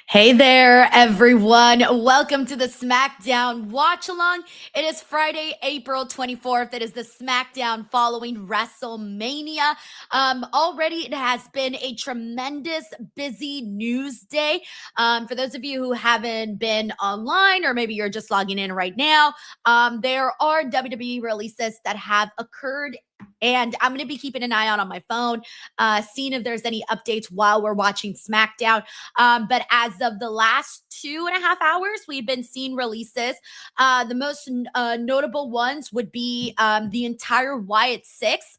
Hey there, everyone. Welcome to the Smackdown Watch Along. It is Friday, April 24th. It is the Smackdown following Wrestlemania. Already it has been a tremendous busy news day. For those of you who haven't been online or maybe you're just logging in right now, there are WWE releases that have occurred. And I'm going to be keeping an eye out on my phone, seeing if there's any updates while we're watching SmackDown. But as of the last 2.5 hours, we've been seeing releases. The most notable ones would be the entire Wyatt Six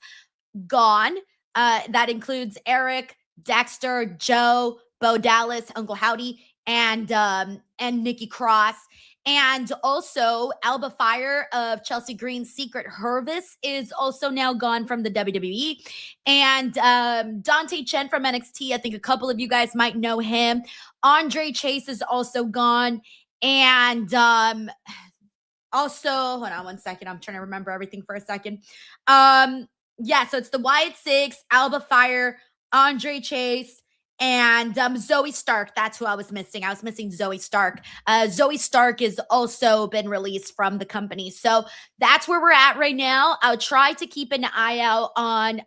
gone. That includes Eric, Dexter, Joe, Bo Dallas, Uncle Howdy, and Nikki Cross. And also, Alba Fire of Chelsea Green's Secret Harvest is also now gone from the WWE. And Dante Chen from NXT, I think a couple of you guys might know him. Andre Chase is also gone. And also, hold on one second. I'm trying to remember everything for a second. Yeah, so it's the Wyatt Six, Alba Fire, Andre Chase, and Zoe Stark. That's who I was missing. I was missing Zoe Stark. Zoe Stark has also been released from the company. So that's where we're at right now. I'll try to keep an eye out on,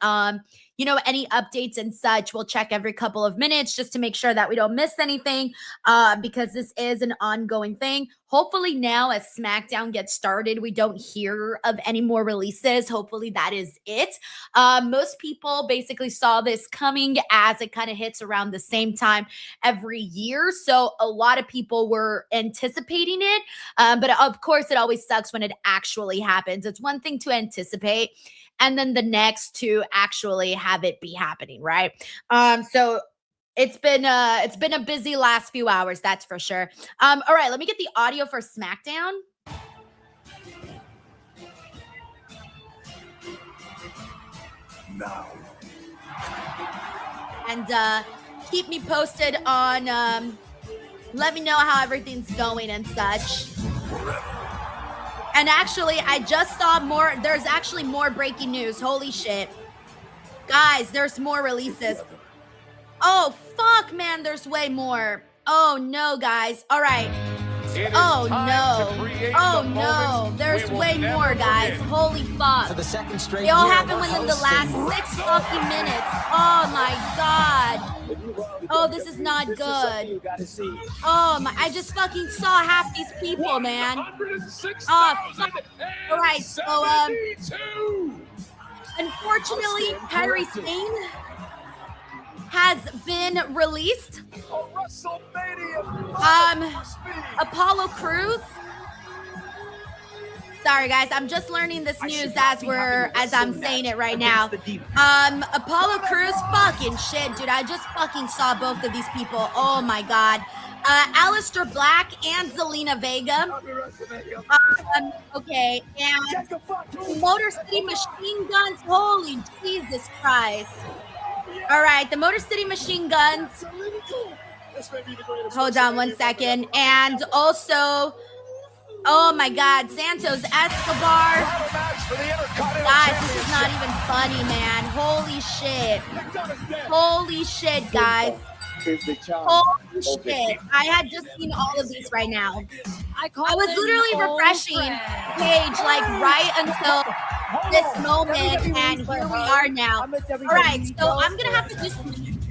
any updates and such. We'll check every couple of minutes just to make sure that we don't miss anything because this is an ongoing thing. Hopefully now as SmackDown gets started, we don't hear of any more releases. Hopefully that is it. Most people basically saw this coming as it kind of hits around the same time every year. So a lot of people were anticipating it. But of course, it always sucks when it actually happens. It's one thing to anticipate and then the next to actually have it be happening, right? So it's been a busy last few hours, that's for sure. All right, let me get the audio for SmackDown. Now. And keep me posted on let me know how everything's going and such. And actually, I just saw more. There's actually more breaking news. Holy shit. Guys, there's more releases. Oh, fuck, man. There's way more. Oh, no, guys. All right. Oh, no. Oh, no. There's way more, guys. Holy fuck. For the second straight they all happened within the last 6 fucking minutes. Oh, my God. Oh, this is not good. Oh, my. I just fucking saw half these people, man. Oh, fuck. All right. So, unfortunately, Kairi Sane has been released. Apollo Crews. Sorry, guys. I'm just learning this news as I'm saying it right now. Apollo Crews, fucking shit, dude. I just fucking saw both of these people. Oh my God. Aleister Black and Zelina Vega. Okay, and Motor City Machine Guns. Holy Jesus Christ. All right, the Motor City Machine Guns. Hold on one second. And also, oh my God, Santos Escobar. Guys, this is not even funny, man. Holy shit. Holy shit, guys. Holy shit. I had just seen all of these right now. I was literally refreshing page like right until this moment, and here we are now. All right, so I'm going to have to just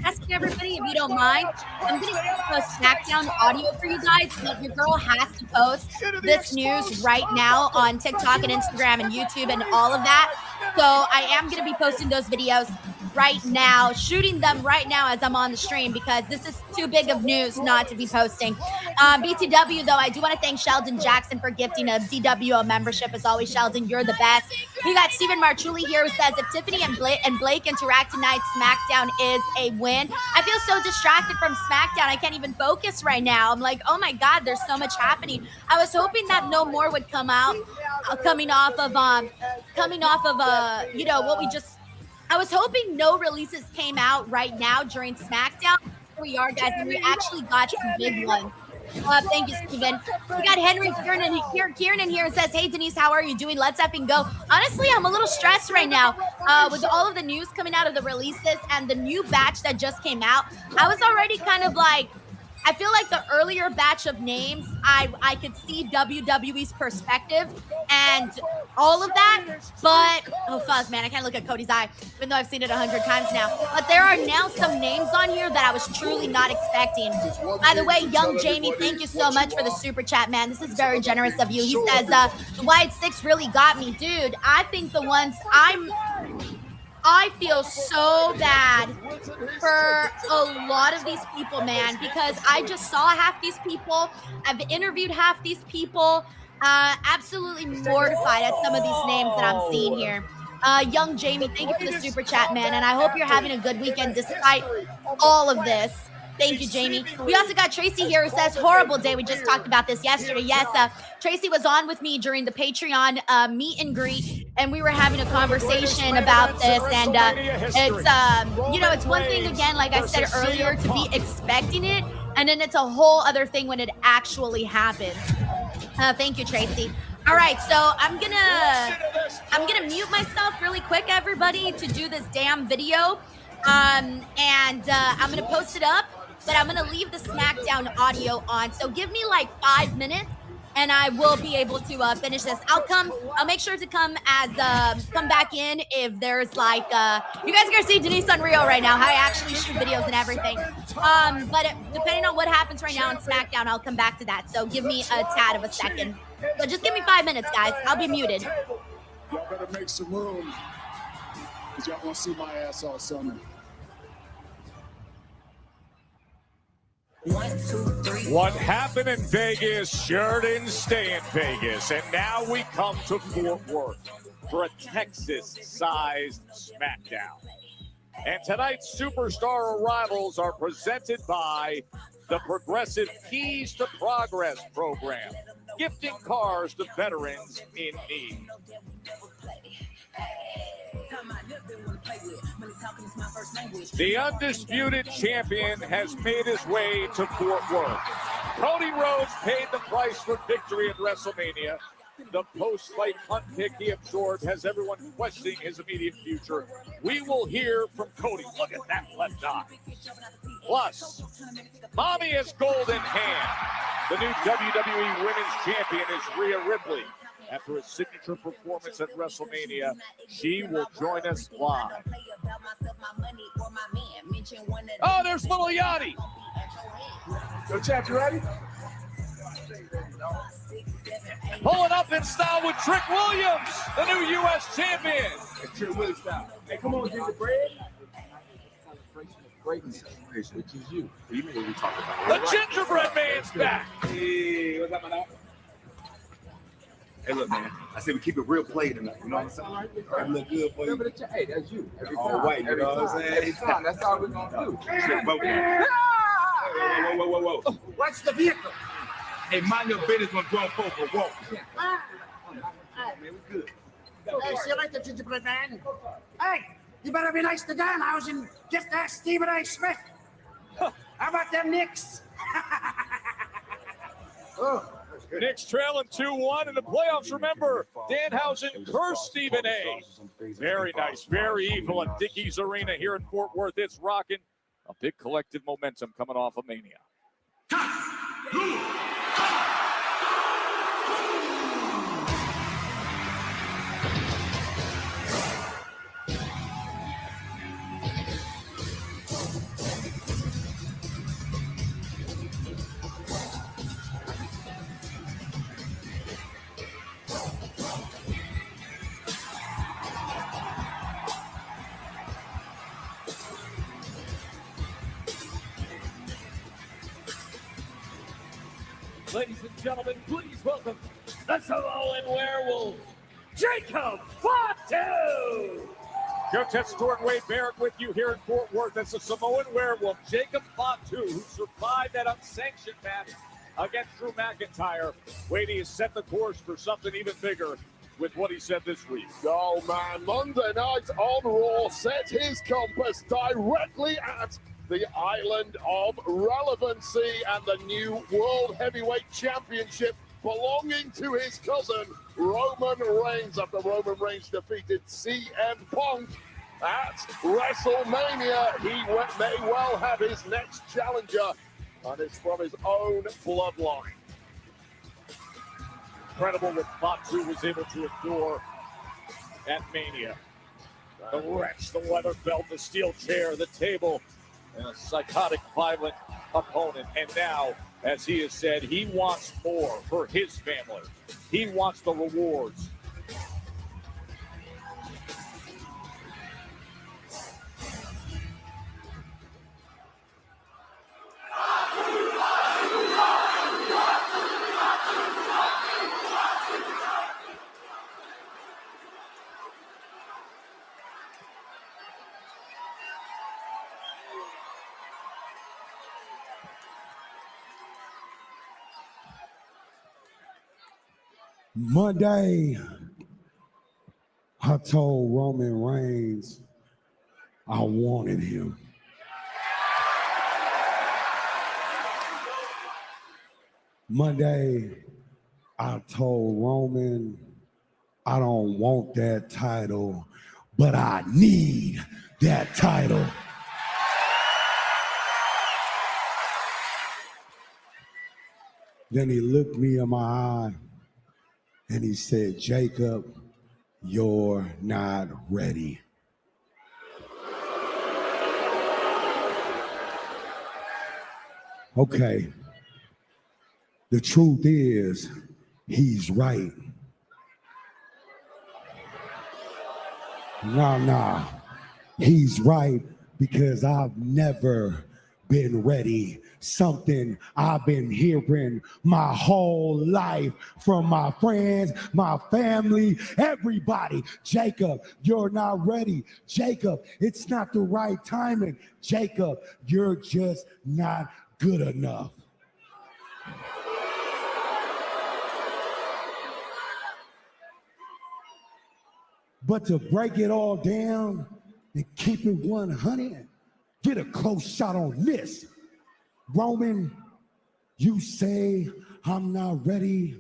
ask everybody, if you don't mind, I'm going to post SmackDown audio for you guys, but your girl has to post this news right now on TikTok and Instagram and YouTube and all of that. So I am going to be posting those videos right now, shooting them right now as I'm on the stream because this is too big of news not to be posting. BTW, though, I do want to thank Sheldon Jackson for gifting a DWO membership. As always, Sheldon, you're the best. We got Stephen Marchuli here who says, if Tiffany and Blake interact tonight, SmackDown is a win. I feel so distracted from SmackDown. I can't even focus right now. I'm like, oh my God, there's so much happening. I was hoping that no more would come out, coming off of what we just, I was hoping no releases came out right now during SmackDown. Here we are, guys, and we actually got some big ones. Thank you, Steven. We got Henry Kieran here and says, hey, Denise, how are you doing? Let's effing go. Honestly, I'm a little stressed right now with all of the news coming out of the releases and the new batch that just came out. I was already kind of like, I feel like the earlier batch of names, I could see WWE's perspective and all of that, but oh fuck, man, I can't look at Cody's eye, even though I've seen it 100 times now. But there are now some names on here that I was truly not expecting. By the way, young Jamie, thank you so much for the super chat, man. This is very generous of you. He says, the White Six really got me, dude. I think the ones I feel so bad for a lot of these people, man, because I just saw half these people. I've interviewed half these people. Absolutely mortified at some of these names that I'm seeing here. Young Jamie, thank you for the super chat, man, and I hope you're having a good weekend despite all of this. Thank you, Jamie. We also got Tracy here who says, horrible day. We just talked about this yesterday. Yes, Tracy was on with me during the Patreon meet and greet, and we were having a conversation about this. And it's, you know, it's one thing, again, like I said earlier, to be expecting it, and then it's a whole other thing when it actually happens. Thank you, Tracy. All right, so I'm gonna mute myself really quick, everybody, to do this damn video. And I'm gonna post it up, but I'm gonna leave the SmackDown audio on. So give me like 5 minutes, and I will be able to finish this. I'll make sure to come back in if there's like you guys are gonna see Denise on Rhea right now, how I actually shoot videos and everything. But depending on what happens right now on SmackDown, I'll come back to that. So give me a tad of a second. So just give me 5 minutes, guys. I'll be muted. Y'all better make some room, because y'all gonna see my ass all summer. 1, 2, 3. What happened in Vegas sure didn't stay in Vegas. And now we come to Fort Worth for a Texas-sized SmackDown. And tonight's superstar arrivals are presented by the Progressive Keys to Progress program, gifting cars to veterans in need. The undisputed champion has made his way to Fort Worth. Cody Rhodes paid the price for victory at WrestleMania. The post-fight punt pick he absorbed has everyone questioning his immediate future. We will hear from Cody. Look at that left eye. Plus, Mommy has gold in hand. The new WWE Women's Champion is Rhea Ripley. After his signature performance at WrestleMania, she will join us live. Oh, there's little Yachty. Yo, champ, you ready? Pulling up in style with Trick Williams, the new U.S. champion. It's Trick Williams style. Hey, come on, ginger bread. Greatness, which is you. You know what we talking about. The gingerbread man's back. Hey, what's up, man? Hey, look, man. I said we keep it real play tonight. You know what I'm saying? I look good for you. Hey, that's you. All white, you know what I'm saying? Every time. That's all we're gonna do. Shit, vote. Whoa. Watch the vehicle. Hey, mind your business when grown folk will walk. All right, man, we good. Hey, see you later, gingerbread man. Hey, you better be nice to Danhausen and just ask Stephen A. Smith. How about them Knicks? Knicks trailing 2-1 in the playoffs. Remember, Danhausen cursed Stephen A. Very nice, very evil at Dickies Arena here in Fort Worth. It's rocking. A big collective momentum coming off of Mania. Ladies and gentlemen, please welcome the Samoan werewolf, Jacob Fatu! Joe Tessitore and Wade Barrett with you here in Fort Worth. That's the Samoan werewolf, Jacob Fatu, who survived that unsanctioned match against Drew McIntyre. Wade has set the course for something even bigger with what he said this week. Oh, man, Monday night on Raw set his compass directly at the island of relevancy and the new World Heavyweight Championship belonging to his cousin, Roman Reigns, after Roman Reigns defeated CM Punk at WrestleMania. He may well have his next challenger And it's from his own bloodline. Incredible what Fatu was able to endure at Mania. The wrench, the leather belt, the steel chair, the table, and a psychotic, violent opponent. And now, as he has said, he wants more for his family. He wants the rewards. Monday, I told Roman Reigns I wanted him. Monday, I told Roman I don't want that title, but I need that title. Then he looked me in my eye and he said, Jacob, you're not ready. Okay. The truth is, he's right. Nah. He's right because I've never been ready. Something I've been hearing my whole life from my friends, my family, everybody. Jacob, you're not ready. Jacob, it's not the right timing. Jacob, you're just not good enough. But to break it all down and keep it 100, get a close shot on this. Roman, you say I'm not ready.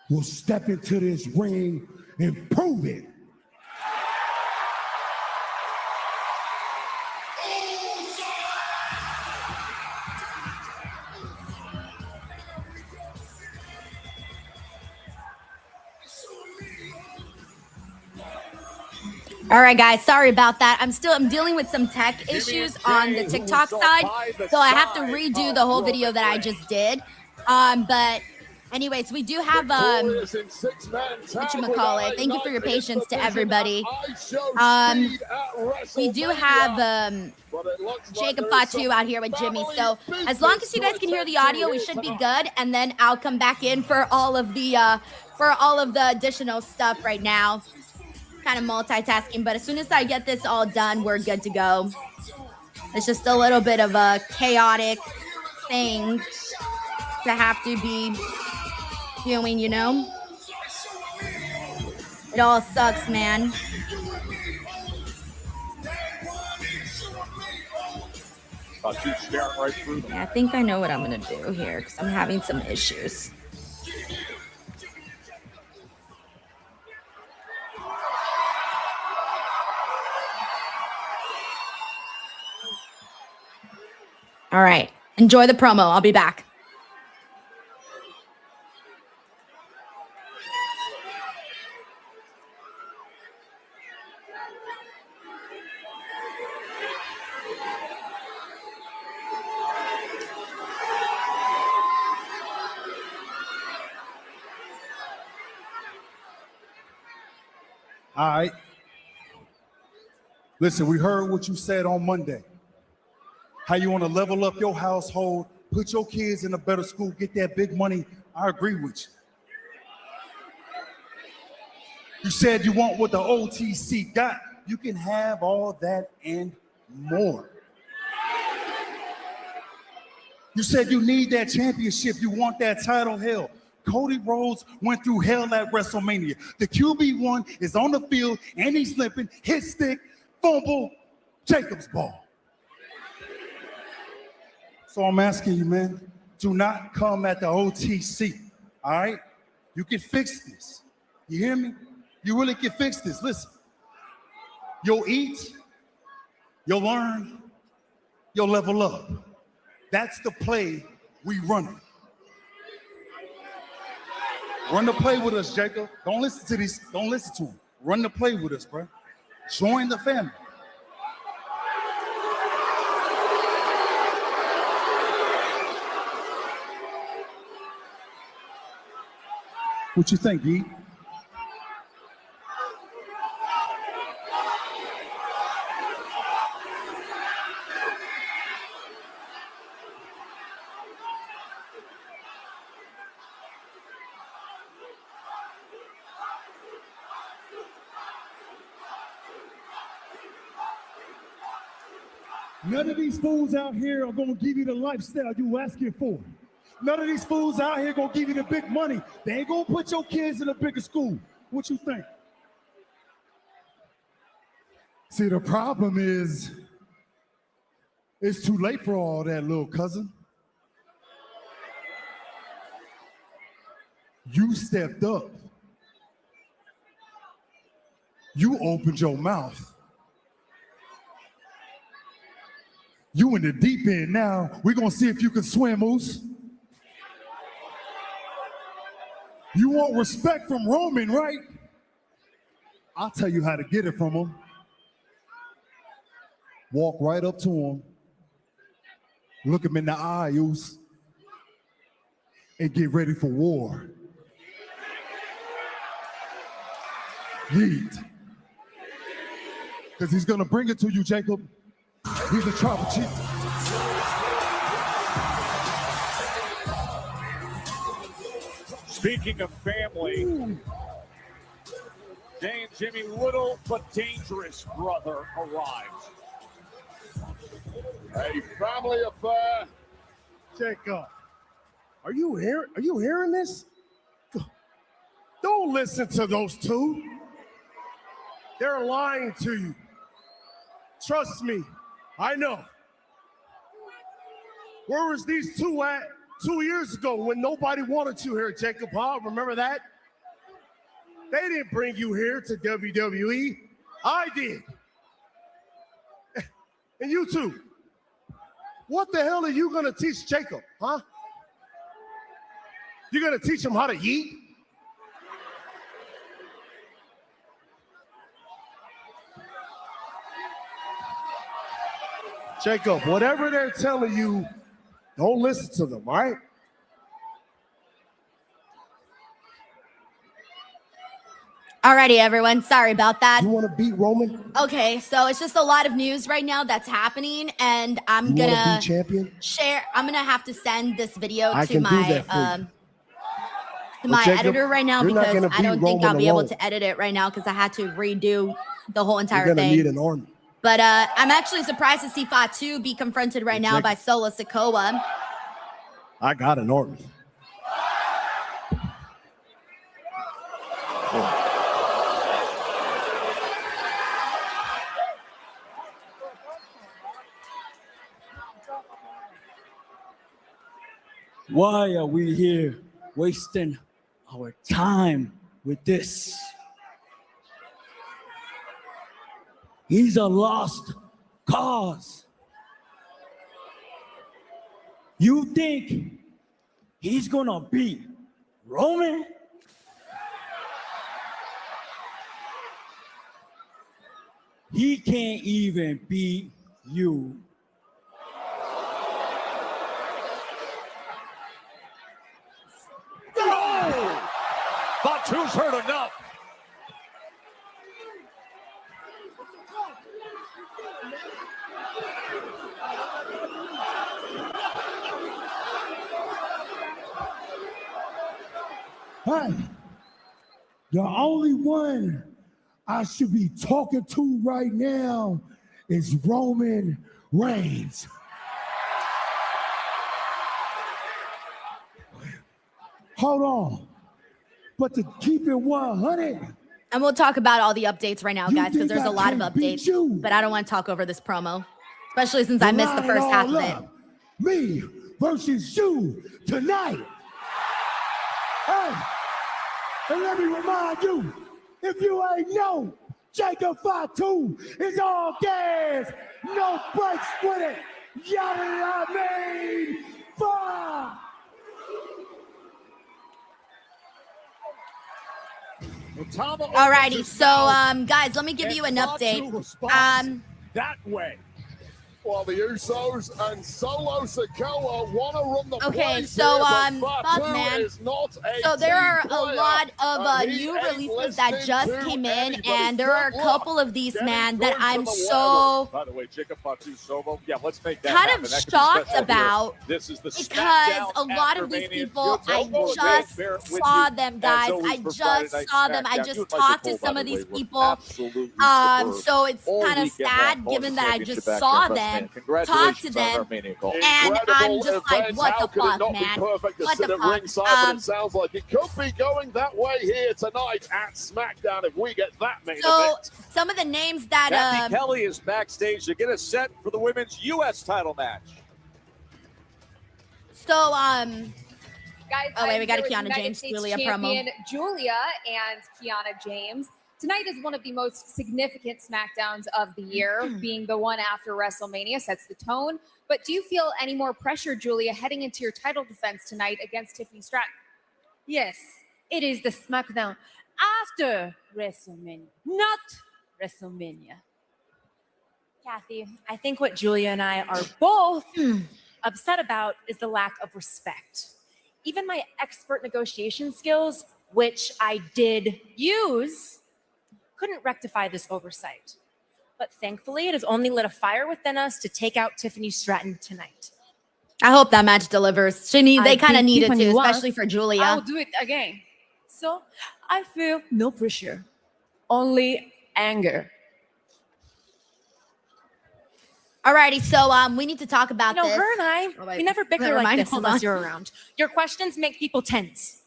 We'll step into this ring and prove it. All right, guys, sorry about that. I'm dealing with some tech issues on the TikTok side, so I have to redo the whole video that I just did. But anyways, we do have whatchamacallit. Thank you for your patience to everybody. We do have Jacob Fatu out here with Jimmy. So as long as you guys can hear the audio, we should be good. And then I'll come back in for all of the additional stuff right now. Kind of multitasking, but as soon as I get this all done, we're good to go. It's just a little bit of a chaotic thing to have to be doing, you know? It all sucks, man. Yeah, I think I know what I'm gonna do here because I'm having some issues. All right. Enjoy the promo. I'll be back. All right. Listen, we heard what you said on Monday. How you want to level up your household, put your kids in a better school, get that big money. I agree with you. You said you want what the OTC got. You can have all that and more. You said you need that championship. You want that title. Hell, Cody Rhodes went through hell at WrestleMania. The QB1 is on the field and he's limping, hit stick, fumble, Jacob's ball. So I'm asking you, man, do not come at the OTC, all right? You can fix this. You hear me? You really can fix this. Listen, you'll eat, you'll learn, Yo, level up. That's the play we running. Run the play with us, Jacob. Don't listen to these. Don't listen to him. Run the play with us, bro. Join the family. What you think, E? None of these fools out here are gonna give you the lifestyle you asking for. None of these fools out here gonna give you the big money. They ain't gonna put your kids in a bigger school. What you think? See, the problem is, it's too late for all that, little cousin. You stepped up. You opened your mouth. You in the deep end now. We're gonna see if you can swim, Moose. You want respect from Roman, right? I'll tell you how to get it from him. Walk right up to him. Look him in the eye, Moose. And get ready for war. Yeet. Because he's gonna bring it to you, Jacob. He's a tribal chief. Speaking of family, Jayne Jimmy Little but dangerous brother arrives. A family affair. Jacob, are you hearing this? Don't listen to those two. They're lying to you. Trust me, I know. Where was these two at 2 years ago when nobody wanted you here, Jacob, huh? Remember that? They didn't bring you here to WWE. I did. And you too. What the hell are you gonna teach Jacob, huh? You're gonna teach him how to eat? Jacob, whatever they're telling you, don't listen to them, all right? Alrighty, everyone. Sorry about that. You want to beat Roman? Okay, so it's just a lot of news right now that's happening, and I'm You want to gonna be champion? share. I'm gonna have to send this video I to can do my that for you. to my Jacob, editor right now you're not because gonna I beat don't think Roman I'll be able alone. to edit it right now because I had to redo the whole entire You're gonna thing. need an army. But I'm actually surprised to see Fatu be confronted right now by Solo Sikoa. I got an army. Why are we here wasting our time with this? He's a lost cause. You think he's gonna beat Roman? He can't even beat you. Fatu's heard enough. Hey, the only one I should be talking to right now is Roman Reigns. Hold on. But to keep it 100, And we'll talk about all the updates right now, You guys, because think there's a I lot of can't beat updates. you? But I don't want to talk over this promo, especially since I missed the line first half all of it. up. Me versus you tonight. Hey, and let me remind you, if you ain't know, Jacob Fatu is all gas, no brakes with it. Yada main fight. Alrighty, so guys, let me give you an update. That way. While the Usos and Solo Sikoa want to run the Okay, place so here, but fuck, Fatu man. is not a So there are team a player, lot of and he new ain't releases that listening just to came in, anybody. and there are a Good couple luck of these, getting man, that through to I'm the so By the way, Jacob Fatu Solo. Yeah, let's make that kind happen. of That could be shocked special about here. This is the because SmackDown a lot of these after people, Mania. I Joe just Bear with saw you, them, as guys. always, I for just Friday Night saw them. I SmackDown. just You and Michael talked to Cole, some by of the way, these were people. absolutely superb. So it's All kind of weekend long, sad, holding given the that I championship just back saw here at them, WrestleMania. talked to Congratulations on our them, Mania call. and I'm just like, event. what How the could it fuck, not man? be perfect to What sit the at fuck? ringside, but it sounds like it could be going that way here tonight at SmackDown if we get that main So event. some of the names that Kathy Kelly is backstage to get us set for the women's U.S. title match. so Guys, Oh, wait, I'm we got a here with Kiana United James, States Julia promo. champion Julia and Kiana James. Tonight is one of the most significant SmackDowns of the year, being the one after WrestleMania sets the tone. But do you feel any more pressure, Julia, heading into your title defense tonight against Tiffany Stratton? Yes, it is the SmackDown after WrestleMania, not WrestleMania. Kathy, I think what Julia and I are both upset about is the lack of respect. Even my expert negotiation skills, which I did use, couldn't rectify this oversight. But thankfully, it has only lit a fire within us to take out Tiffany Stratton tonight. I hope that match delivers. They kind of need it too, once, especially for Julia. I'll do it again. So I feel no pressure, only anger. Alrighty, so we need to talk about You know, this. her and I, Oh, wait. we never bicker Never like mind, this hold unless on. you're around. Your questions make people tense.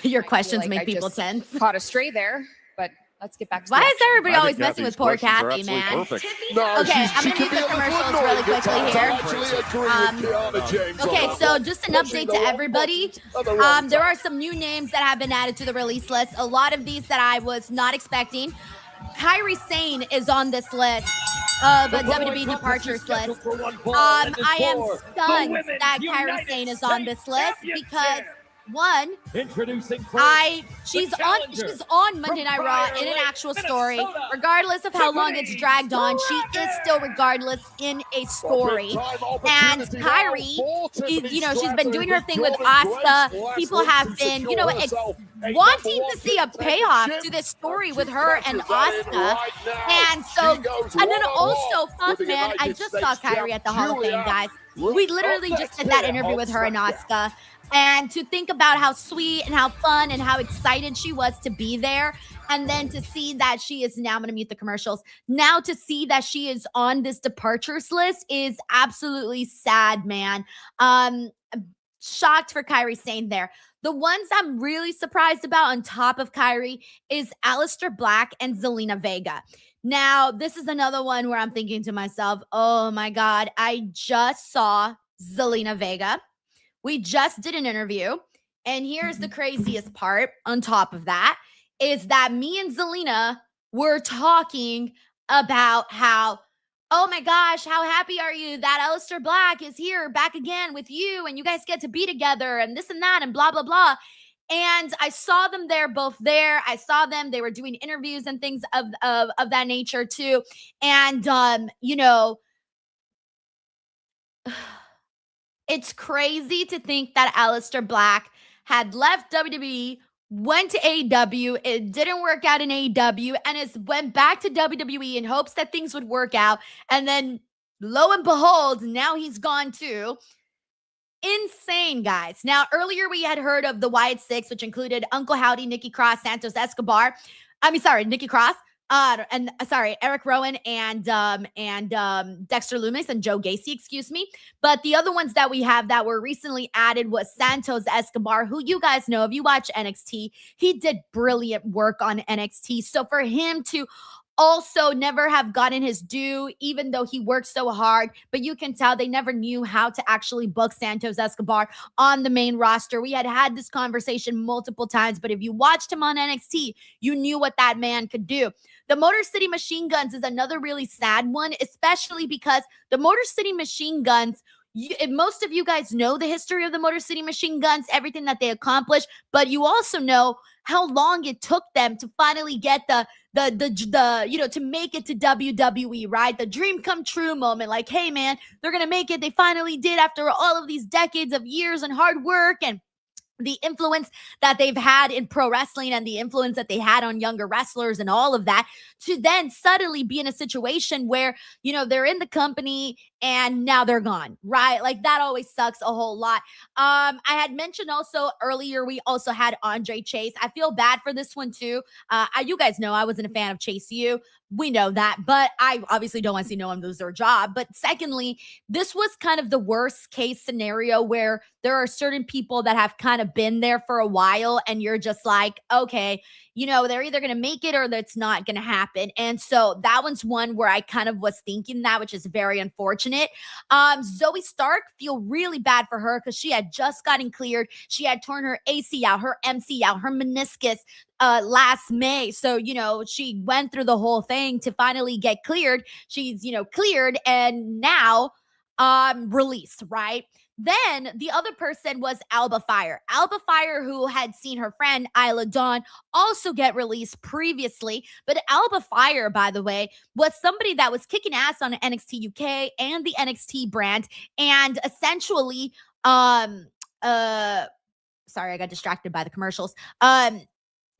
Your I feel questions like make I people just tense. Caught a stray there, but let's get back to Why the is action. everybody I always think messing with Kathy's poor questions are Kathy, absolutely man? perfect. No, Okay, I'm she gonna could mute be the a little commercials annoying really at quickly times. here. I actually agree with Kiana James on Okay, that so one. just an Pushing update the to wrong everybody. buttons at the wrong There time. are some new names that have been added to the release list. A lot of these that I was not expecting. Kairi Sane is on this list of a WWE departures list. I am stunned that Kairi Sane is on this list because one, Introducing she's on Monday Night Raw in an actual story. Regardless of how long it's dragged on, she is still regardless in a story. And Kairi is, she's been doing her thing with Asuka. People have been, wanting to see a payoff to this story with her and Asuka. And so, and then also, fuck man, I just saw Kairi at the Hall of Fame, guys. We literally just did that interview with her and Asuka. And to think about how sweet and how fun and how excited she was to be there. And then to see that she is now, I'm going to mute the commercials. Now to see that she is on this departures list is absolutely sad, man. Shocked for Kairi Sane there. The ones I'm really surprised about on top of Kairi is Aleister Black and Zelina Vega. Now, this is another one where I'm thinking to myself, oh my God, I just saw Zelina Vega. We just did an interview. And here's the craziest part on top of that is that me and Zelina were talking about how, oh my gosh, how happy are you that Aleister Black is here back again with you and you guys get to be together and this and that and blah, blah, blah. And I saw them there, both there. I saw them. They were doing interviews and things of that nature too. And, it's crazy to think that Aleister Black had left WWE, went to AEW, it didn't work out in AEW, and went back to WWE in hopes that things would work out. And then, lo and behold, now he's gone too. Insane, guys. Now, earlier we had heard of the Wyatt Six, which included Uncle Howdy, Nikki Cross, Santos Escobar. Nikki Cross. Eric Rowan and Dexter Lumis and Joe Gacy, excuse me. But the other ones that we have that were recently added was Santos Escobar, who you guys know, if you watch NXT, he did brilliant work on NXT. So for him to also never have gotten his due, even though he worked so hard. But you can tell they never knew how to actually book Santos Escobar on the main roster. We had this conversation multiple times, but if you watched him on NXT, you knew what that man could do. The Motor City Machine Guns is another really sad one, especially because the Motor City Machine Guns, most of you guys know the history of the Motor City Machine Guns, everything that they accomplished, but you also know how long it took them to finally get the to make it to WWE, right? The dream come true moment. Like, hey man, they're gonna make it. They finally did after all of these decades of years and hard work and the influence that they've had in pro wrestling and the influence that they had on younger wrestlers and all of that, to then suddenly be in a situation where, they're in the company and now they're gone, right? Like that always sucks a whole lot. I had mentioned also earlier, we also had Andre Chase. I feel bad for this one too. You guys know I wasn't a fan of Chase U. We know that, but I obviously don't want to see no one lose their job. But secondly, this was kind of the worst case scenario where there are certain people that have kind of been there for a while and you're just like, okay, they're either going to make it or that's not going to happen. And so that one's one where I kind of was thinking that, which is very unfortunate. Zoe Stark, feel really bad for her because she had just gotten cleared. She had torn her AC out, her MC out, her meniscus last May. So, she went through the whole thing to finally get cleared. She's, cleared and now released, right? Then the other person was Alba Fire. Alba Fire, who had seen her friend Isla Dawn also get released previously. But Alba Fire, by the way, was somebody that was kicking ass on NXT UK and the NXT brand. And essentially, sorry, I got distracted by the commercials.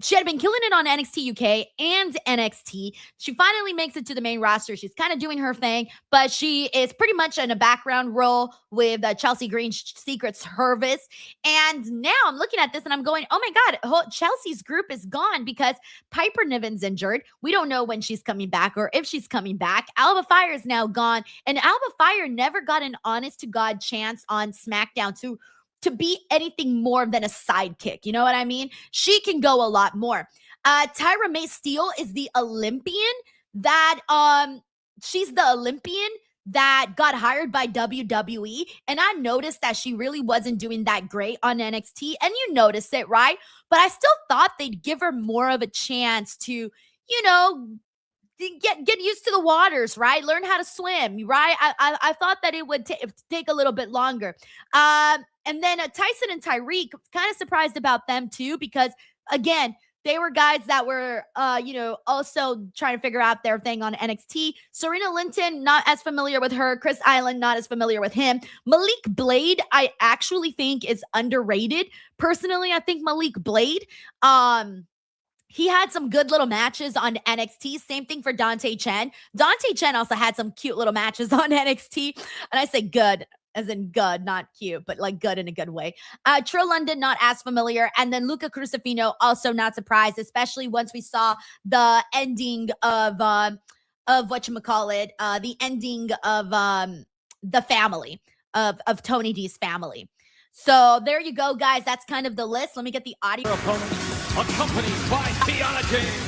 She had been killing it on NXT UK and NXT. She finally makes it to the main roster. She's kind of doing her thing, but she is pretty much in a background role with Chelsea Green's Secret Service. And now I'm looking at this and I'm going, oh my God, Chelsea's group is gone because Piper Niven's injured. We don't know when she's coming back or if she's coming back. Alba Fire is now gone. And Alba Fire never got an honest to God chance on SmackDown to be anything more than a sidekick. You know what I mean? She can go a lot more. Tyra May Steele is the Olympian that, she's the Olympian that got hired by WWE. And I noticed that she really wasn't doing that great on NXT. And you notice it, right? But I still thought they'd give her more of a chance to, get used to the waters, right? Learn how to swim, right? I thought that it would take a little bit longer. And then Tyson and Tyreek, kind of surprised about them too, because again, they were guys that were, also trying to figure out their thing on NXT. Serena Linton, not as familiar with her. Chris Island, not as familiar with him. Malik Blade, I actually think is underrated. Personally, I think Malik Blade, he had some good little matches on NXT. Same thing for Dante Chen. Dante Chen also had some cute little matches on NXT. And I say good, as in good, not cute, but like good in a good way. Trill London, not as familiar. And then Luca Crucifino, also not surprised, especially once we saw the ending of whatchamacallit, the ending of the family, of Tony D's family. So there you go, guys. That's kind of the list. Let me get the audio. Accompanied by Tiana James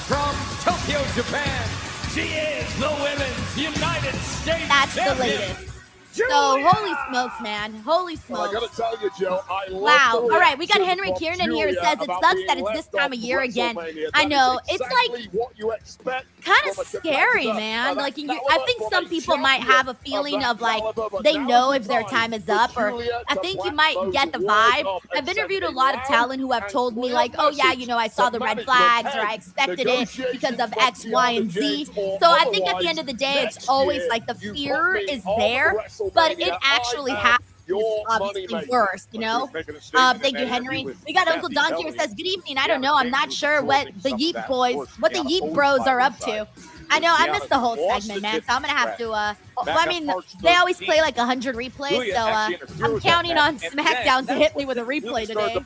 from Tokyo, Japan. She is the Women's United States That's champion. The latest. So, holy smokes, man. Holy smokes. Well, I gotta tell you, Joe, I love wow. the All right, we got reaction Henry from Kieran in here. It Julia says it about sucks being that it's this left time of off year again. WrestleMania. I That know. is exactly what you expect kind of from a scary, competitor man. of Like, that I think caliber some from a people might champion have a feeling that of like, caliber, but they now know is if the their time time is for up, or Julia I to think you black might those get the words vibe. up and I've interviewed a send lot of loud talent who have and told me clear like, oh yeah, message I saw to the red management flags, or head. I expected it because of Negotiations X, from Y, and Tiana Z. James or So I think at the otherwise, end of the day, it's next always year, like the you fear put me is on there, but it WrestleMania. actually I am happens. your Obviously moneymaker. worse, you know. Thank you, Henry. We got Uncle Donkey here says, good evening. I don't know. I'm not sure what the Yeep boys, what the Yeep bros are up to. I know I missed the whole segment, man. So I'm gonna have to. Well, I mean, they always play like 100 replays, so I'm counting on SmackDown to hit me with a replay today.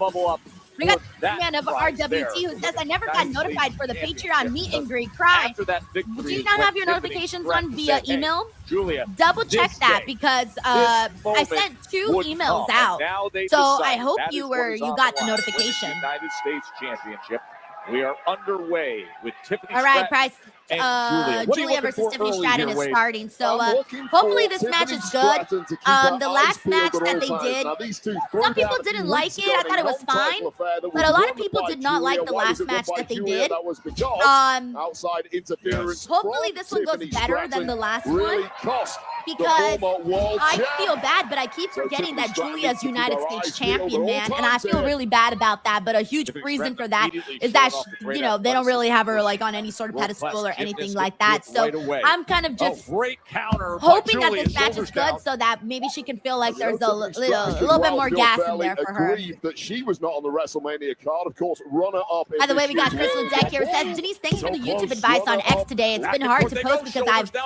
We got the man of RWT who says, I never got notified for the Patreon meet and greet. Cry. Do you not have your notifications on via email? Double check that because I sent 2 emails out. So I hope you got the notification. United States Championship. We are underway with Tiffany. All right, Price. And Julia, what are you Julia looking versus for Tiffany early Stratton here, is Wade? starting. So I'm looking hopefully for this match Tiffany is good. Stratton to keep her The eyes last peeled match at that all they times. did, Now, these two some threw people down a didn't few like weeks it. ago I in thought a it was fine. non-title affair that But was a lot won of people by did not like Julia. the Why was last it won match by that they Julia? did. That was because outside interference. Hopefully from this one goes Tiffany better than Stratton the last really one. cost Because the former world I champ. feel bad, but I keep So forgetting Tiffany that Stratton Julia's needs to keep United her States eyes peeled at champion, all man, and I times feel here. really bad about that. But a huge Tiffany reason Stratton for that immediately is that showing off the great they don't really have her athleticism. like on any sort of World-class pedestal or anything gymnast like that that. did So right away. I'm kind of just Great counter by hoping that Julia. this match is Shoulders good, down. so that maybe she can feel like You know, there's a Tiffany Stratton could little bit well more feel gas in fairly there for her. aggrieved that she was not on the WrestleMania card. Of course, runner-up. By the way, we got Chris Ledeck here. It says, Denise, thanks for the YouTube advice on X today. It's been hard to post because I've been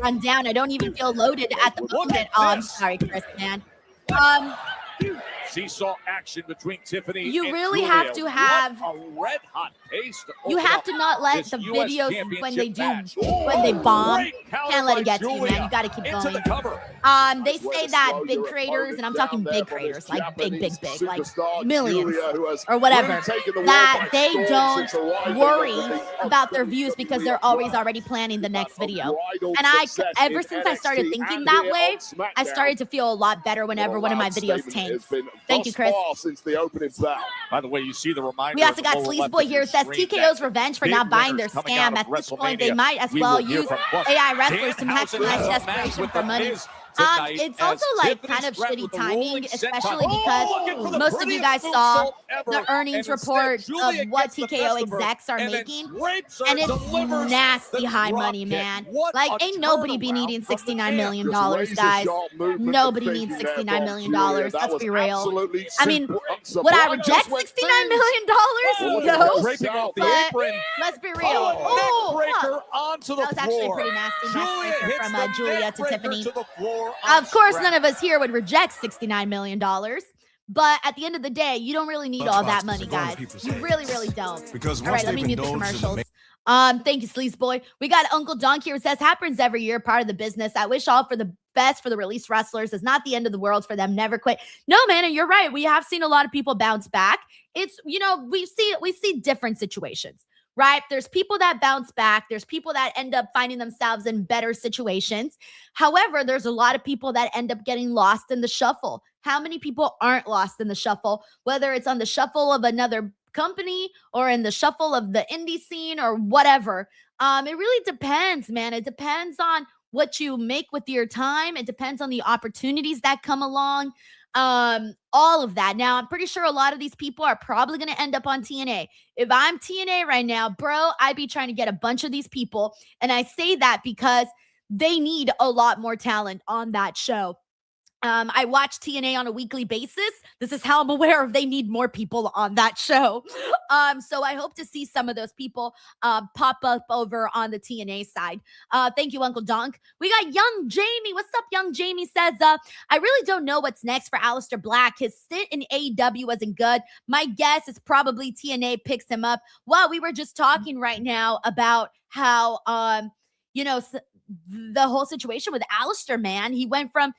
run down. I don't even feel loaded at the moment. Oh, I'm sorry, Chris, man. Seesaw action between Tiffany You and really Julia. have to have What a red hot pace to you open have up to not let this the US videos when they Championship do match. when they bomb. Great counter Can't let by it get to you, man. Julia You got to keep into going. the cover. They Nice way say to that slow big your creators, and I'm opponent talking down big there from creators, this like big, Japanese like superstar, millions Julia, who has or whatever, really taken the world that by they storm don't since arriving worry under the about their views WWE because they're always already planning the next video. And ever since I started thinking that way, I started to feel a lot better whenever one of my videos tanks. Thank you, Chris. Since the opening bout. By the way, you see the reminder. We also got Sleazeboy here. It says TKO's revenge for not buying their coming out scam. of At this point, they WrestleMania. might as We well will hear use from Plus AI wrestlers to Danhausen maximize has a match desperation with for the money. Miz tonight It's also as like Tiffany kind of Stratton shitty with the timing, rolling especially senton. because Looking for the most of you prettiest guys saw moonsault ever, the earnings and instead report Julia of what gets the TKO best of her, execs are and then making, drapes her and it's delivers nasty the high drop money, kick. man. What Like, a ain't nobody be turnaround needing from the $69 champ. million, Just razor guys. sharp movement Nobody of needs thinking there $69 from million. Julia. That Let's was be real. absolutely I mean, simple. would I Sublime reject just when $69 million? Oh, No. Draping off the But apron. let's be real. Oh, Oh, neck fuck. breaker onto the That was actually floor. pretty nasty Julia neck breaker hits from the Julia neck to breaker Tiffany. to the floor on Of course, Stratton. none of us here would reject $69 million. But at the end of the day, you don't really need all that money, guys. You really, really don't. Because All right, let me mute the commercials. Thank you, Sleazeboy. We got Uncle Dunk here. It says, happens every year, part of the business. I wish all for the best for the released wrestlers. It's not the end of the world for them. Never quit. No, man, and you're right. We have seen a lot of people bounce back. It's, we see different situations, right? There's people that bounce back. There's people that end up finding themselves in better situations. However, there's a lot of people that end up getting lost in the shuffle. How many people aren't lost in the shuffle, whether it's on the shuffle of another company or in the shuffle of the indie scene or whatever? It really depends, man. It depends on what you make with your time. It depends on the opportunities that come along. All of that. Now, I'm pretty sure a lot of these people are probably going to end up on TNA. If I'm TNA right now, bro, I'd be trying to get a bunch of these people. And I say that because they need a lot more talent on that show. I watch TNA on a weekly basis. This is how I'm aware of they need more people on that show. So I hope to see some of those people pop up over on the TNA side. Thank you, Uncle Donk. We got Young Jamie. What's up, Young Jamie? Says, I really don't know what's next for Aleister Black. His stint in AEW wasn't good. My guess is probably TNA picks him up. Well, we were just talking right now about how, the whole situation with Aleister, man. He went from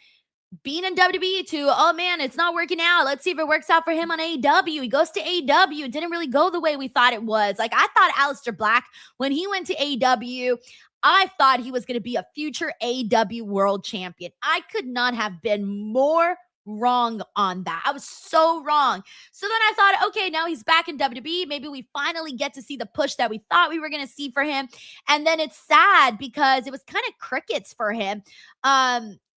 being in WWE to, oh man, it's not working out. Let's see if it works out for him on AEW. He goes to AEW. It didn't really go the way we thought it was. Like, I thought Aleister Black, when he went to AEW, I thought he was going to be a future AEW world champion. I could not have been more wrong on that. I was so wrong. So then I thought, okay, now he's back in WWE. Maybe we finally get to see the push that we thought we were going to see for him. And then it's sad because it was kind of crickets for him.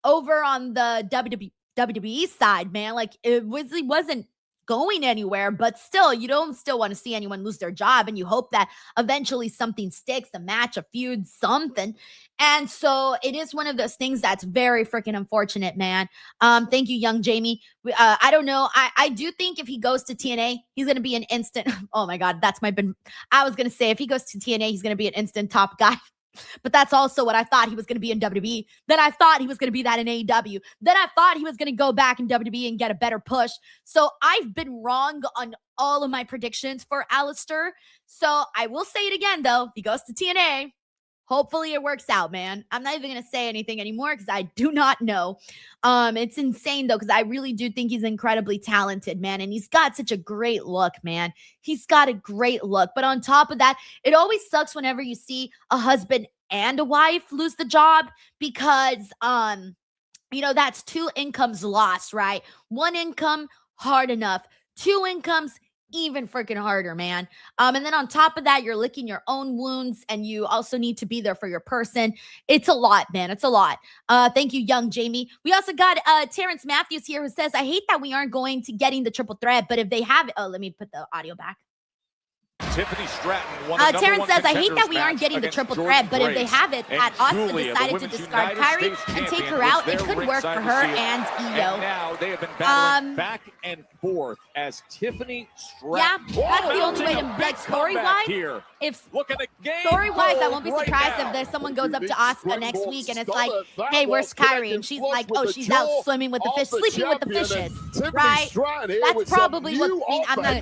Over on the WWE side, man, like it wasn't going anywhere, but still, you don't still want to see anyone lose their job, and you hope that eventually something sticks, a match, a feud, something. And so it is one of those things that's very freaking unfortunate, man. Thank you, Young Jamie. I don't know. I do think if he goes to TNA, he's going to be an instant. Oh my God, I was going to say if he goes to TNA, he's going to be an instant top guy. But that's also what I thought he was going to be in WWE. Then I thought he was going to be that in AEW. Then I thought he was going to go back in WWE and get a better push. So I've been wrong on all of my predictions for Aleister. So I will say it again, though. If he goes to TNA, Hopefully it works out, man. I'm not even going to say anything anymore because I do not know. It's insane, though, because I really do think he's incredibly talented, man. And he's got such a great look, man. He's got a great look. But on top of that, it always sucks whenever you see a husband and a wife lose the job because, that's 2 incomes lost, right? 1 income, hard enough. 2 incomes, even freaking harder, man. And then on top of that, you're licking your own wounds and you also need to be there for your person. It's a lot, man. It's a lot. Thank you, young Jamie. We also got Terrence Matthews here who says, I hate that we aren't going to getting the triple threat, but if they have it, let me put the audio back. Tiffany Stratton Terrence says, I hate that we aren't getting the triple threat, but if they have it, that Asuka decided to discard Kyrie and take her out, it could work for her and Io. Now they have been battling back and forth as Tiffany Stratton. Yeah, that's the only way to, like, story-wise, if story-wise, I won't be surprised if there's someone goes up to Asuka next week and it's like, hey, where's Kyrie? And she's like, oh, she's out swimming with the fish, sleeping with the fishes, right? That's probably what,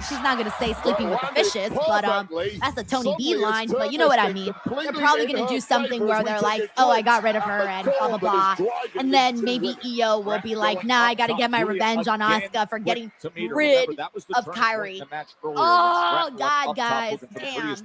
she's not going to say sleeping with the fishes, but that's a Tony B line, but you know what I mean. They're probably going to do something where they're like, oh, I got rid of her and blah, blah, blah. And then maybe Io will be like, nah, I got to get my revenge on Asuka for getting rid of Kyrie. Oh, God, guys. Damn.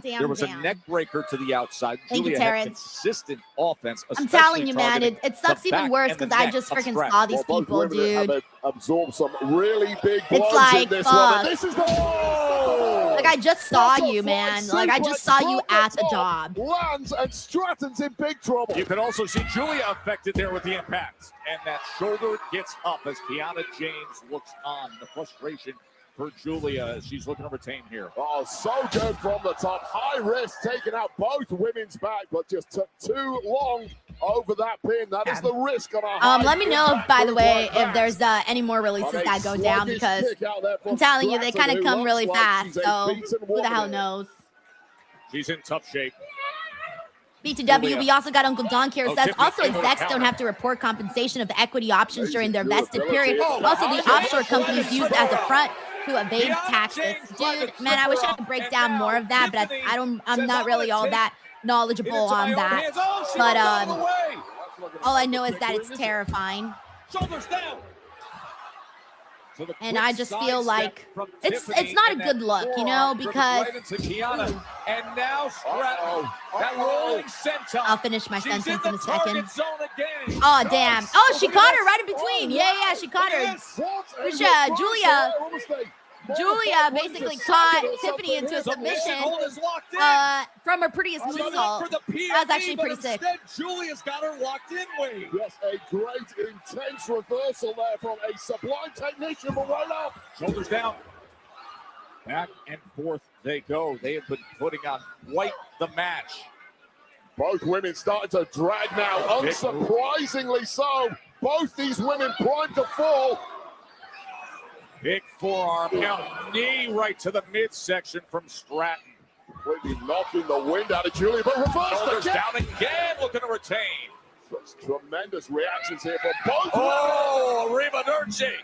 There was a neck breaker to the outside. Thank you, Julia had Terrence. consistent offense. I'm telling you, man, it sucks even worse because I just freaking saw these people, dude. Absorb some really big blows it's like, in this fuck. one. This is the like, I just saw you, man. Like, I just saw you at the job. Lands and Stratton's in big trouble. You can also see Julia affected there with the impact. And that shoulder gets up as Kiana James looks on. The frustration for Julia as she's looking to retain here. Oh, so good from the top. High risk, taking out both women's back, but just took too long over that pin. That is the risk on a let me know, by the way, if there's any more releases that go down, because I'm telling you, they kind of come really fast, so who the hell knows? She's in tough shape. BTW, we also got Uncle Don here. Says, also execs don't have to report compensation of the equity options during their vested period. Also, the offshore companies used as a front to evade taxes. Dude, man, I wish I could break down more of that, but I'm not really all that knowledgeable on that. But all I know is that it's terrifying. And I just feel like it's not a good look, you know, because and now that rolling senton. I'll finish my sentence in a second. Oh, damn. Oh, she caught her right in between. Yeah, she caught her. Julia basically caught Tiffany into a submission from her prettiest moonsault. That was actually pretty sick. Julia's got her locked in, Wade. Yes, a great intense reversal there from a sublime technician, but right up. Shoulders down. Back and forth they go. They have been putting on quite the match. Both women starting to drag now, unsurprisingly so. Both these women primed to fall. Big forearm, now knee right to the midsection from Stratton. Completely knocking the wind out of Julia, but reversed again. Down again, looking to retain. Such tremendous reactions here from both. Oh, Ribaderci.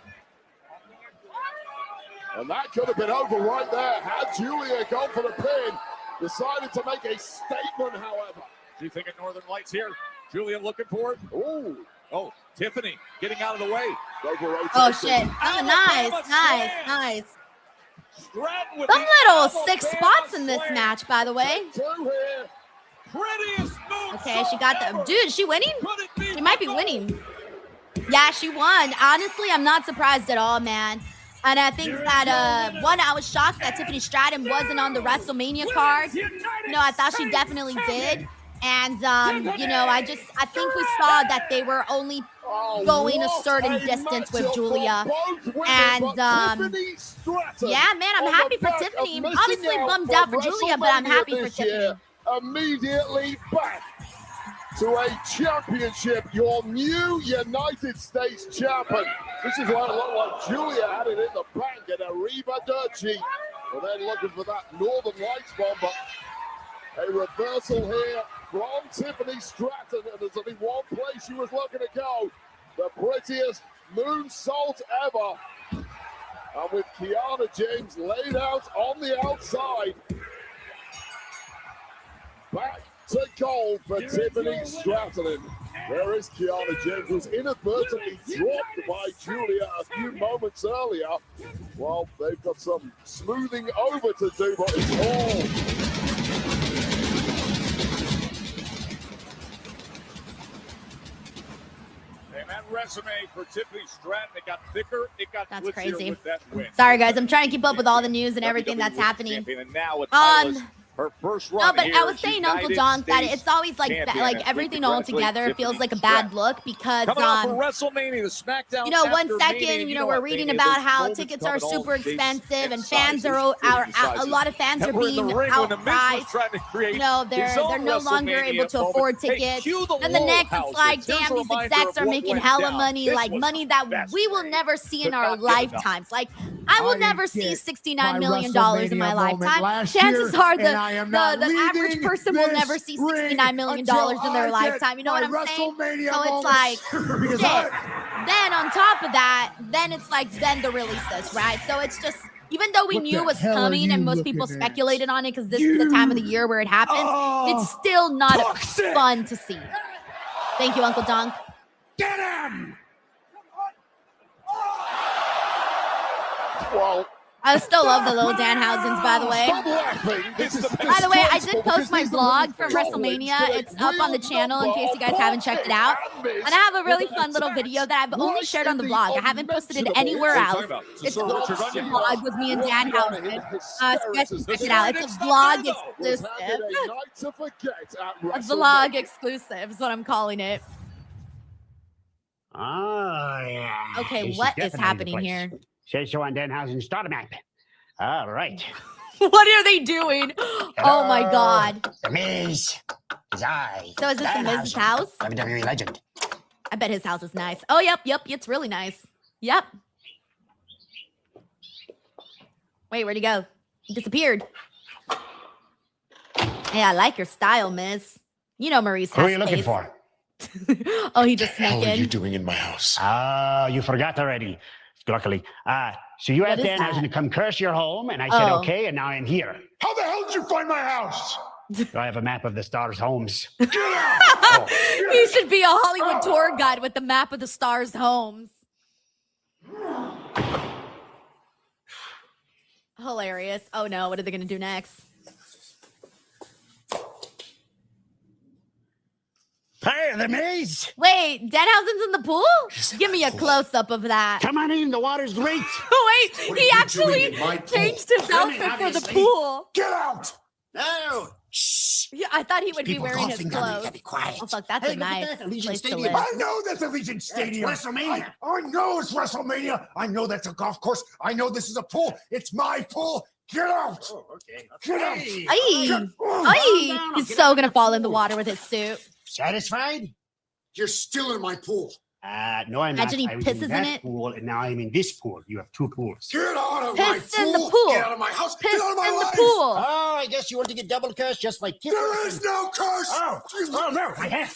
And that could have been over right there had Julia gone for the pin. Decided to make a statement, however. Do you think of Northern Lights here? Julia looking for it. Oh, Tiffany getting out of the way. Oh, shit. Oh, nice. Some little 6 spots in this match, by the way. Okay, she got them. Dude, is she winning? She might be winning. Yeah, she won. Honestly, I'm not surprised at all, man. And I think that, I was shocked that Tiffany Stratton wasn't on the WrestleMania card. I thought she definitely did. And, I think we saw that they were only going a certain distance with Julia. And, yeah, man, I'm happy for Tiffany. Obviously bummed out for Julia, but I'm happy for Tiffany. Immediately back to a championship, your new United States champion. This is what it looked like. Julia had it in the bank at Ribaderci. Well, they're looking for that Northern Lights bomb, but a reversal here from Tiffany Stratton, and there's only one place she was looking to go. The prettiest moonsault ever. And with Kiana James laid out on the outside. Back to gold for Tiffany Stratton. There is Kiana James, who was inadvertently dropped by Julia a few moments earlier. Well, they've got some smoothing over to do, but it's all. And that resume for Tiffany Stratton, it got thicker, it got That's glitzier crazy. with that win. Sorry, guys. I'm trying to keep up with all the news and everything that's happening. Champion, and now with titles, her first run No, but here I was as saying, Uncle United John, that States it's always like champion, and everything we all congratulate together feels Tiffany like a Stratton. bad look because Coming up for WrestleMania, the SmackDown. you know, one after second, Mania, you know, we're what, reading Mania, about there's how moments tickets are coming all super shapes expensive and sizes, fans are a lot of fans are and we're in the being ring when the Miz was outpriced. trying to create You know, they're his own no longer WrestleMania able to moment. afford Hey, tickets. cue the And the wall next, it's houses. like, Here's a damn, these reminder execs of are what making went hella down. money, This like was money the that best we will day. never see in Could our not get enough. lifetimes. Like, I will I never didn't see get $69 my million in WrestleMania my moment lifetime. last Chances year, are and I am the not average leaving person will this never see ring $69 million in until their I lifetime. get You know what my I'm saying? WrestleMania So it's moment. like, Because shit. Then on top of that, then it's like, then the releases, right? So it's just, even though we What knew the it was hell are coming and you most people looking at? speculated on it because this is the time of the year where it happens, it's still not fun to see. Thank you, Uncle Dunk. Get him! Well, I still love the little Danhausens, by the way. stop laughing. This is By the way, I did disgraceful post my because these vlog are from goblins WrestleMania. with a It's up on the real channel in case you guys haven't checked it out. And I have a really fun little video that I've only shared on the vlog. I haven't posted it anywhere else. It's a vlog with me and Danhausen. So you guys can check it out. It's a vlog exclusive. A vlog exclusive is what I'm calling it. Oh, yeah. Okay, This what is definitely the happening place. here? Says so on Danhausen starter map. All right. What are they doing? Oh my God. The Miz is I. So is this the Miz's house? WWE legend. I bet his house is nice. Oh, yep, it's really nice. Yep. Wait, where'd he go? He disappeared. Hey, I like your style, Miz. You know Maurice has Who are you looking space. for? Oh, he just snuck What are you in. doing in my house? Oh, you forgot already. Luckily. So you What asked is Danhausen that? to come curse your home, and I said Oh. okay, and now I'm here. How the hell did you find my house? So I have a map of the stars' homes. Get out! He should be a Hollywood tour guide with the map of the stars' homes. Hilarious. Oh no, what are they gonna do next? Hey, the Miz! Wait, Danhausen's in the pool? Give me a close-up of that. Come on in, the water's great. Wait, What are he you actually doing in my pool? changed his outfit for the pool. Get out! No. Shh. Yeah, I thought he would be People wearing his coughing on me. clothes. Gotta be quiet. Oh fuck, that's Hey, a look at nice that, Allegiant place to Stadium. live. I know that's Allegiant Stadium. WrestleMania. I know it's WrestleMania. I know that's a golf course. I know this is a pool. It's my pool. Get out! Oh, okay. Get out! Aye. Aye. He's so gonna fall in the water with his suit. Satisfied? You're still in my pool. No, I'm Imagine he not. I was pisses in that it. pool, and now I'm in this pool. You have two pools. Get out of my Piss in pool. the pool. Get out of my house. Piss Get out of my in the life. pool. Oh, I guess you want to get double cursed just like Tiffany. There is no curse. Oh, no, my hat.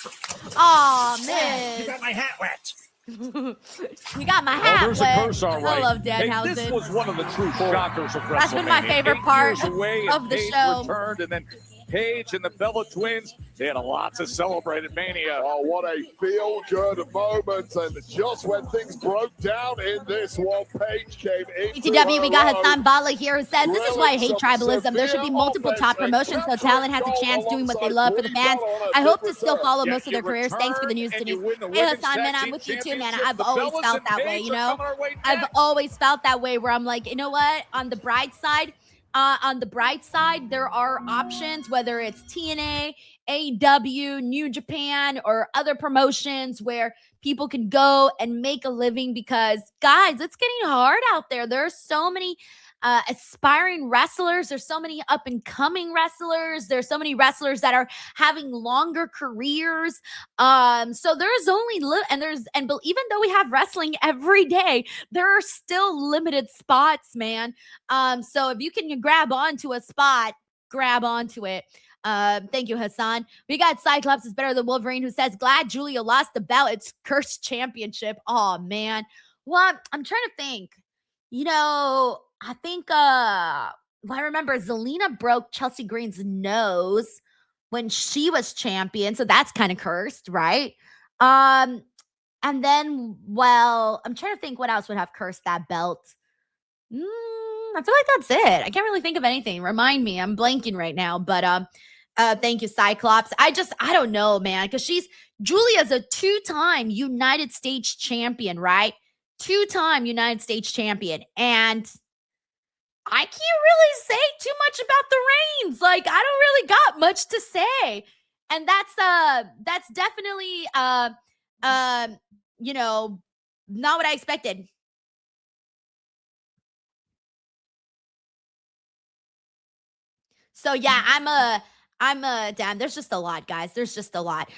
Aw, You Miz. got my hat wet. You got my Oh, hat there's wet. a curse, all right. I love Hey, Danhausen. this was one of the true shockers of WrestleMania. That's been my favorite 8 part years away, of and the Paige show. returned, and then Paige and the Bella Twins, they had a lot to celebrate at Mania. Oh, what a feel-good moment. And just when things broke down in this one, Paige came in. BTW, we got Hassan Bala here who says, this is why I hate tribalism. There should be multiple top promotions so talent has a chance doing what they love for the fans. I hope to still follow most of their careers. Thanks for the news, Denise. Hey, Hassan, man, I'm with you too, man. I've always felt that way, you know? I've always felt that way where I'm like, you know what? On the bright side, there are options, whether it's TNA, AEW, New Japan, or other promotions where people can go and make a living because, guys, it's getting hard out there. There are so many aspiring wrestlers. There's so many up and coming wrestlers. There's so many wrestlers that are having longer careers. So there's only but even though we have wrestling every day, there are still limited spots, man. So if you can grab onto a spot, grab onto it. Thank you, Hassan. We got Cyclops is better than Wolverine, who says, glad Julia lost the belt. It's cursed championship. Oh man. Well, I'm trying to think. You know, I think I remember Zelina broke Chelsea Green's nose. when she was champion. So that's kind of cursed, right? And then, well, I'm trying to think what else would have cursed that belt. I feel like that's it. I can't really think of anything. Remind me. I'm blanking right now. But thank you, Cyclops. I don't know, man, because Julia's a 2-time United States champion, right? 2-time United States champion. And I can't really say too much about the reigns. Like, I don't really got much to say. And that's definitely not what I expected. So yeah, damn, there's just a lot, guys. There's just a lot.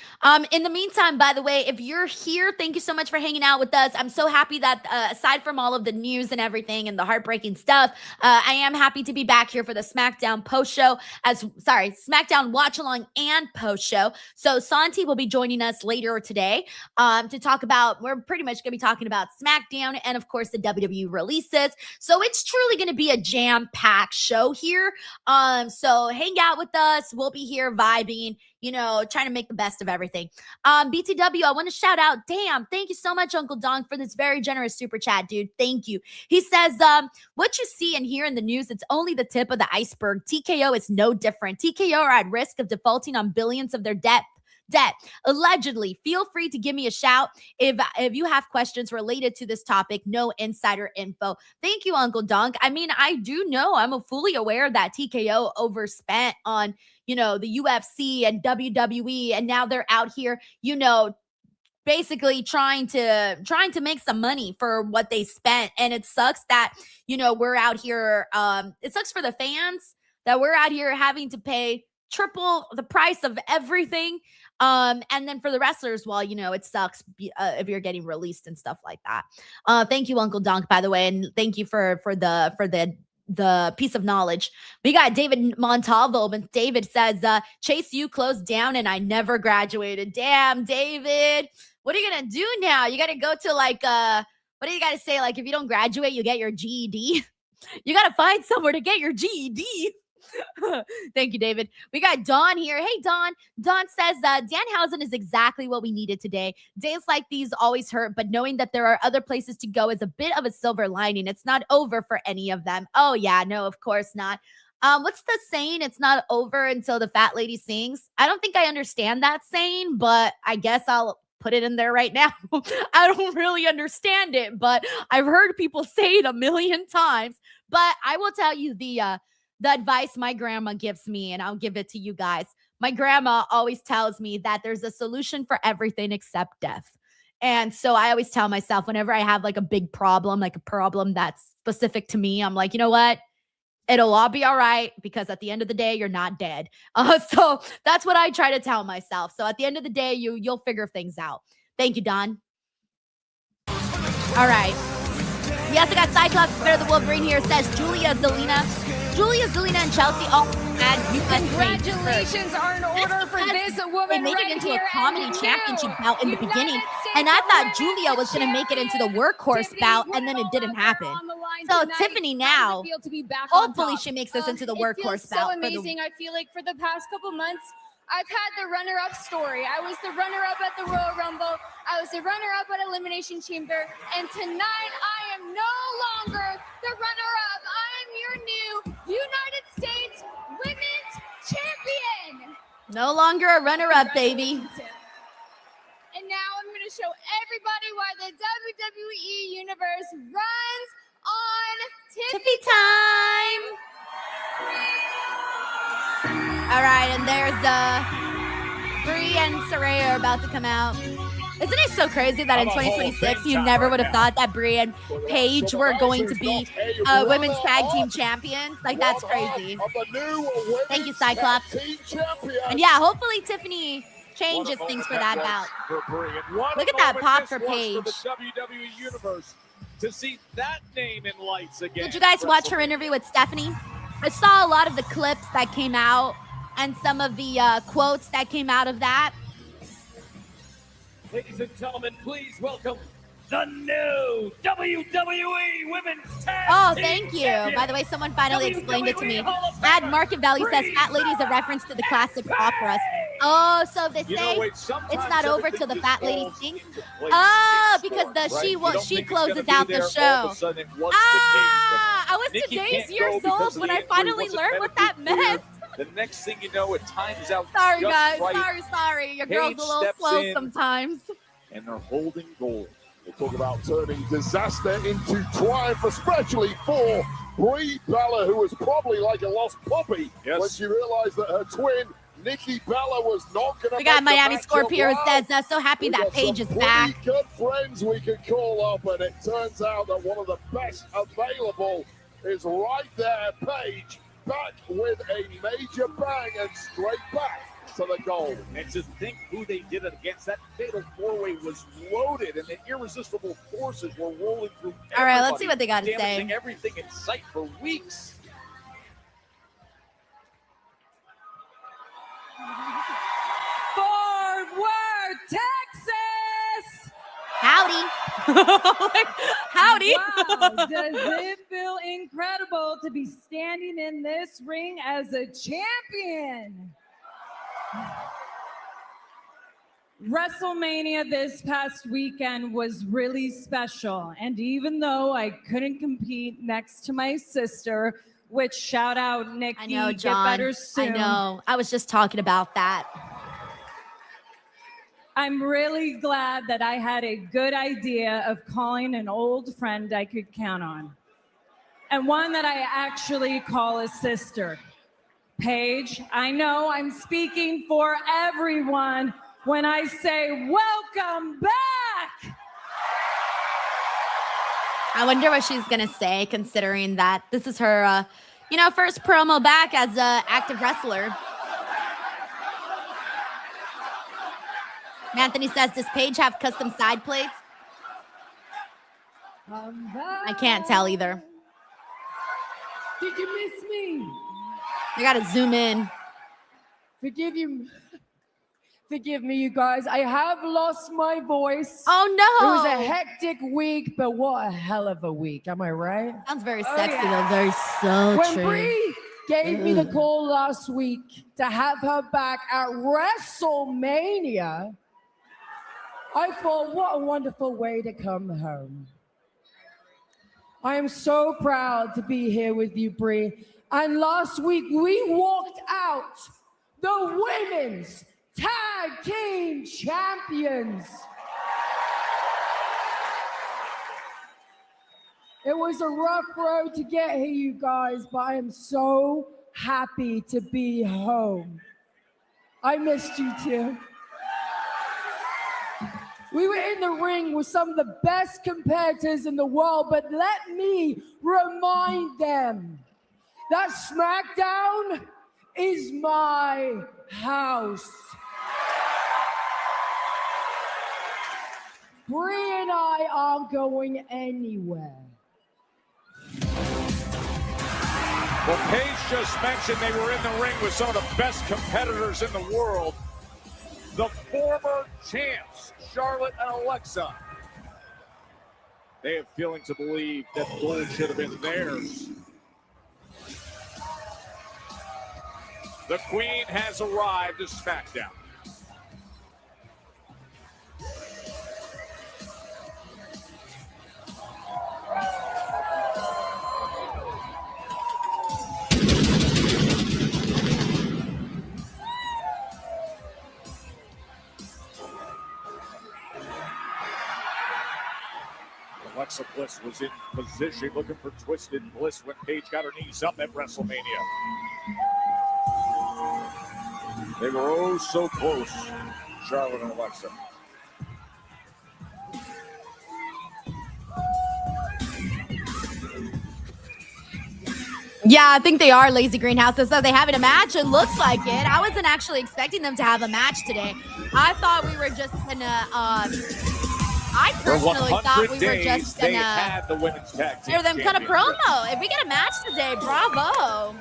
In the meantime, by the way, if you're here, thank you so much for hanging out with us. I'm so happy that aside from all of the news and everything and the heartbreaking stuff, I am happy to be back here for the SmackDown post-show, SmackDown watch-along and post-show. So Santi will be joining us later today to talk about, we're pretty much going to be talking about SmackDown and, of course, the WWE releases. So it's truly going to be a jam-packed show here. So hang out with us. We'll be here vibing, trying to make the best of everything. BTW, I want to shout out, damn, thank you so much, Uncle Donk, for this very generous super chat, dude. Thank you. He says, what you see and hear in the news, it's only the tip of the iceberg. TKO is no different. TKO are at risk of defaulting on billions of their debt. Allegedly. Feel free to give me a shout if you have questions related to this topic. No insider info. Thank you, Uncle Dunk. I mean, I do know, I'm fully aware that TKO overspent on, the UFC and WWE, and now they're out here, basically trying to make some money for what they spent. And it sucks that, we're out here. It sucks for the fans that we're out here having to pay triple the price of everything. And then for the wrestlers, well, it sucks if you're getting released and stuff like that. Thank you, Uncle Donk, by the way, and thank you for the piece of knowledge. We got David Montalvo, but David says, Chase U closed down and I never graduated. Damn, David, what are you gonna do now? You gotta go to what do you gotta say? Like, if you don't graduate, you get your GED. You gotta find somewhere to get your GED. Thank you, David. We got Dawn here. Hey, Dawn. Dawn says Danhausen is exactly what we needed today. Days like these always hurt, but knowing that there are other places to go is a bit of a silver lining. It's not over for any of them. Oh, yeah. No, of course not. What's the saying? It's not over until the fat lady sings. I don't think I understand that saying, but I guess I'll put it in there right now. I don't really understand it, but I've heard people say it a million times. But I will tell you the advice my grandma gives me, and I'll give it to you guys. My grandma always tells me that there's a solution for everything except death. And so I always tell myself whenever I have like a big problem, like a problem that's specific to me, I'm like, you know what? It'll all be all right, because at the end of the day, you're not dead. So that's what I try to tell myself. So at the end of the day, you'll figure things out. Thank you, Don. All right. We also got Cyclops, Bear the Wolverine here, says Julia Zelina, and Chelsea all had congratulations are in order for this woman. They made it into a comedy championship bout in the beginning, and I thought Julia was going to make it into the workhorse bout, and then it didn't happen. So Tiffany now, hopefully she makes this into the workhorse bout. So amazing. I feel like for the past couple months, I've had the runner-up story. I was the runner-up at the Royal Rumble. I was the runner-up at Elimination Chamber. And tonight, I am no longer the runner-up. I am your new United States Women's Champion. No longer a runner-up, baby. And now I'm going to show everybody why the WWE Universe runs on Tiffy time. All right, and there's Brie and Saraya are about to come out. Isn't it so crazy that in 2026 you never would have thought that Brie and Paige were going to be women's tag team champions? Like, that's crazy. Thank you, Cyclops. And yeah, hopefully Tiffany changes things for that bout. Look at that pop for Paige. To see that name in lights again. Did you guys watch her interview with Stephanie? I saw a lot of the clips that came out and some of the quotes that came out of that. Ladies and gentlemen, please welcome the new WWE Women's Tag Oh, Team thank you. Champions, By the way, someone finally explained it to me. WWE Hall of Add Famer, market value says Fat Lady is a reference to the classic opera. Oh, so they You say know, wait, sometimes it's not over till the everything Fat just Lady falls sings. into place Oh, in because sports, the right? You don't she think it's closes gonna be out the there, all show. of a sudden it was the case, but I was Nikki today's can't years go because old of when the I injury. finally Wasn't learned what that medically cleared. meant. The next thing you know, it times out Sorry, just guys. right, Sorry. Your girl's Paige a little steps slow in. sometimes. and they're holding gold. They talk about turning disaster into triumph, especially for Brie Bella, who was probably like a lost puppy when she realized that her twin, Nikki Bella, was not going to We got make Miami the matchup. Scorpio Wow. says, so happy We that got Paige some is back. pretty good friends we could call up, and it turns out that one of the best available is right there. Paige back with a major bang and straight back to the goal. And to think who they did it against, that fatal four-way was loaded, and the irresistible forces were rolling through. All right, let's see what they got to say. Damaging everything in sight for weeks. Fort Worth, Texas. Howdy. Howdy. Wow, does it feel incredible to be standing in this ring as a champion? WrestleMania this past weekend was really special. And even though I couldn't compete next to my sister, which shout out Nikki, I know, get John. better soon. I know. I was just talking about that. I'm really glad that I had a good idea of calling an old friend I could count on. And one that I actually call a sister. Paige, I know I'm speaking for everyone when I say welcome back. I wonder what she's going to say, considering that this is her, first promo back as an active wrestler. Anthony says, does Paige have custom side plates? I can't tell either. Did you miss me? I got to zoom in. Forgive me, you guys. I have lost my voice. Oh, no. It was a hectic week, but what a hell of a week. Am I right? Sounds very sexy, though. Very When sultry. Brie gave me the call last week to have her back at WrestleMania, I thought, what a wonderful way to come home. I am so proud to be here with you, Brie. And last week, we walked out the Women's Tag Team Champions. It was a rough road to get here, you guys, but I am so happy to be home. I missed you too. We were in the ring with some of the best competitors in the world, but let me remind them that SmackDown is my house. Brie and I aren't going anywhere. Well, Paige just mentioned they were in the ring with some of the best competitors in the world. The former champs, Charlotte and Alexa. They have feeling to believe that gold should have been theirs. The Queen has arrived to SmackDown. Alexa Bliss was in position looking for Twisted Bliss when Paige got her knees up at WrestleMania. They were oh so close, Charlotte and Alexa. Yeah, I think they are, Lazy Greenhouse. So they having a match. It looks like it. I wasn't actually expecting them to have a match today. I thought we were just gonna. I personally thought we were just gonna had the women's tag team hear them cut a championship. promo. If we get a match today, bravo.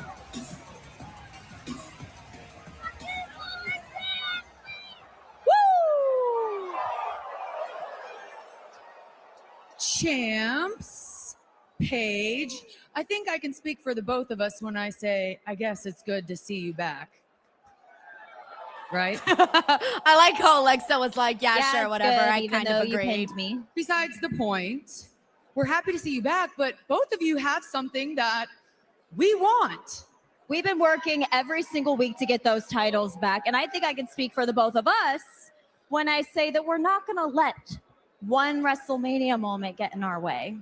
Woo! champs, Paige. I think I can speak for the both of us when I say, I guess it's good to see you back. Right? I like how Alexa was like, yeah, sure, it's whatever. good, I even kind though of you agree. pinned me. Besides the point, we're happy to see you back, but both of you have something that we want. We've been working every single week to get those titles back, and I think I can speak for the both of us when I say that we're not going to let one WrestleMania moment get in our way.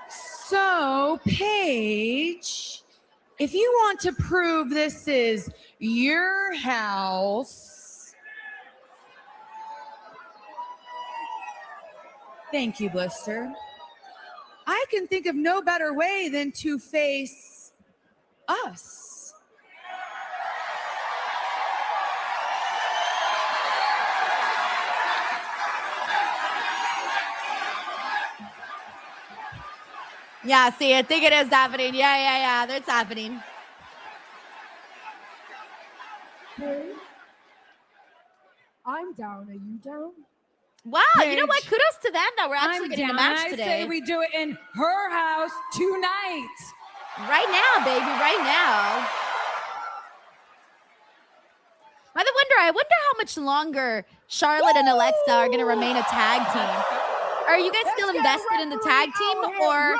So, Paige, if you want to prove this is your house, thank you, Blister. I can think of no better way than to face us. Yeah, see, I think it is happening. Yeah, that's happening. I'm down. Are you down? Wow, you know what? Paige, Kudos to them that we're actually I'm getting down. a match I today. say we do it in her house tonight. Right now, baby, right now. I wonder how much longer Charlotte and Alexa are going to remain a tag team. Are you guys still invested in the tag team, or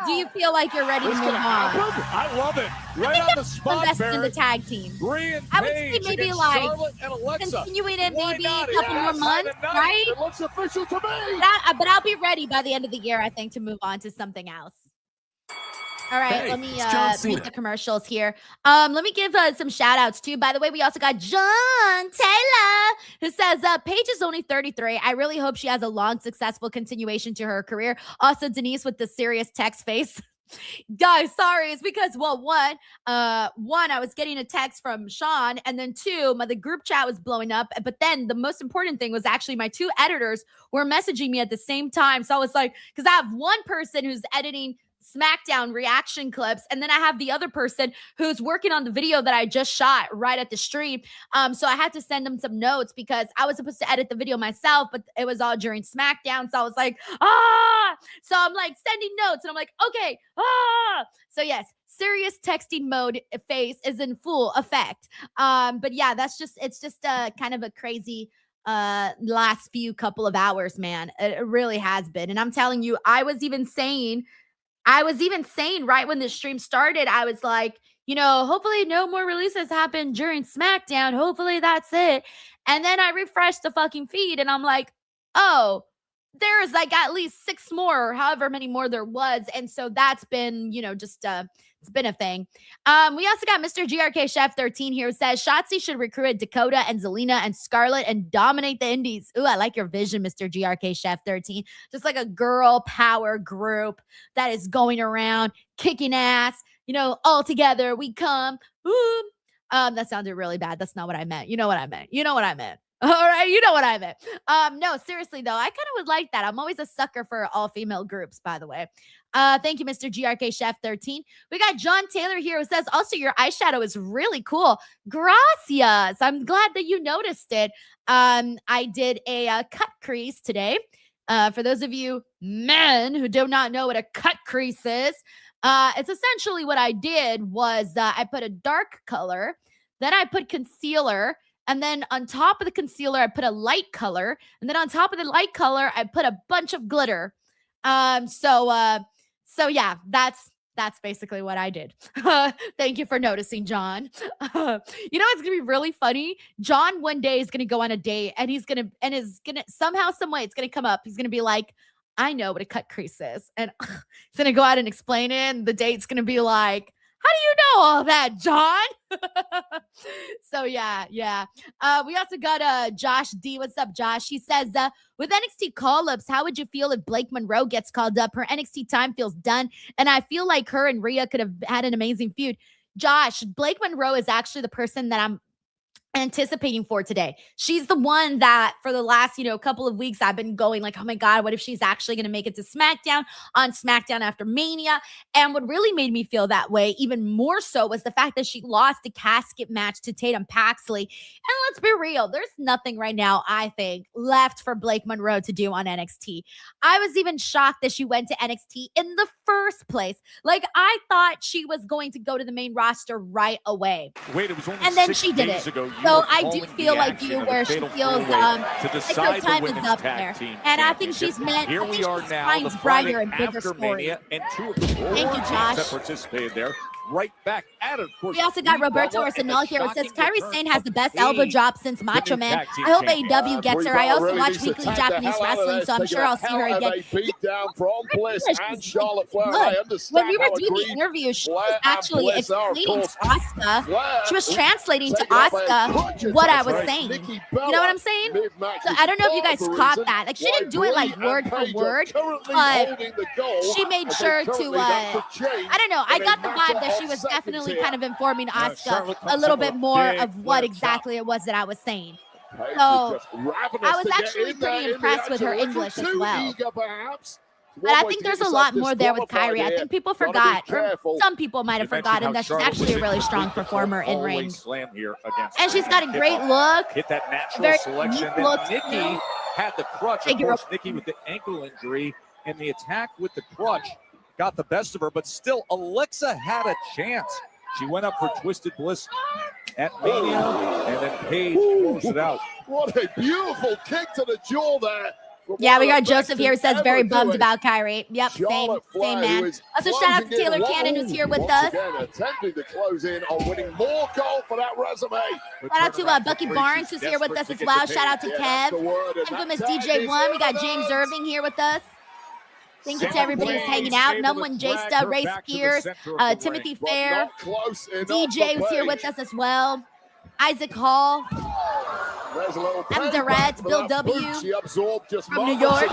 do you feel like you're ready to What's move gonna on? happen? I love it. I Right think on the I'm spot, invested in the Barrett. tag team. Rhea and I would say Paige maybe against like Charlotte and Alexa. continuing it Why maybe not? a It's couple more that time months, of night. right? It looks official to me. But I'll be ready by the end of the year, I think, to move on to something else. All right, Hey, let me it's John read Cena. the commercials here. Let me give some shout outs too. By the way, we also got John Taylor, who says, Paige is only 33. I really hope she has a long, successful continuation to her career. Also, Denise with the serious text face. Guys, sorry. It's because, well, one, I was getting a text from Sean, and then two, the group chat was blowing up. But then the most important thing was actually my two editors were messaging me at the same time. So I was like, because I have one person who's editing SmackDown reaction clips, and then I have the other person who's working on the video that I just shot right at the stream. So I had to send them some notes because I was supposed to edit the video myself, but it was all during SmackDown. So I was like, so I'm like sending notes, and I'm like, okay, So yes, serious texting mode face is in full effect. But yeah, it's just kind of a crazy last few couple of hours, man. It really has been. And I'm telling you, I was even saying right when the stream started, I was like, hopefully no more releases happen during SmackDown. Hopefully that's it. And then I refreshed the fucking feed, and I'm like, oh, there's like at least 6 more, or however many more there was. And so that's been, it's been a thing. We also got Mr. GRK Chef 13 here, who says Shotzi should recruit Dakota and Zelina and Scarlett and dominate the indies. Ooh, I like your vision, Mr. GRK Chef 13. Just like a girl power group that is going around kicking ass, all together we come. Ooh. That sounded really bad. That's not what I meant. You know what I meant. All right, you know what I meant. No, seriously though, I kind of would like that. I'm always a sucker for all female groups, by the way. Thank you, Mr. GRK Chef 13. We got John Taylor here, who says, also your eyeshadow is really cool. Gracias. I'm glad that you noticed it. I did a cut crease today. For those of you men who do not know what a cut crease is, it's essentially what I did was I put a dark color, then I put concealer, and then on top of the concealer, I put a light color. And then on top of the light color, I put a bunch of glitter. So yeah, that's basically what I did. Thank you for noticing, John. It's going to be really funny. John one day is going to go on a date, and is going to somehow, some way, it's going to come up. He's going to be like, I know what a cut crease is. And he's going to go out and explain it. And the date's going to be like, how do you know all that, John? So yeah. We also got Josh D. What's up, Josh? He says, with NXT call-ups, how would you feel if Blake Monroe gets called up? Her NXT time feels done, and I feel like her and Rhea could have had an amazing feud. Josh, Blake Monroe is actually the person that anticipating for today. She's the one that for the last, couple of weeks I've been going like, oh my God, what if she's actually going to make it to SmackDown on SmackDown after Mania? And what really made me feel that way even more so was the fact that she lost a casket match to Tatum Paxley. And let's be real, there's nothing right now, I think, left for Blake Monroe to do on NXT. I was even shocked that she went to NXT in the first place. Like, I thought she was going to go to the main roster right away. Wait, it was only and then 6 she did days it. ago, So I do feel like you, where she feels to like decide her time the is women's up tag there. team And I think she's meant, Here I think we are she now, the finds Friday brighter and bigger after stories. Mania, and 2 of the 4 Thank you, teams Josh. that participated there right back at it. Of course, We also got Roberto Arsenal here. It says Kairi Sane has the best elbow drop since Macho Man. I hope AEW gets her. I also watch weekly Japanese wrestling, so I'm sure I'll see her again. When we were doing the interview, she was actually explaining to Asuka. She was translating to Asuka what I was saying. You know what I'm saying? So I don't know if you guys caught that. Like, she didn't do it like word for word, but she made sure to, I don't know. I got the vibe that she was definitely kind of informing Asuka a little bit more of what exactly it was that I was saying. So I was actually pretty impressed with her English as well. But I think there's a lot more there with Kairi. I think people forgot, or some people might have forgotten, that she's actually a really strong performer in ring. And she's got a great look. Hit that natural Very selection. unique look. Then Nikki had the crutch. Of course, Nikki with the ankle injury and the attack with the crutch got the best of her, but still, Alexa had a chance. She went up for Twisted Bliss at Mania, and then Paige closed it out. What a beautiful kick to the jaw there. Yeah, we got Joseph here who says very bummed about Kyrie. Yep, same man. Also, shout out to Taylor Cannon who's here with us. Attempting to close in on winning more gold for that resume. Shout out to Bucky Barnes who's here with us as well. Shout out to Kev. Infamous DJ1. We got James Irving here with us. Thank you to everybody who's hanging out. Number one, J-Sta, Ray Spears, Timothy Fair, DJ was here with us as well. Isaac Hall, M. Durant, Bill W. from New York.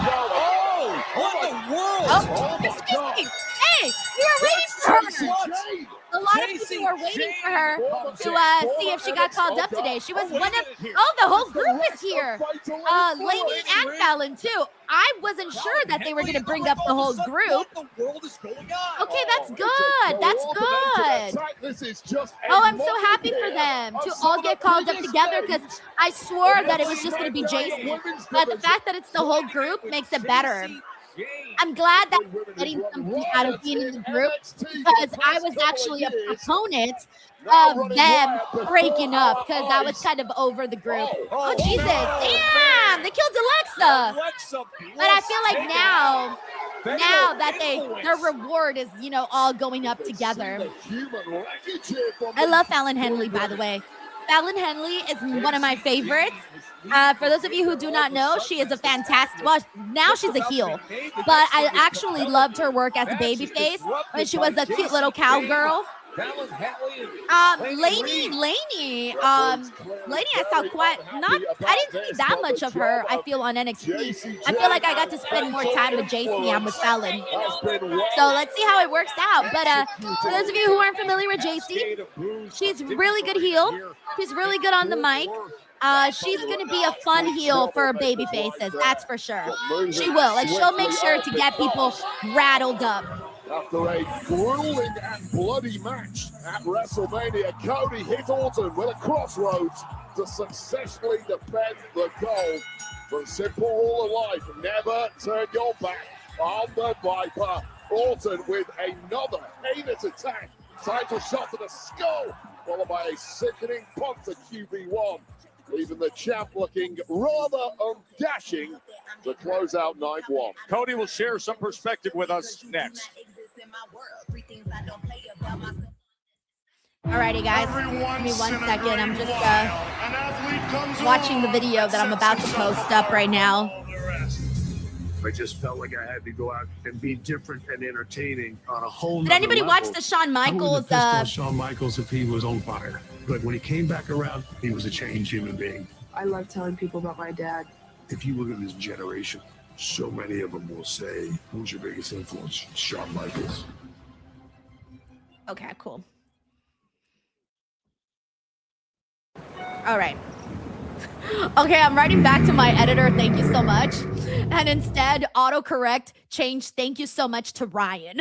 Hey, we were waiting for her. A lot of people were waiting for her to see if she got called up today. She was one of, the whole group is here. Lainey and Fallon too. I wasn't sure that they were going to bring up the whole group. Okay, that's good. That's good. Oh, I'm so happy for them to all get called up together because I swore that it was just going to be Jason. But the fact that it's the whole group makes it better. I'm glad that we're getting something out of being in the group because I was actually a proponent of them breaking up because I was kind of over the group. Oh, Jesus. Damn, they killed Alexa. But I feel like now that their reward is, all going up together. I love Fallon Henley, by the way. Fallon Henley is one of my favorites. For those of you who do not know, she is a fantastic, well, now she's a heel, but I actually loved her work as a babyface when she was a cute little cowgirl. Lainey, I saw I didn't see that much of her, I feel, on NXT. I feel like I got to spend more time with Jacy and with Fallon. So let's see how it works out. But for those of you who aren't familiar with Jacy, she's really good heel. She's really good on the mic. She's going to be a fun heel for baby faces, that's for sure. She will, and she'll make sure to get people rattled up. After a grueling and bloody match at WrestleMania, Cody hit Orton with a crossroads to successfully defend the gold. From simple rule of life, never turn your back on the Viper. Orton with another heinous attack. Title shot to the skull, followed by a sickening punt to QB1. Leaving the champ looking rather undashing to close out night one. Cody will share some perspective with us next. Alrighty, guys. Give me 1 second. I'm just watching the video that I'm about to post up right now. I just felt like I had to go out and be different and entertaining on a whole nother Did anybody level. watch the Shawn Michaels? I would have pissed on Shawn Michaels if he was on fire. But when he came back around, he was a changed human being. I love telling people about my dad. If you look at this generation, so many of them will say, who's your biggest influence? Shawn Michaels. Okay, cool. All right. Okay, I'm writing back to my editor. Thank you so much. And instead, autocorrect changed thank you so much to Ryan.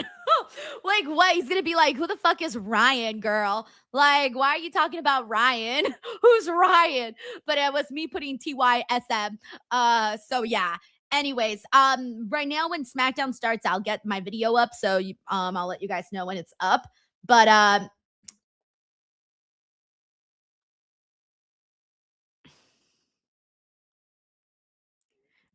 Like, what? He's going to be like, who the fuck is Ryan, girl? Like, why are you talking about Ryan? Who's Ryan? But it was me putting TYSM. So yeah. Anyways, right now when SmackDown starts, I'll get my video up. So I'll let you guys know when it's up. But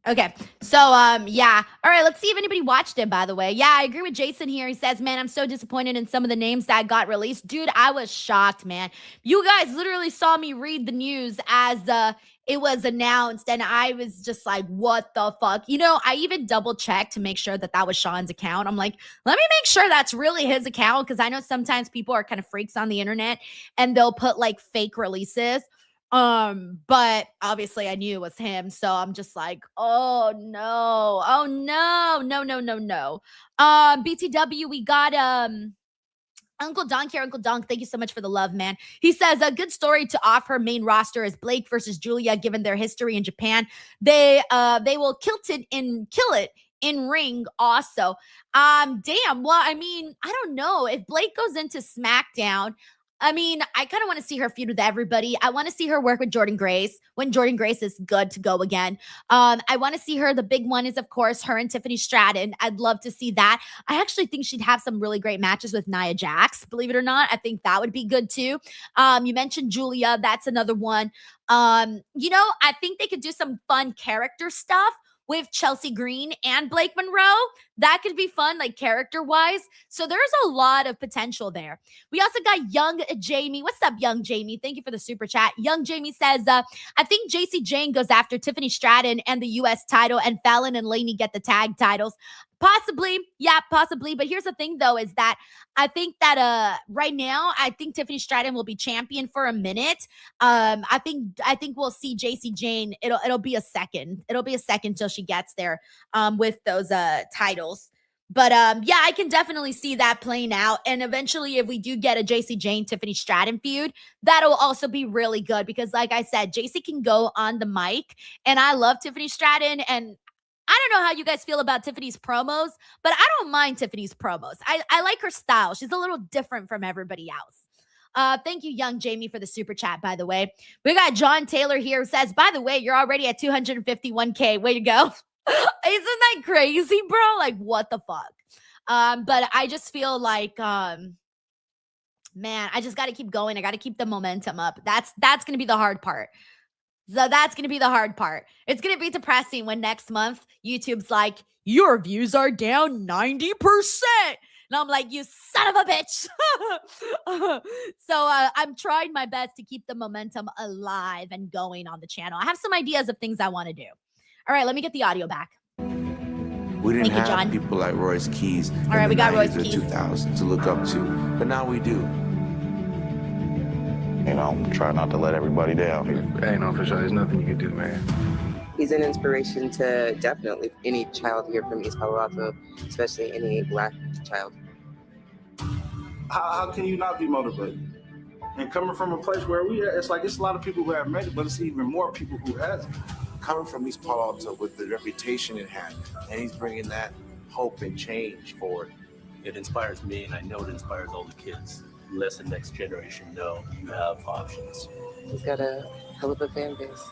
okay. So, yeah. All right. Let's see if anybody watched it, by the way. Yeah, I agree with Jason here. He says, man, I'm so disappointed in some of the names that got released. Dude, I was shocked, man. You guys literally saw me read the news as it was announced, and I was just like, what the fuck? You know, I even double checked to make sure that was Sean's account. I'm like, let me make sure that's really his account, because I know sometimes people are kind of freaks on the internet and they'll put like fake releases. But obviously I knew it was him, so I'm just like, oh no, no. BTW, we got Uncle Donk here. Uncle Donk, thank you so much for the love, man. He says a good story to offer main roster is Blake versus Julia, given their history in Japan. They will kill it in ring also. Damn. Well, I mean, I don't know if Blake goes into SmackDown. I mean, I kind of want to see her feud with everybody. I want to see her work with Jordynne Grace when Jordynne Grace is good to go again. I want to see her. The big one is, of course, her and Tiffany Stratton. I'd love to see that. I actually think she'd have some really great matches with Nia Jax, believe it or not. I think that would be good too. You mentioned Julia. That's another one. You know, I think they could do some fun character stuff with Chelsea Green and Blake Monroe. That could be fun, like character-wise. So there's a lot of potential there. We also got Young Jamie. What's up, Young Jamie? Thank you for the super chat. Young Jamie says, I think Jacy Jayne goes after Tiffany Stratton and the U.S. title, and Fallon and Laney get the tag titles. Possibly. Yeah, possibly. But here's the thing, though, is that I think that right now, I think Tiffany Stratton will be champion for a minute. I think we'll see Jacy Jayne. It'll be a second. It'll be a second till she gets there with those titles. But yeah, I can definitely see that playing out. And eventually, if we do get a Jacy Jayne Tiffany Stratton feud, that'll also be really good, because like I said, Jacy can go on the mic, and I love Tiffany Stratton. And I don't know how you guys feel about Tiffany's promos, but I don't mind Tiffany's promos. I like her style. She's a little different from everybody else. Thank you, Young Jamie, for the super chat, by the way. We got John Taylor here who says, by the way, you're already at 251K. Way to go. Isn't that crazy, bro? Like, what the fuck? But I just feel like, man, I just got to keep going. I got to keep the momentum up. That's going to be the hard part. So that's going to be the hard part. It's going to be depressing when next month YouTube's like, your views are down 90%. And I'm like, you son of a bitch. So I'm trying my best to keep the momentum alive and going on the channel. I have some ideas of things I want to do. All right, let me get the audio back. We didn't have people like Royce Keys in right, the we got 90s Royce or Keys. 2000s to look up to, but now we do. You know, try not to let everybody down. Hey, no, for sure. There's nothing you can do, man. He's an inspiration to definitely any child here from East Palo Alto, especially any Black child. How can you not be motivated? And coming from a place where it's like it's a lot of people who have made it, but it's even more people who hasn't. Coming from East Palo Alto with the reputation it had, and he's bringing that hope and change forward. It inspires me, and I know it inspires all the kids. Let the next generation know you have options. He's got a hell of a fan base.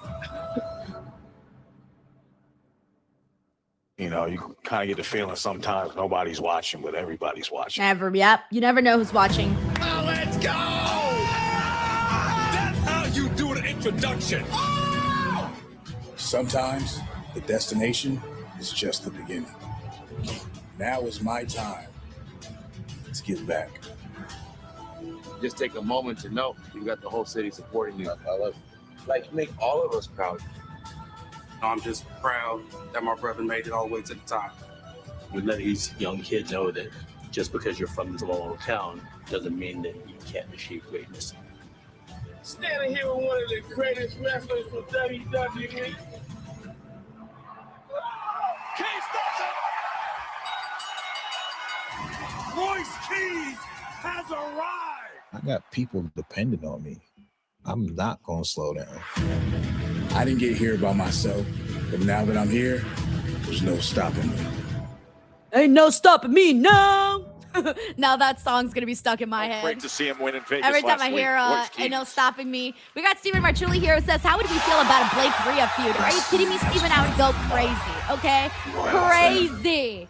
You know, you kind of get the feeling sometimes nobody's watching, but everybody's watching. Never. Yep. You never know who's watching. Now let's go! That's how you do an introduction. Sometimes the destination is just the beginning. Now is my time. Let's give back. Just take a moment to know you got the whole city supporting you. I love it. Like, make all of us proud. I'm just proud that my brother made it all the way to the top. We let these young kids know that just because you're from this little town doesn't mean that you can't achieve greatness. Standing here with one of the greatest wrestlers from WWE. Royce Keys has arrived. I got people depending on me. I'm not going to slow down. I didn't get here by myself, but now that I'm here, there's no stopping me. Ain't no stopping me now. Now that song's gonna be stuck in my head. Great to see him win in Vegas. Every time I hear ain't no stopping me. We got Stephen Marchulli here who says, how would we feel about a Blake Rhea feud? Are you kidding me, Stephen? I would go crazy, okay? Crazy.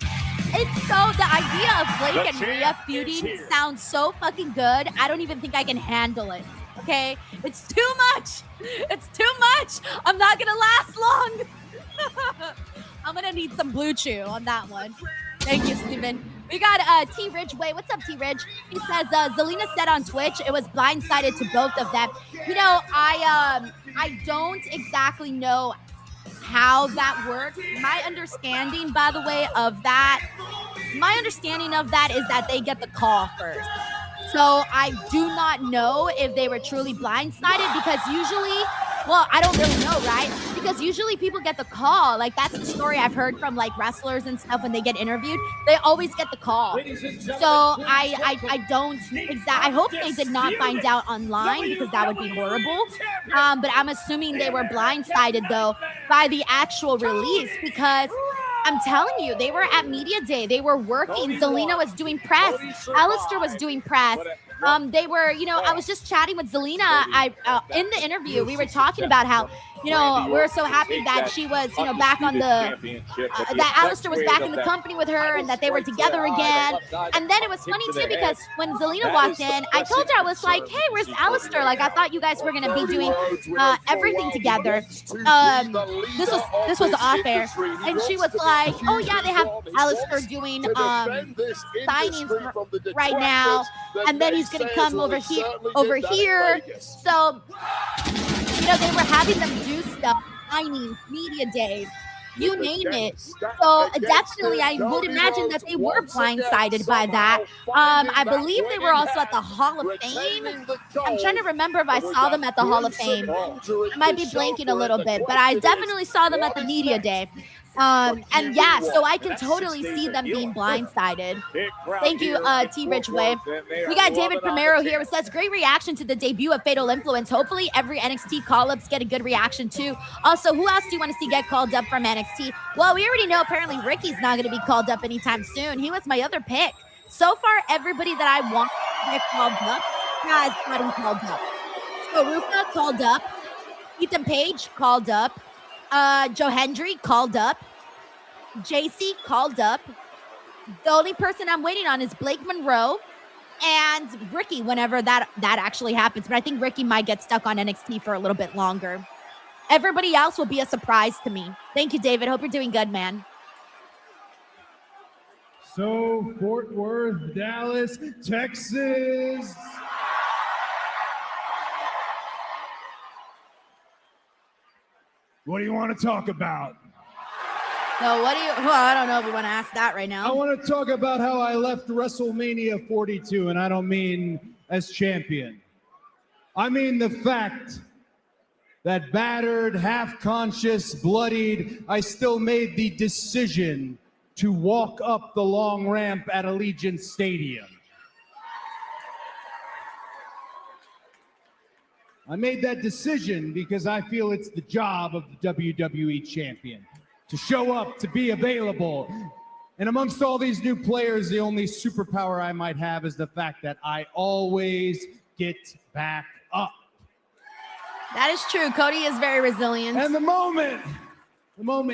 It's so, the idea of Blake and Rhea feuding sounds so fucking good. I don't even think I can handle it, okay? It's too much. It's too much. I'm not gonna last long. I'm gonna need some Blue Chew on that one. Thank you, Stephen. We got T Ridgeway. What's up, T Ridge? He says Zelina said on Twitch it was blindsided to both of them. You know, I don't exactly know how that works. My understanding, by the way, of that is that they get the call first. So I do not know if they were truly blindsided because usually, well, I don't really know, right? Because usually people get the call. Like, that's the story I've heard from, like, wrestlers and stuff when they get interviewed. They always get the call. So I don't exactly, I hope they did not find out online because that would be horrible. But I'm assuming they were blindsided, though, by the actual release because I'm telling you, they were at Media Day. They were working. Zelina was doing press. Alistair was doing press. They were, you know, I was just chatting with Zelina. In the interview, we were talking about how, you know, we're so happy that she was, you know, back on the, that Alistair was back in the company with her and that they were together again. And then it was funny too because when Zelina walked in, I told her, I was like, hey, where's Alistair? Like, I thought you guys were going to be doing everything together. This was off air. And she was like, oh yeah, they have Alistair doing signings right now. And then he's going to come over here. So, you know, they were having them do stuff, signings, media days, you name it. So definitely, I would imagine that they were blindsided by that. I believe they were also at the Hall of Fame. I'm trying to remember if I saw them at the Hall of Fame. I might be blanking a little bit, but I definitely saw them at the media day. And yeah, so I can totally see them being blindsided. Thank you, T Ridgeway. We got David Primero here who says, great reaction to the debut of Fatal Influence. Hopefully every NXT call-ups get a good reaction too. Also, who else do you want to see get called up from NXT? Well, we already know apparently Ricky's not going to be called up anytime soon. He was my other pick. So far, everybody that I want to get called up has gotten called up. So Ruka called up. Ethan Page called up. Joe Hendry called up. Jacy called up. The only person I'm waiting on is Blake Monroe and Ricky whenever that actually happens. But I think Ricky might get stuck on NXT for a little bit longer. Everybody else will be a surprise to me. Thank you, David. Hope you're doing good, man. So, Fort Worth, Dallas, Texas. What do you want to talk about? No, well, I don't know if we want to ask that right now. I want to talk about how I left WrestleMania 42, and I don't mean as champion. I mean the fact that battered, half-conscious, bloodied, I still made the decision to walk up the long ramp at Allegiant Stadium. I made that decision because I feel it's the job of the WWE champion to show up, to be available. And amongst all these new players, the only superpower I might have is the fact that I always get back up. That is true. Cody is very resilient. And the moment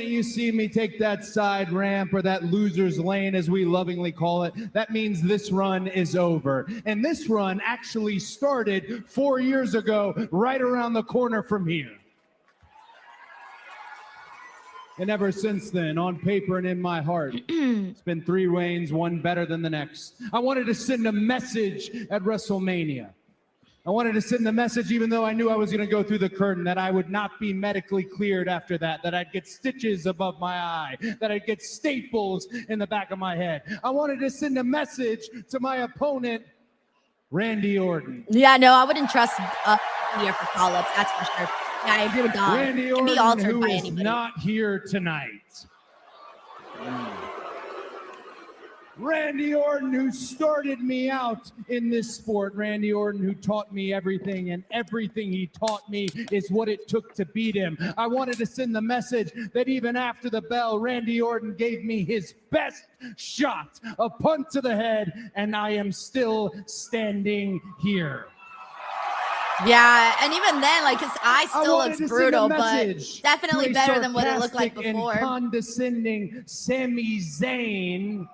you see me take that side ramp or that loser's lane, as we lovingly call it, that means this run is over. And this run actually started 4 years ago, right around the corner from here. And ever since then, on paper and in my heart, it's been 3 reigns, one better than the next. I wanted to send a message at WrestleMania. I wanted to send the message, even though I knew I was going to go through the curtain, that I would not be medically cleared after that I'd get stitches above my eye, that I'd get staples in the back of my head. I wanted to send a message to my opponent, Randy Orton. Yeah, no, I wouldn't trust here for call-ups, that's for sure. Yeah, I agree with Don. Randy Orton, who is not here tonight. Randy Orton, who started me out in this sport. Randy Orton, who taught me everything, and everything he taught me is what it took to beat him. I wanted to send the message that even after the bell, Randy Orton gave me his best shot, a punt to the head, and I am still standing here. Yeah, and even then, like, his eye still looks brutal, but definitely better than what it looked like before. And condescending Sami Zayn,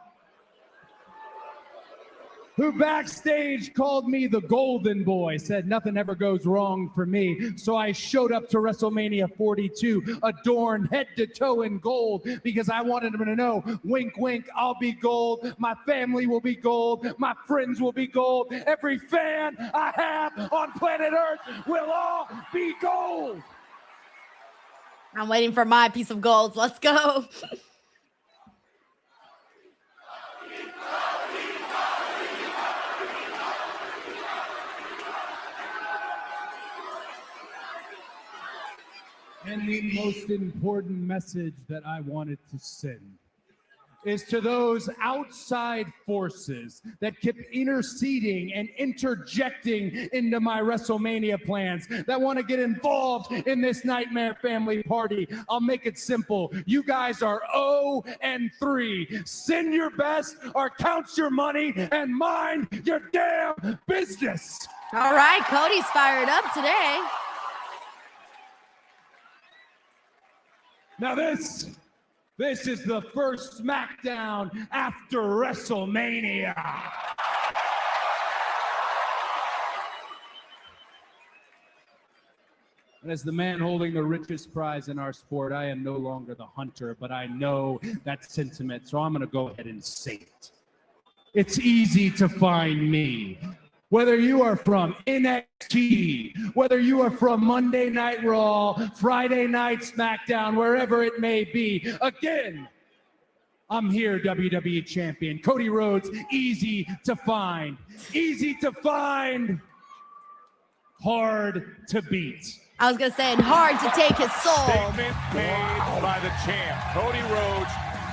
who backstage called me the golden boy, said nothing ever goes wrong for me. So I showed up to WrestleMania 42 adorned head to toe in gold because I wanted him to know, wink, wink, I'll be gold. My family will be gold. My friends will be gold. Every fan I have on planet Earth will all be gold. I'm waiting for my piece of gold. Let's go. And the most important message that I wanted to send is to those outside forces that kept interceding and interjecting into my WrestleMania plans, that want to get involved in this Nightmare Family party. I'll make it simple. You guys are 0-3. Send your best or count your money and mind your damn business. All right, Cody's fired up today. Now this is the first SmackDown after WrestleMania. And as the man holding the richest prize in our sport, I am no longer the hunter, but I know that sentiment, so I'm going to go ahead and say it. It's easy to find me. Whether you are from NXT, whether you are from Monday Night Raw, Friday Night SmackDown, wherever it may be. Again, I'm here, WWE Champion. Cody Rhodes, easy to find. Easy to find, hard to beat. I was going to say, and hard to take his soul. Statement made by the champ. Cody Rhodes,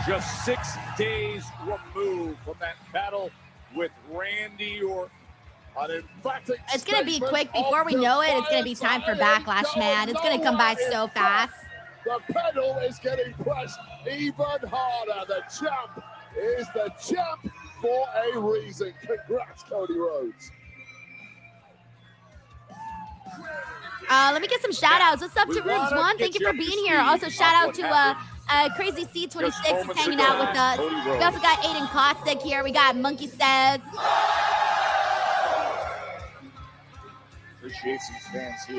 just 6 days removed from that battle with Randy Orton. It's going to be quick. Before we know it, it's going to be time for Backlash, man. It's going to come by so fast. The pedal is getting pressed even harder. The champ is the champ for a reason. Congrats, Cody Rhodes. Let me get some shout outs. What's up to Rubes One? Thank you for being here. Also, shout out to Crazy C26 is hanging out with us. We also got Aiden Cossack here. We got Monkey Says.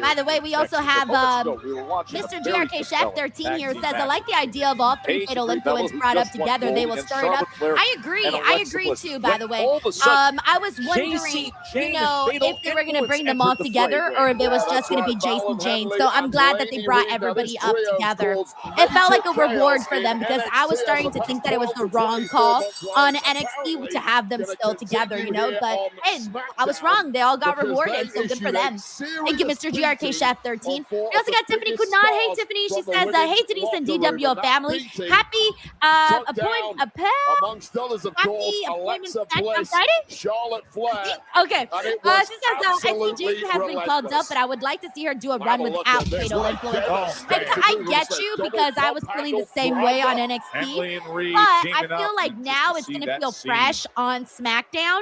By the way, we also have Mr. GRK Chef 13 here says, I like the idea of all three fatal influence brought up together. They will stir it up. I agree too, by the way. I was wondering, you know, if they were going to bring them all together or if it was just going to be Jason Jayne. So I'm glad that they brought everybody up together. It felt like a reward for them because I was starting to think that it was the wrong call on NXT to have them still together, you know, but hey, I was wrong. They all got rewarded, so good for them. Thank you, Mr. GRK Chef 13. We also got Tiffany Kunad. Hey, Tiffany. She says, hey, Denise and DWO family. Happy appointment Friday? Charlotte Flair. Okay. She says, I think Jacy has been called up, but I would like to see her do a run without fatal influence. I get you because I was feeling the same way on NXT, but I feel like now it's going to feel fresh on SmackDown.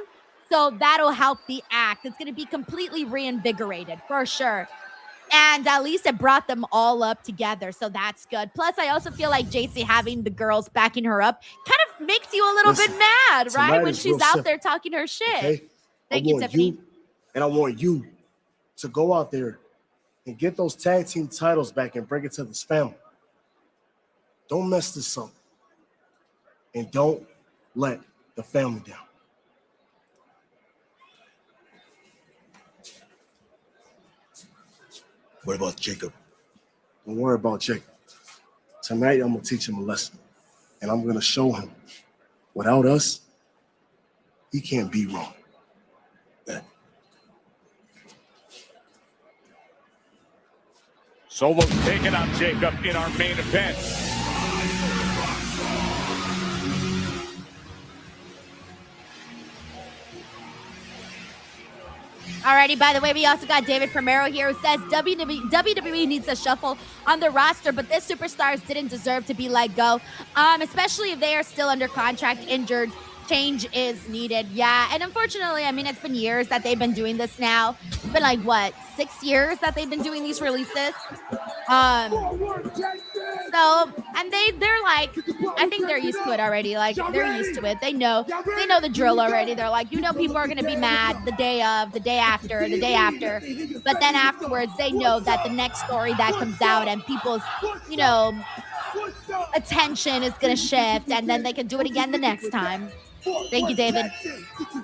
So that'll help the act. It's going to be completely reinvigorated for sure. And at least it brought them all up together. So that's good. Plus, I also feel like Jacy having the girls backing her up kind of makes you a little bit mad, right? When she's out there talking her shit. Okay? Thank you, Tiffany. And I want you to go out there and get those tag team titles back and bring it to this family. Don't mess this up. And don't let the family down. What about Jacob? Don't worry about Jacob. Tonight, I'm going to teach him a lesson. And I'm going to show him, without us, he can't be wrong. Yeah. Solo taking out Jacob in our main event. Alrighty, by the way, we also got David Primero here who says WWE needs a shuffle on the roster, but these superstars didn't deserve to be let go, especially if they are still under contract, injured. Change is needed. Yeah, and unfortunately, I mean, it's been years that they've been doing this now. It's been like, what, 6 years that they've been doing these releases? So, and they're like, I think they're used to it already. Like, they're used to it. They know the drill already. They're like, people are going to be mad the day of, the day after, the day after. But then afterwards, they know that the next story that comes out and people's, attention is going to shift, and then they can do it again the next time. Thank you, David.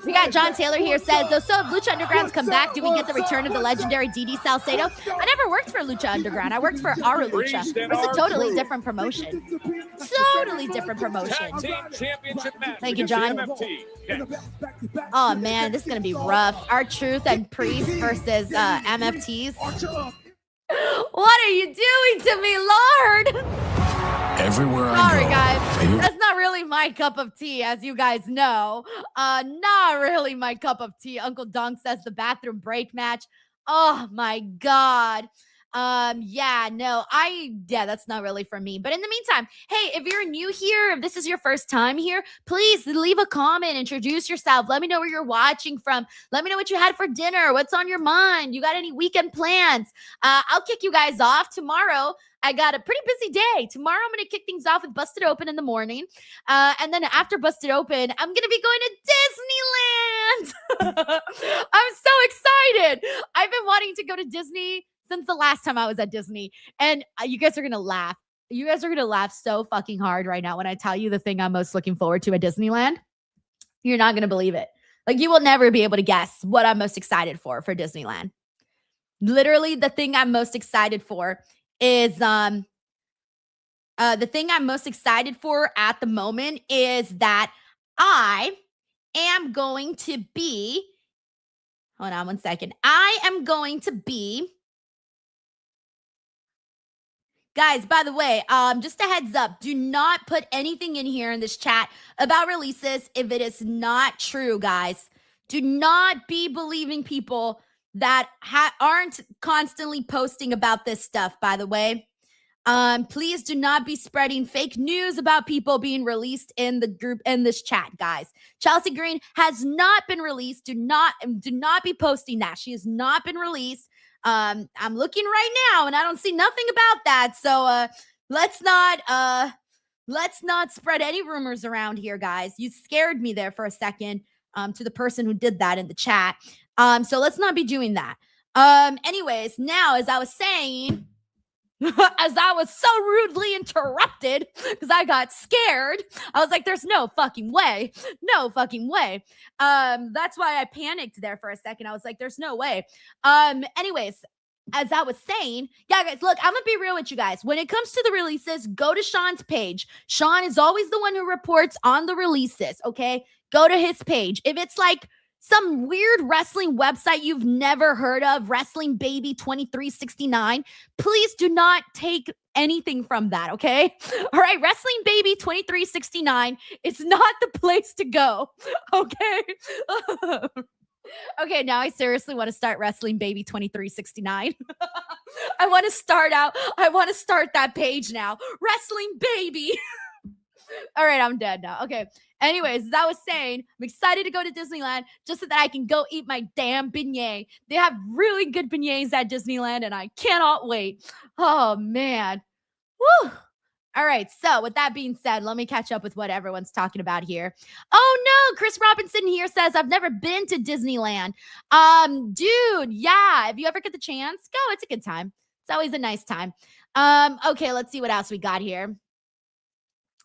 We got John Taylor here says, though, so if Lucha Underground's come back, do we get the return of the legendary Denise Salcedo? I never worked for Lucha Underground. I worked for Aru Lucha. It's a totally different promotion. Totally different promotion. Thank you, John. Oh, man, this is going to be rough. R-Truth and Priest versus MFTs. What are you doing to me, Lord? Everywhere I Sorry, go. guys. That's not really my cup of tea, as you guys know. Not really my cup of tea. Uncle Dunk says the bathroom break match. Oh, my God. That's not really for me. But in the meantime, hey, if you're new here, if this is your first time here, please leave a comment, introduce yourself. Let me know where you're watching from. Let me know what you had for dinner. What's on your mind? You got any weekend plans? I'll kick you guys off tomorrow. I got a pretty busy day. Tomorrow, I'm going to kick things off with Busted Open in the morning. And then after Busted Open, I'm going to be going to Disneyland. I'm so excited. I've been wanting to go to Disney since the last time I was at Disney. And you guys are going to laugh. You guys are going to laugh so fucking hard right now when I tell you the thing I'm most looking forward to at Disneyland. You're not going to believe it. Like, you will never be able to guess what I'm most excited for Disneyland. Literally, the thing I'm most excited for is the thing I'm most excited for at the moment is that I am going to be, hold on one second. I am going to be, guys, by the way, just a heads up, do not put anything in here in this chat about releases if it is not true, guys. Do not be believing people that aren't constantly posting about this stuff, by the way. Please do not be spreading fake news about people being released in the group, in this chat, guys. Chelsea Green has not been released. Do not be posting that. She has not been released. I'm looking right now and I don't see nothing about that. So let's not spread any rumors around here, guys. You scared me there for a second, to the person who did that in the chat. So let's not be doing that. Anyways, now, as I was saying, as I was so rudely interrupted because I got scared, I was like, there's no fucking way. No fucking way. That's why I panicked there for a second. I was like, there's no way. Anyways, as I was saying, yeah, guys, look, I'm going to be real with you guys. When it comes to the releases, go to Sean's page. Sean is always the one who reports on the releases, okay? Go to his page. If it's like some weird wrestling website you've never heard of, Wrestling Baby 2369, please do not take anything from that, okay? All right, Wrestling Baby 2369 is not the place to go, okay? Okay, now I seriously want to start Wrestling Baby 2369. I want to start that page now. Wrestling Baby. All right, I'm dead now. Okay. Anyways, as I was saying, I'm excited to go to Disneyland just so that I can go eat my damn beignet. They have really good beignets at Disneyland, and I cannot wait. Oh, man. Woo. All right. So with that being said, let me catch up with what everyone's talking about here. Oh, no. Chris Robinson here says, I've never been to Disneyland. Dude, yeah. If you ever get the chance, go. It's a good time. It's always a nice time. Okay, let's see what else we got here.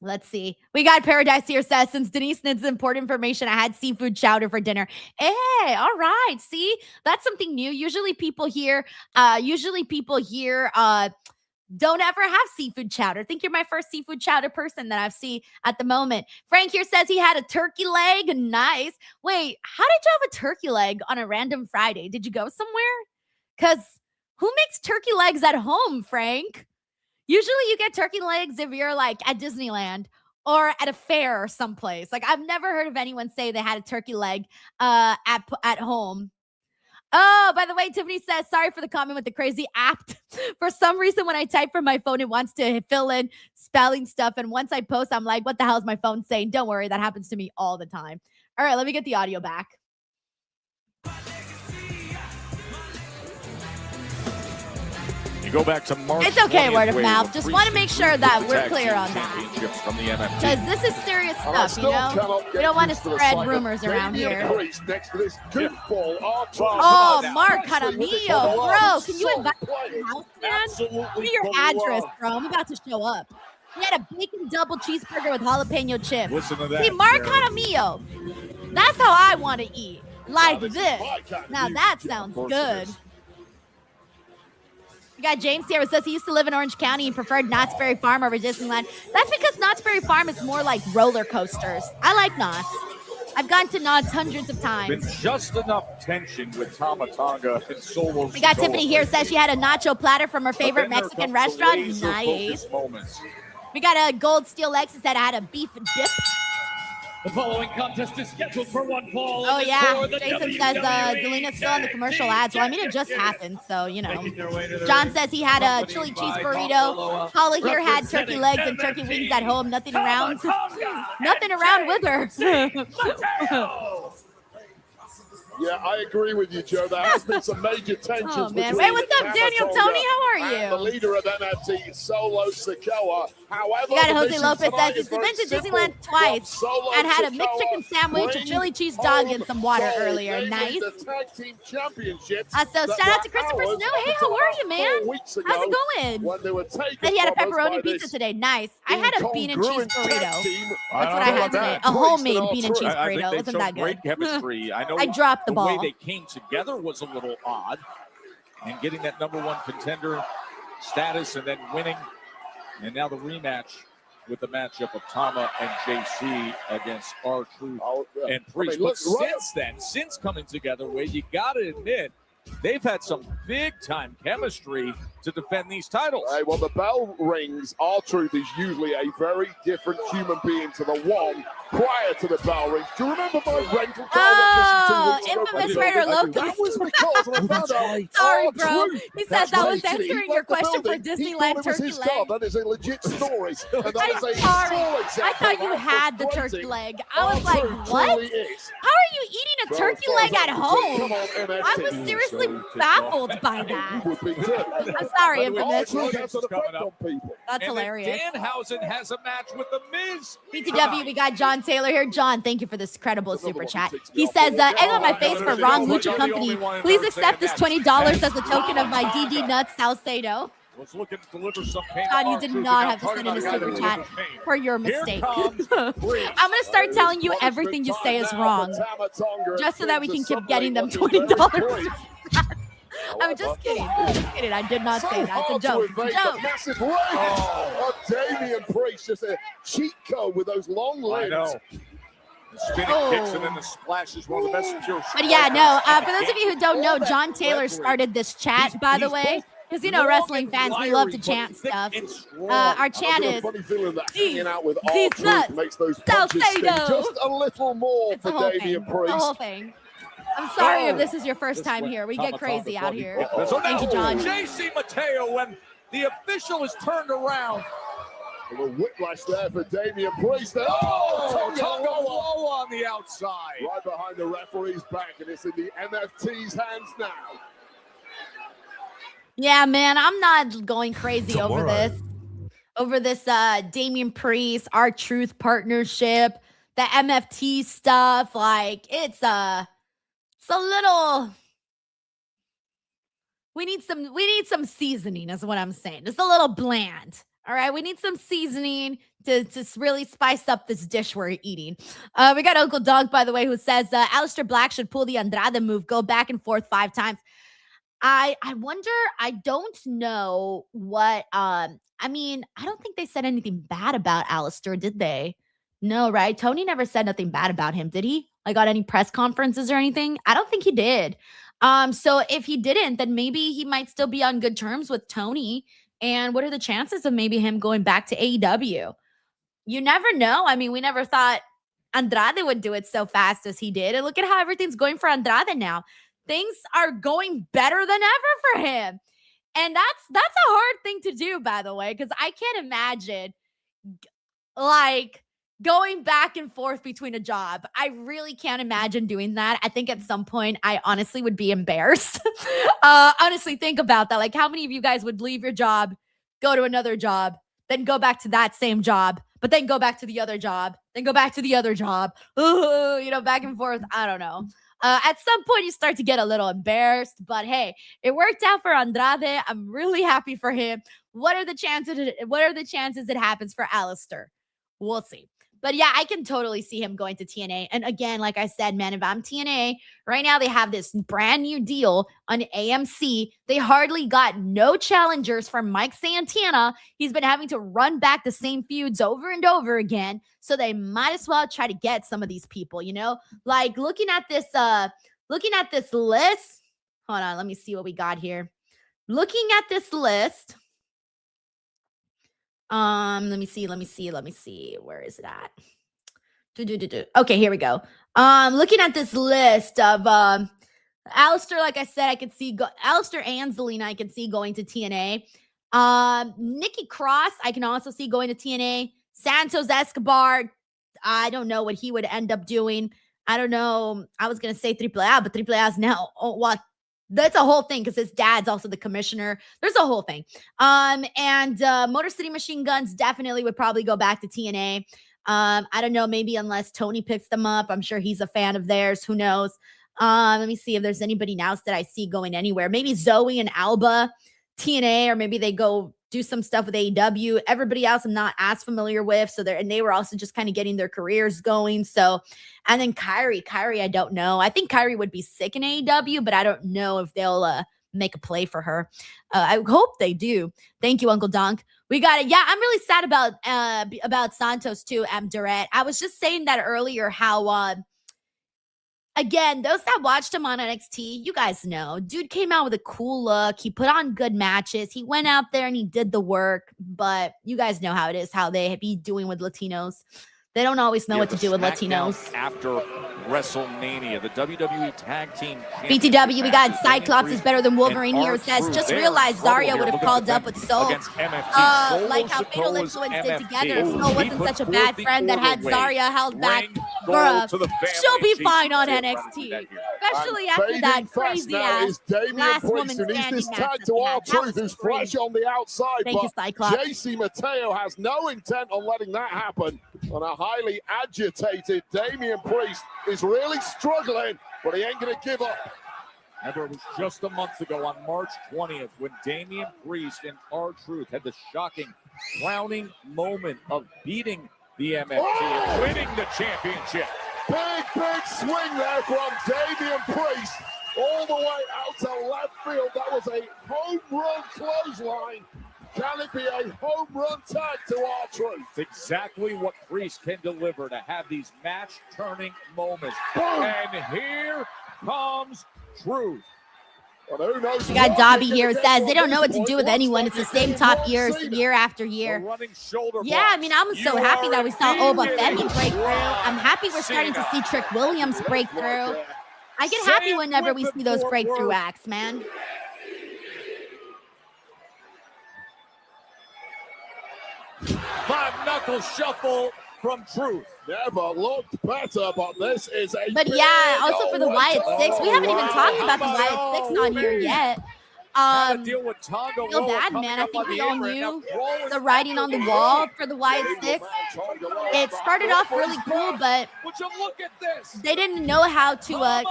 Let's see. We got Paradise here says, since Denise needs important information, I had seafood chowder for dinner. Hey, all right. See, that's something new. Usually people here don't ever have seafood chowder. I think you're my first seafood chowder person that I've seen at the moment. Frank here says he had a turkey leg. Nice. Wait, how did you have a turkey leg on a random Friday? Did you go somewhere? Because who makes turkey legs at home, Frank? Usually you get turkey legs if you're like at Disneyland or at a fair or someplace. Like, I've never heard of anyone say they had a turkey leg at home. Oh, by the way, Tiffany says, sorry for the comment with the crazy app. For some reason, when I type from my phone, it wants to fill in spelling stuff. And once I post, I'm like, what the hell is my phone saying? Don't worry, that happens to me all the time. All right, let me get the audio back. You go back to March. It's okay, 20th, word of where mouth. the Just want to make sure that the we're tag clear team on that. championships from the MFT. Because this is serious stuff, you know? We don't want to spread rumors around here. Next to this goofball, Oh, Mark Caramillo, bro. Can you invite me to your house, man? Give me your address, bro. I'm about to show up. He had a bacon double cheeseburger with jalapeno chips. Listen to that. See, Mark Jared. Caramillo. That's how I want to eat. Like this. Now that sounds good. We got James here who says he used to live in Orange County and preferred Knott's Berry Farm over Disneyland. That's because Knott's Berry Farm is more like roller coasters. I like Knott's. I've gone to Knott's hundreds of times. Been just enough tension with Tama Tonga and Solo. We got Tiffany here says she had a nacho platter from her favorite Mexican restaurant. Nice. We got a gold steel Lexus that had a beef dip. The following contest is scheduled for one fall. Oh, yeah. Jason says Delina's still on the commercial ads. Well, I mean, it just happened, so, you know. John says he had a chili cheese burrito. Paula here had turkey legs and turkey wings at home. Nothing around. Nothing around with her. Yeah, I agree with you, Joe. There has been some major tensions. Oh, man. between Wait, what's up, Daniel Tamatonga Tony? How are you? and the leader of MFT, Solo Sikoa. However, We got the Jose mission Lopez tonight says is he's been very to simple. Disneyland twice Solo and had a mixed Sikoa chicken sandwich, a bring chili cheese dog, and some water home earlier. gold, Nice. namely the tag team championships So that shout out were to Christopher ours Snow. up Hey, until how are about you, man? 4 weeks ago How's it going? when they were taken Said he had a from us by pepperoni pizza this today. Nice. I had a bean and cheese incongruent tag burrito. team. That's what I had today. A homemade bean and cheese I think burrito. they Wasn't showed that great good? chemistry. I know I dropped the way ball. they came together was a little odd, and getting that #1 contender status and then winning, and now the rematch with the matchup of Tama and Jacy against R-Truth and Priest. But since coming together, Wade, you got to admit, they've had some big-time chemistry to defend these titles. Hey, well, the bell rings. R-Truth is usually a very different human being to the one prior to the bell rings. Do you remember my rental car? Oh, infamous Raider Locust. That was because I found out Sorry, bro. R-Truth. He said That's that was right. answering He your left the question for building. He Disneyland thought it was turkey his leg. car. That is a legit story. And that I'm is a sorry. full I example thought of you how had the turkey frustrating leg. I was like, R-Truth what? truly is. How are you eating a turkey leg at home? Come on, MFT. I was seriously baffled by that. I'm sorry, infamous. That's hilarious. Danhausen has a match with the Miz. BTW, we got John Taylor here. John, thank you for this credible super chat. He says, egg on my face for wrong Lucha Company. Please accept this $20 as a token of my DD Nuts Salcedo. Was looking to deliver some pain. John, you did not have to send in a super chat for your mistake. I'm going to start telling you everything you say is wrong, just so that we can keep getting them $20. I'm just kidding. I did not say that. It's a joke. It's a joke. Massive of Damian Priest, just a cheat code with those long legs. I know. The spinning kicks and then the splash is one of the best pure. But yeah, no, for those of you who don't know, John Taylor started this chat, by the way. Because, you know, wrestling fans, we love to chant stuff. Our chant is, hanging out with R-Truth makes those punches sting just a little more for Damian Priest. The whole thing. I'm sorry if this is your first time here. We get crazy out here. Thank you, John. Jacy Mateo, when the official is turned around. A little whiplash there for Damian Priest. Tonga low on the outside. Right behind the referee's back, and it's in the MFT's hands now. Yeah, man, I'm not going crazy over this Damian Priest, R-Truth partnership, the MFT stuff. Like, it's a little. We need some seasoning, is what I'm saying. It's a little bland. All right, we need some seasoning to really spice up this dish we're eating. We got Uncle Doug, by the way, who says Aleister Black should pull the Andrade move, go back and forth 5 times. I wonder, I don't know what, I mean, I don't think they said anything bad about Aleister, did they? No, right? Tony never said nothing bad about him, did he? Like on any press conferences or anything? I don't think he did. So if he didn't, then maybe he might still be on good terms with Tony. And what are the chances of maybe him going back to AEW? You never know. I mean, we never thought Andrade would do it so fast as he did. And look at how everything's going for Andrade now. things are going better than ever for him. And that's a hard thing to do, by the way, because I can't imagine like going back and forth between a job. I really can't imagine doing that. I think at some point I honestly would be embarrassed. Honestly, think about that. Like, how many of you guys would leave your job, go to another job, then go back to that same job, but then go back to the other job, then go back to the other job, back and forth. I don't know. At some point you start to get a little embarrassed, but hey, it worked out for Andrade. I'm really happy for him. What are the chances it happens for Alistair? We'll see. But yeah, I can totally see him going to TNA. And again, like I said, man, if I'm TNA, right now they have this brand new deal on AMC. They hardly got no challengers from Mike Santana. He's been having to run back the same feuds over and over again. So they might as well try to get some of these people, Like looking at this list. Hold on, let me see what we got here. Looking at this list. Let me see. Where is it at? Okay, here we go. Looking at this list of Alistair, like I said, I could see Alistair and Zelina, I can see going to TNA. Nikki Cross, I can also see going to TNA. Santos Escobar, I don't know what he would end up doing. I don't know. I was gonna say AAA, but AAA is now that's a whole thing because his dad's also the commissioner. There's a whole thing. And Motor City Machine Guns definitely would probably go back to TNA. I don't know, maybe unless Tony picks them up. I'm sure he's a fan of theirs. Who knows? Let me see if there's anybody else that I see going anywhere. Maybe Zoe and Alba, TNA, or maybe they go do some stuff with AEW. Everybody else I'm not as familiar with. So they were also just kind of getting their careers going. So, and then Kyrie, I don't know. I think Kyrie would be sick in AEW, but I don't know if they'll make a play for her. I hope they do. Thank you, Uncle Donk. We got it. Yeah, I'm really sad about Santos too, Durant. I was just saying that earlier how again, those that watched him on NXT, you guys know, dude came out with a cool look. He put on good matches. He went out there and he did the work, but you guys know how it is, how they be doing with Latinos. They don't always know what to do with Latinos. After WrestleMania, the WWE Tag Team BTW, we got Cyclops is better than Wolverine here. It says, just realized Zarya would have called up with Soul. Like how Fatal Influence did together. If Soul wasn't such a bad friend that had Zarya held back, bruh, she'll be fine on NXT. Especially after that crazy ass last woman standing match. This tag to R-Truth who's fresh on the outside. Thank you, Cyclops. Jacy Mateo has no intent on letting that happen. On a highly agitated Damian Priest is really struggling, but he ain't going to give up. Remember, it was just a month ago on March 20th when Damian Priest and R-Truth had the shocking crowning moment of beating the MFT and winning the championship. Big swing there from Damian Priest all the way out to left field. That was a home run clothesline. Can it be a home run tag to R-Truth? It's exactly what Priest can deliver to have these match-turning moments. Boom. And here comes Truth. Well, who knows? We got Dobby here. It says they don't know what to do with anyone. It's the same top year after year. Yeah, I mean, I'm so happy that we saw Oba Femi break through. I'm happy we're starting to see Trick Williams break through. I get happy whenever we see those breakthrough acts, man. Five-knuckle shuffle from Truth. Never looked better, but this is a But yeah, also for the Wyatt Six. We haven't even talked about the Wyatt Six on here yet. Feel bad, man. I think we all knew the writing on the wall for the Wyatt Six. It started off really cool, but they didn't know how to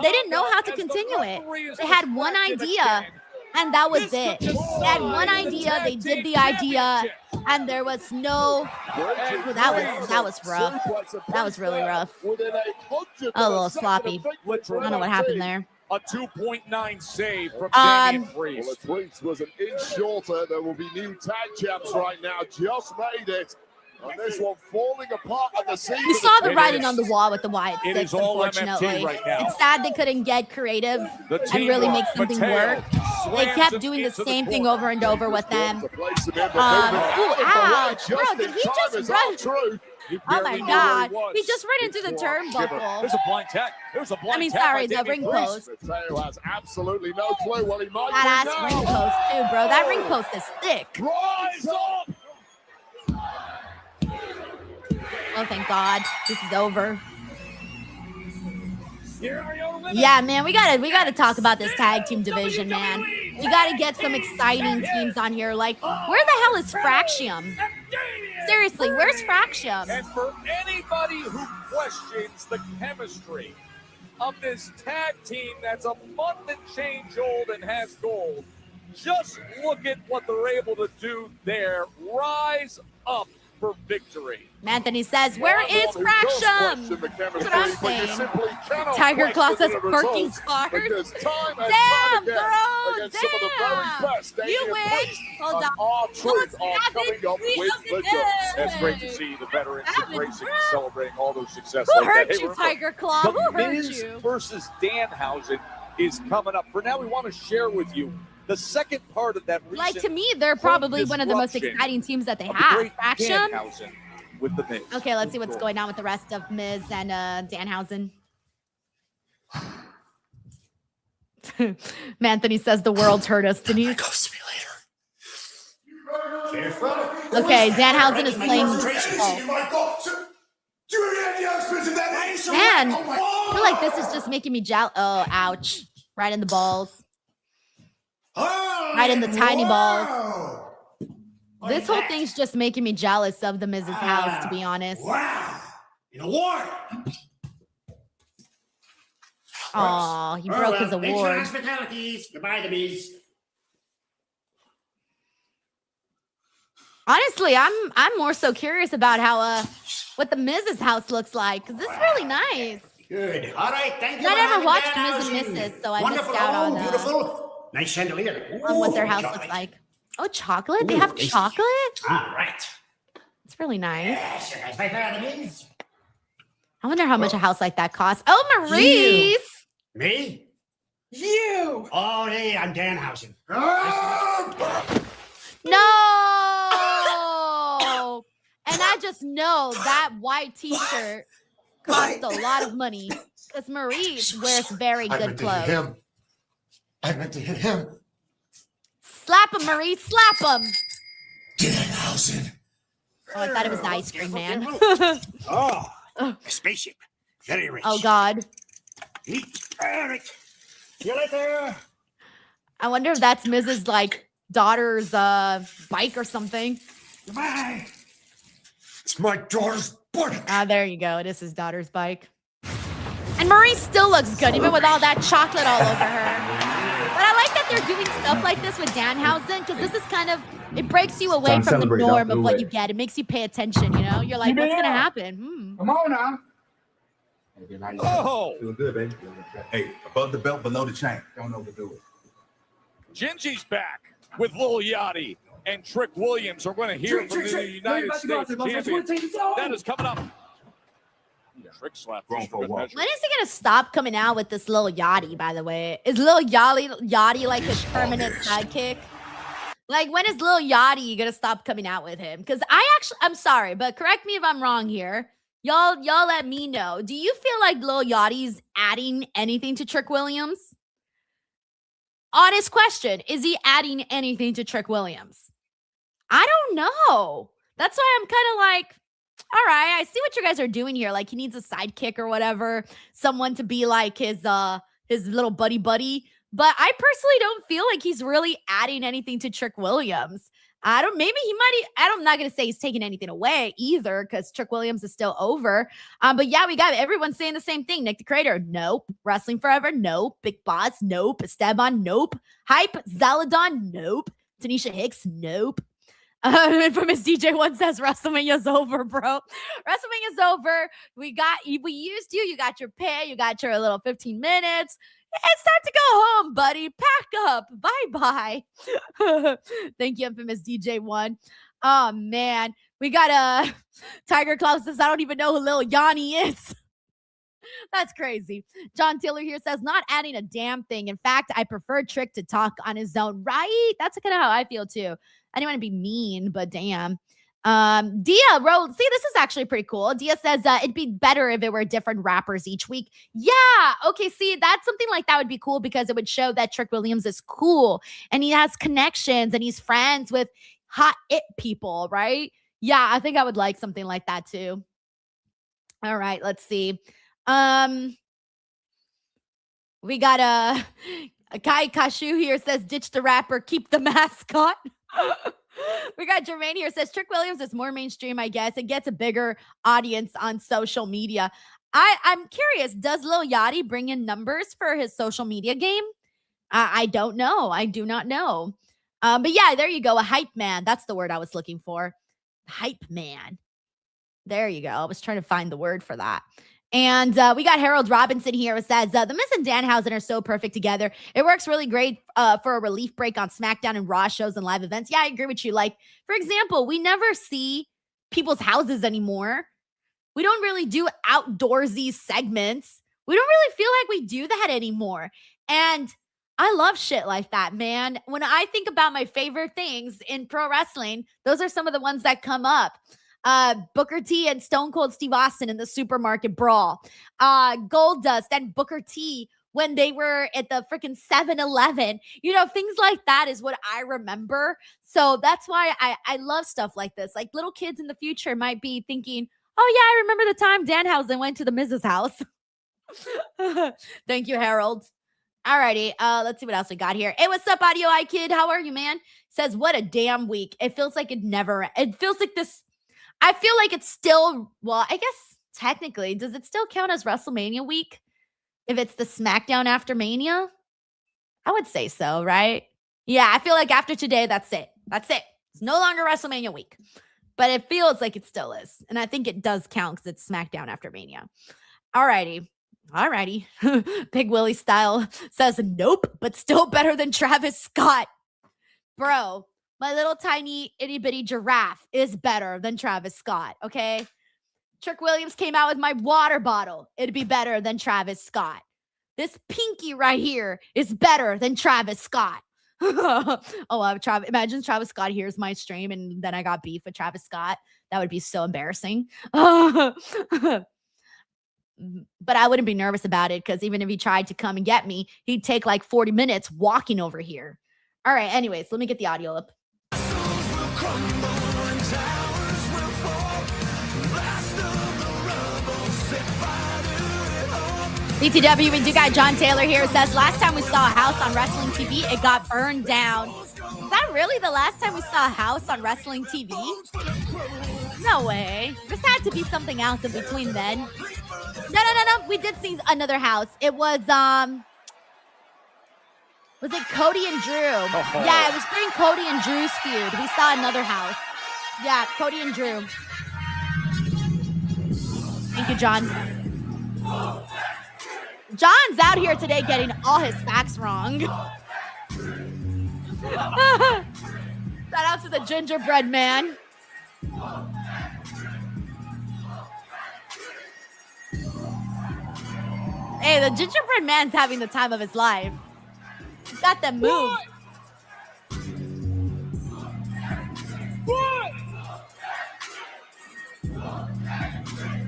they didn't know how to continue it. They had one idea, and that was it. They had one idea. They did the idea, and there was no. That was rough. That was really rough. A little sloppy. I don't know what happened there. A 2.9 save from Damian Priest. Well, the Priest was an inch shorter. There will be new tag champs right now. Just made it. And this one falling apart at the seams. You saw the writing on the wall with the Wyatt Six, unfortunately. Right now. It's sad they couldn't get creative and really make something work. They kept doing the same thing over and over with them. Ouch. Bro, did he just run? Oh my God. He just ran into the turnbuckle. There's a blind tag. There's a blind tag. Sorry, the ring post. Mateo has absolutely no clue what he might do That ass now. ring post too, bro. That ring post is thick. Rise up! Oh, thank God. This is over. Yeah, man, we gotta talk about this tag team division, man. We gotta get some exciting teams on here. Like, where the hell is Fraxium? Seriously, where's Fraxium? And for anybody who questions the chemistry of this tag team that's a month and change old and has gold, just look at what they're able to do there. Rise up for victory. Anthony says, where is Fraxium? That's what I'm saying. Tiger Claw says, working hard. Damn, bro, damn. You win. Hold on. It's great to see the veterans embracing and celebrating all those successes. Who hurt you, Tiger Claw? Who hurt Miz you? versus Danhausen is coming up. For now, we want to share with you the second part of that. Like, to me, they're probably one of the most exciting teams that they have. Fraxium. With the Miz. Okay, let's see what's going on with the rest of Miz and Danhausen. Anthony says the world's hurt us, Denise. Okay, Danhausen is playing. Man, I feel like this is just making me jealous. Oh, ouch. Right in the balls. Right in the tiny balls. This whole thing's just making me jealous of the Miz's house, to be honest. Wow. In a war. Oh, he broke his Thanks for award. hospitalities. Goodbye, the Miz. Honestly, I'm more so curious about how what the Miz's house looks like, because this is really nice. Good. All right, thank you. I never watched Miz Miz and Mrs., so I missed Wonderful. out on Beautiful. Nice chandelier. on what their Ooh, house chocolate. looks like. Oh, chocolate? They have tasty. chocolate? All right. It's really nice. Yes, guys, my friends. I wonder how much a house like that costs. Oh, Maurice! Me? You. Oh, hey, I'm Danhausen. No! And I just know that white t-shirt cost a lot of money because Maurice wears very good clothes. I meant to hit him. Slap him, Maurice. Slap him. Danhausen. Oh, I thought it was the ice cream man. Oh, a spaceship. Very rich. Oh, God. Eat. All right. See you later. I wonder if that's Mrs. like daughter's bike or something. Goodbye. It's my daughter's bike. Ah, there you go. It is his daughter's bike. And Maurice still looks good, even with all that chocolate all over her. But I like that they're doing stuff like this with Danhausen, because this is kind of, it breaks you away from the norm of what you get. It makes you pay attention, you know? You're like, what's going to happen? Come on now. Oh! Feeling good, baby. Hey, above the belt, below the chain. Don't overdo it. Gingy's back with Lil Yachty and Trick Williams. We're going to hear from the United States champion. That is coming up. Trick slap. When is he going to stop coming out with this Lil Yachty, by the way? Is Lil Yachty like his permanent sidekick? Like, when is Lil Yachty going to stop coming out with him? Because I'm sorry, but correct me if I'm wrong here. Y'all let me know. Do you feel like Lil Yachty's adding anything to Trick Williams? Honest question. Is he adding anything to Trick Williams? I don't know. That's why I'm kind of like, all right, I see what you guys are doing here. Like, he needs a sidekick or whatever. Someone to be like his little buddy. But I personally don't feel like he's really adding anything to Trick Williams. Maybe he might. I'm not going to say he's taking anything away either, because Trick Williams is still over. But yeah, we got everyone saying the same thing. Nick the Creator, nope. Wrestling Forever, nope. Big Boss, nope. Esteban, nope. Hype, Zaladon, nope. Tanisha Hicks, nope. And from his DJ1 says, WrestleMania's over, bro. WrestleMania's over. We used you. You got your pay. You got your little 15 minutes. It's time to go home, buddy. Pack up. Bye-bye. Thank you, infamous DJ1. Oh, man. We got Tiger Claw says, I don't even know who Lil Yanni is. That's crazy. John Taylor here says, not adding a damn thing. In fact, I prefer Trick to talk on his own. Right? That's kind of how I feel too. I don't want to be mean, but damn. Dia wrote, see, this is actually pretty cool. Dia says, it'd be better if it were different rappers each week. Yeah. Okay. See, that's something like that would be cool because it would show that Trick Williams is cool and he has connections and he's friends with hot it people, right? Yeah. I think I would like something like that too. All right. Let's see. We got a Kai Kashu here says, ditch the rapper, keep the mascot. We got Jermaine here says, Trick Williams is more mainstream, I guess. It gets a bigger audience on social media. I'm curious, does Lil Yachty bring in numbers for his social media game? I don't know. I do not know. But yeah, there you go. A hype man. That's the word I was looking for. Hype man. There you go. I was trying to find the word for that. And we got Harold Robinson here who says, the Miz and Danhausen are so perfect together. It works really great for a relief break on SmackDown and Raw shows and live events. Yeah, I agree with you. Like, for example, we never see people's houses anymore. We don't really do outdoorsy segments. We don't really feel like we do that anymore. And I love shit like that, man. When I think about my favorite things in pro wrestling, those are some of the ones that come up. Booker T and Stone Cold Steve Austin in the supermarket brawl. Goldust and Booker T when they were at the freaking 7-Eleven. You know, things like that is what I remember. So that's why I love stuff like this. Like little kids in the future might be thinking, oh yeah, I remember the time Danhausen went to the Mrs. house. Thank you, Harold. Alrighty, let's see what else we got here. Hey, what's up, Audio Eye Kid? How are you, man? Says, what a damn week. It feels like it feels like this. I feel like it's still, well, I guess technically, does it still count as WrestleMania week? If it's the SmackDown after Mania? I would say so, right? Yeah, I feel like after today, that's it. That's it. It's no longer WrestleMania week. But it feels like it still is. And I think it does count because it's SmackDown after Mania. Alrighty. Big Willie style says, nope, but still better than Travis Scott. Bro. My little tiny itty bitty giraffe is better than Travis Scott, okay? Trick Williams came out with my water bottle. It'd be better than Travis Scott. This pinky right here is better than Travis Scott. Imagine Travis Scott hears my stream and then I got beef with Travis Scott. That would be so embarrassing. But I wouldn't be nervous about it because even if he tried to come and get me, he'd take like 40 minutes walking over here. All right, anyways, let me get the audio up. BTW, we do got John Taylor here. It says, last time we saw a house on wrestling TV, it got burned down. Is that really the last time we saw a house on wrestling TV? No way. There had to be something else in between then. No. We did see another house. It was it Cody and Drew? Oh. Yeah, it was during Cody and Drew's feud. We saw another house. Yeah, Cody and Drew. Thank you, John. John's out here today getting all his facts wrong. Shout out to the gingerbread man. Hey, the gingerbread man's having the time of his life. He's got them moves. What?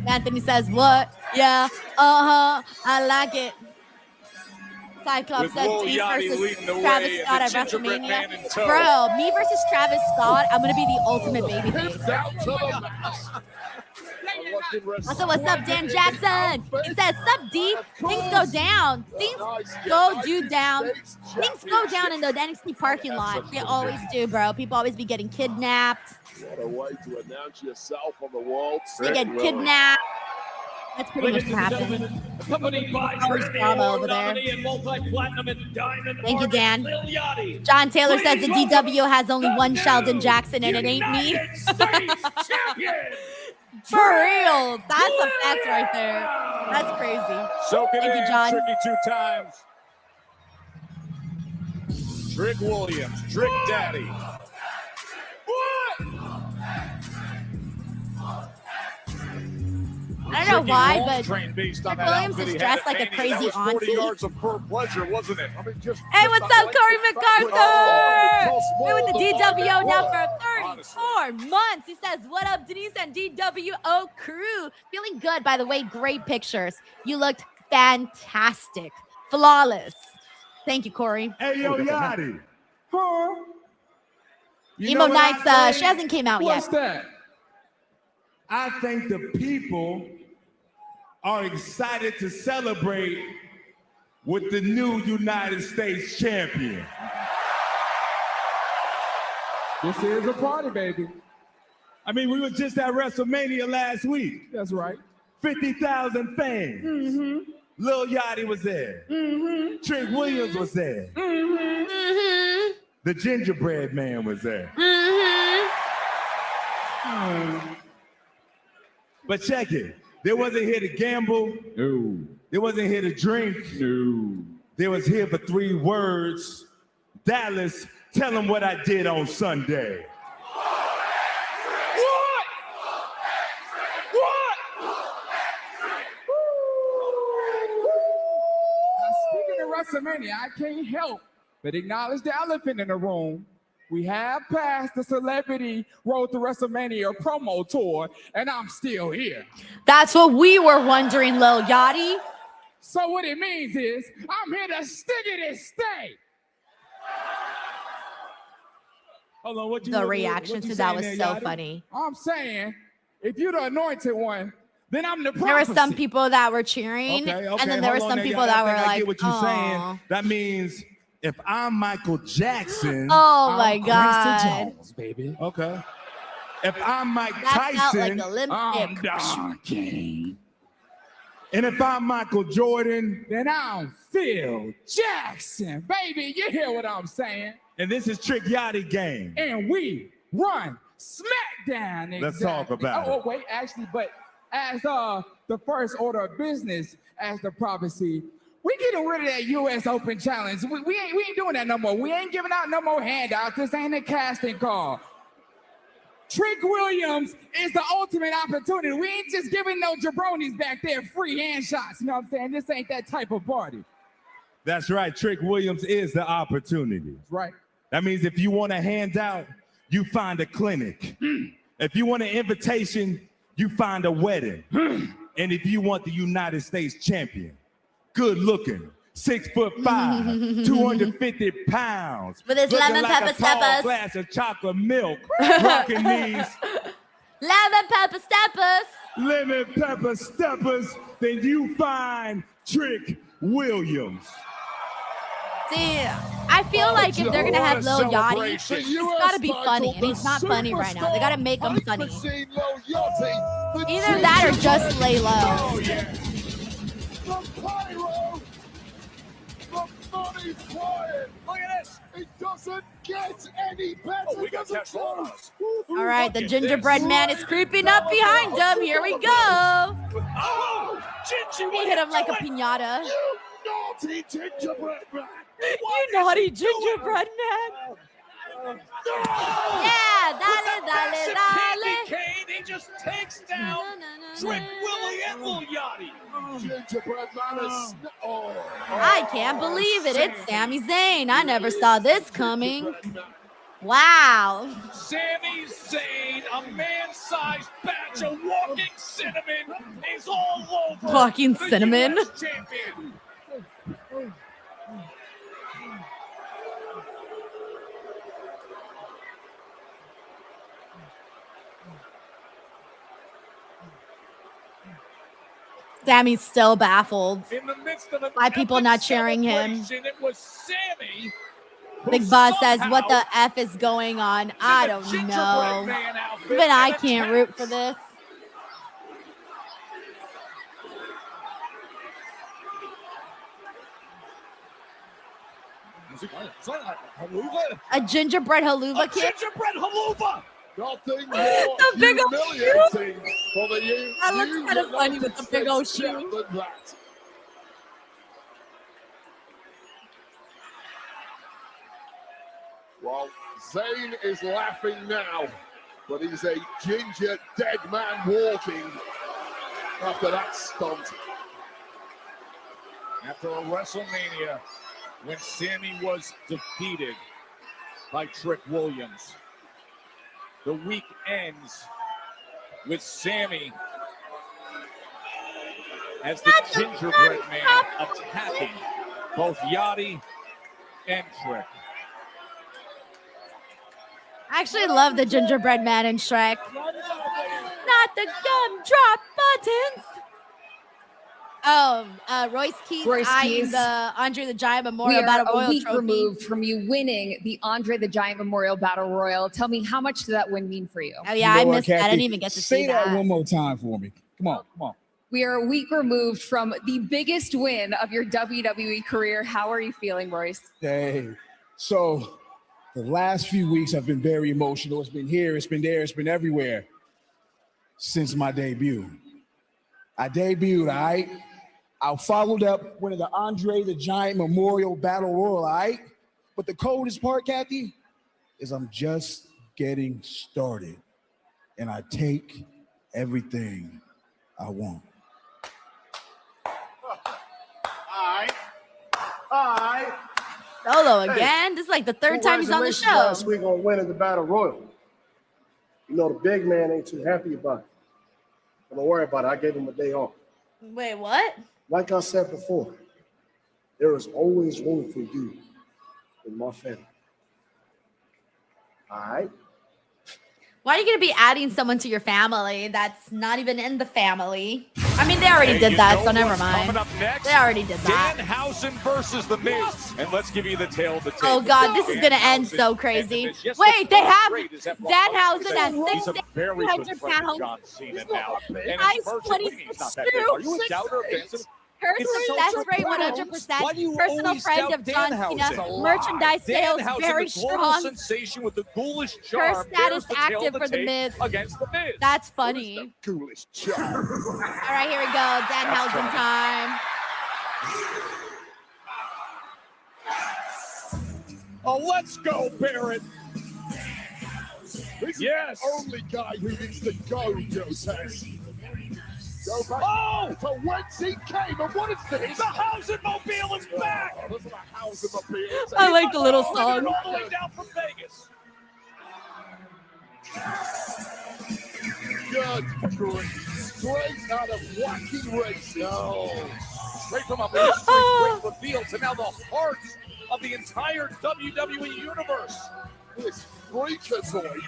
Anthony says, what? Yeah. I like it. Cyclops says, Denise versus Travis Scott at WrestleMania. Bro, me versus Travis Scott, I'm going to be the ultimate babyface. Also, what's up, Dan Jackson? He says, sup, D? Things go down. Things go down. Things go down in the NXT parking lot. They always do, bro. People always be getting kidnapped. What a way to announce yourself on the world. They get kidnapped. That's pretty much what happened. Accompanied by drama over there. Diamond Thank you, Dan. John Taylor says the DW has only one Sheldon Jackson and it ain't me. For real. That's a fact right there. That's crazy. Thank you, John. Tricky 2 times. Trick Williams, Trick Daddy. I don't know why, but based on Trick that Williams outfit is he dressed had like a at Mania. That crazy was 40 auntie. yards of pure pleasure, wasn't it? I mean, Hey, what's up, Corey McArthur? Been with the DWO now for 34 months. He says, what up, Denise and DWO crew? Feeling good, by the way. Great pictures. You looked fantastic. Flawless. Thank you, Corey. Hey, yo, Yachty. Huh? Emo Nights, she hasn't came out What's yet. that? I think the people are excited to celebrate with the new United States champion. This is a party, baby. I mean, we were just at WrestleMania last week. That's right. 50,000 fans. Mm-hmm. Lil Yachty was there. Mm-hmm. Trick Williams was there. Mm-hmm. Mm-hmm. The gingerbread man was there. Mm-hmm. But check it. They wasn't here to gamble. No. They wasn't here to drink. No. They was here for 3 words. Dallas, tell them what I did on Sunday. Speaking of WrestleMania, I can't help but acknowledge the elephant in the room. We have passed the Celebrity Road to WrestleMania promo tour, and I'm still here. That's what we were wondering, Lil Yachty. So what it means is, I'm here to stick it and stay. Hold on, what you The reaction to that was there, so Yachty? funny. I'm saying, if you're the anointed one, then I'm the prophecy. There were some people that were cheering, Okay, and then there were hold on some there, people Yachty. that I were think I like, get what you're "Aw." saying. That means if I'm Michael Jackson, Oh I'm my Quincy God. Jones, baby. okay. If I'm Mike That felt Tyson, like Olympic. I'm Don King. and if I'm Michael Jordan, Then I'm Phil Jackson. Baby, you hear what I'm saying? and this is Trick Yachty game. And we run SmackDown. Let's talk about Oh, wait, actually, but as the first order of business, as the prophecy, we getting rid of that U.S. Open Challenge. We ain't doing that no more. We ain't giving out no more handouts. This ain't a casting call. Trick Williams is the ultimate opportunity. We ain't just giving no jabronis back there free hand shots. You know what I'm saying? This ain't that type of party. That's right. Trick Williams is the opportunity. Right. That means if you want a handout, you find a clinic. If you want an invitation, you find a wedding. And if you want the United States champion, good looking, 6'5", 250 pounds, With his looking lemon like pepper a tall steppers. glass of chocolate milk, rocking these Lemon pepper steppers. lemon pepper steppers, then you find Trick Williams. See, I feel like if they're gonna have Lil Yachty, it's gotta be funny, and he's not funny right now. They gotta make him funny. Either that or just lay low. Money's flying. Look at this. It doesn't get any better. Oh, we got cash on us. All right, the gingerbread man is creeping up behind him. Here we go. Oh, Gingy, He hit him like a piñata. You naughty gingerbread man. You naughty gingerbread man. Yeah, dale, dale, dale. Kane, he just takes down Trick Willie and Lil Yachty. Gingerbread man is... Oh. I can't believe it. It's Sami Zayn. I never saw this coming. Wow. Sami Zayn, a man-sized batch of walking cinnamon, is all over. Walking the cinnamon. US champion. Sami's still baffled. In the midst of Why people not cheering him? It was Sami. Big Boss says, what the F is going on? I don't know. Even I can't root for this. A gingerbread haluva kid? Gingerbread haluva! Nothing more The big old humiliating for the That looks kind of funny with the big old shoe. than that. Well, Zayn is laughing now, but he's a ginger dead man walking. After that stunt. After a WrestleMania when Sammy was defeated by Trick Williams, the week ends with Sammy as the gingerbread man attacking both Yachty and Trick. I actually love the gingerbread man in Shrek. Not the gumdrop buttons. Oh, Royce Keith eyeing the Andre the Giant Memorial Battle Royal a week trophy. removed from you winning the Andre the Giant Memorial Battle Royal. Tell me, how much did that win mean for you? Oh yeah, I missed that. I didn't even get to see Say that one more time for me. Come on, come on. We are a week removed from the biggest win of your WWE career. How are you feeling, Royce? Hey, so the last few weeks have been very emotional. It's been here, it's been there, it's been everywhere since my debut. I debuted, all right? I followed up winning the Andre the Giant Memorial Battle Royal, all right? But the coldest part, Kathy, is I'm just getting started. And I take everything I want. All right. Solo again. This is like the third time he's on the show. Last week on winning the Battle Royal. You know, the big man ain't too happy about it. But don't worry about it. I gave him a day off. Wait, what? Like I said before, there is always room for you in my family. All right? Why are you going to be adding someone to your family that's not even in the family? I mean, they already did that, so never mind. Coming up next, they already did that. Danhausen versus The Miz. And let's give you the tale of the tape. Oh, God, this is going to end so crazy. Wait, they have Danhausen at 6,300 pounds. Ice 26 Are you a doubter of Danhausen? Personal rate 100%. Personal friend of John Cena. Merchandise sales very strong. Sensation with the ghoulish Her charm. status active for the Miz. Against the Miz. That's funny. Ghoulish charm. All right, here we go. Danhausen time. Oh, let's go, Barrett. This yes. is the only guy who needs to go, Joe says. Go back to whence he came, and what is this? The Hausen Mobile is back! Oh, this is a Hausen Mobile. I like the little song. All the way down from Vegas. Good grief. Straight out of wacky racing. No. Straight from a mystery revealed to now the heart of the entire WWE universe. This freakazoid.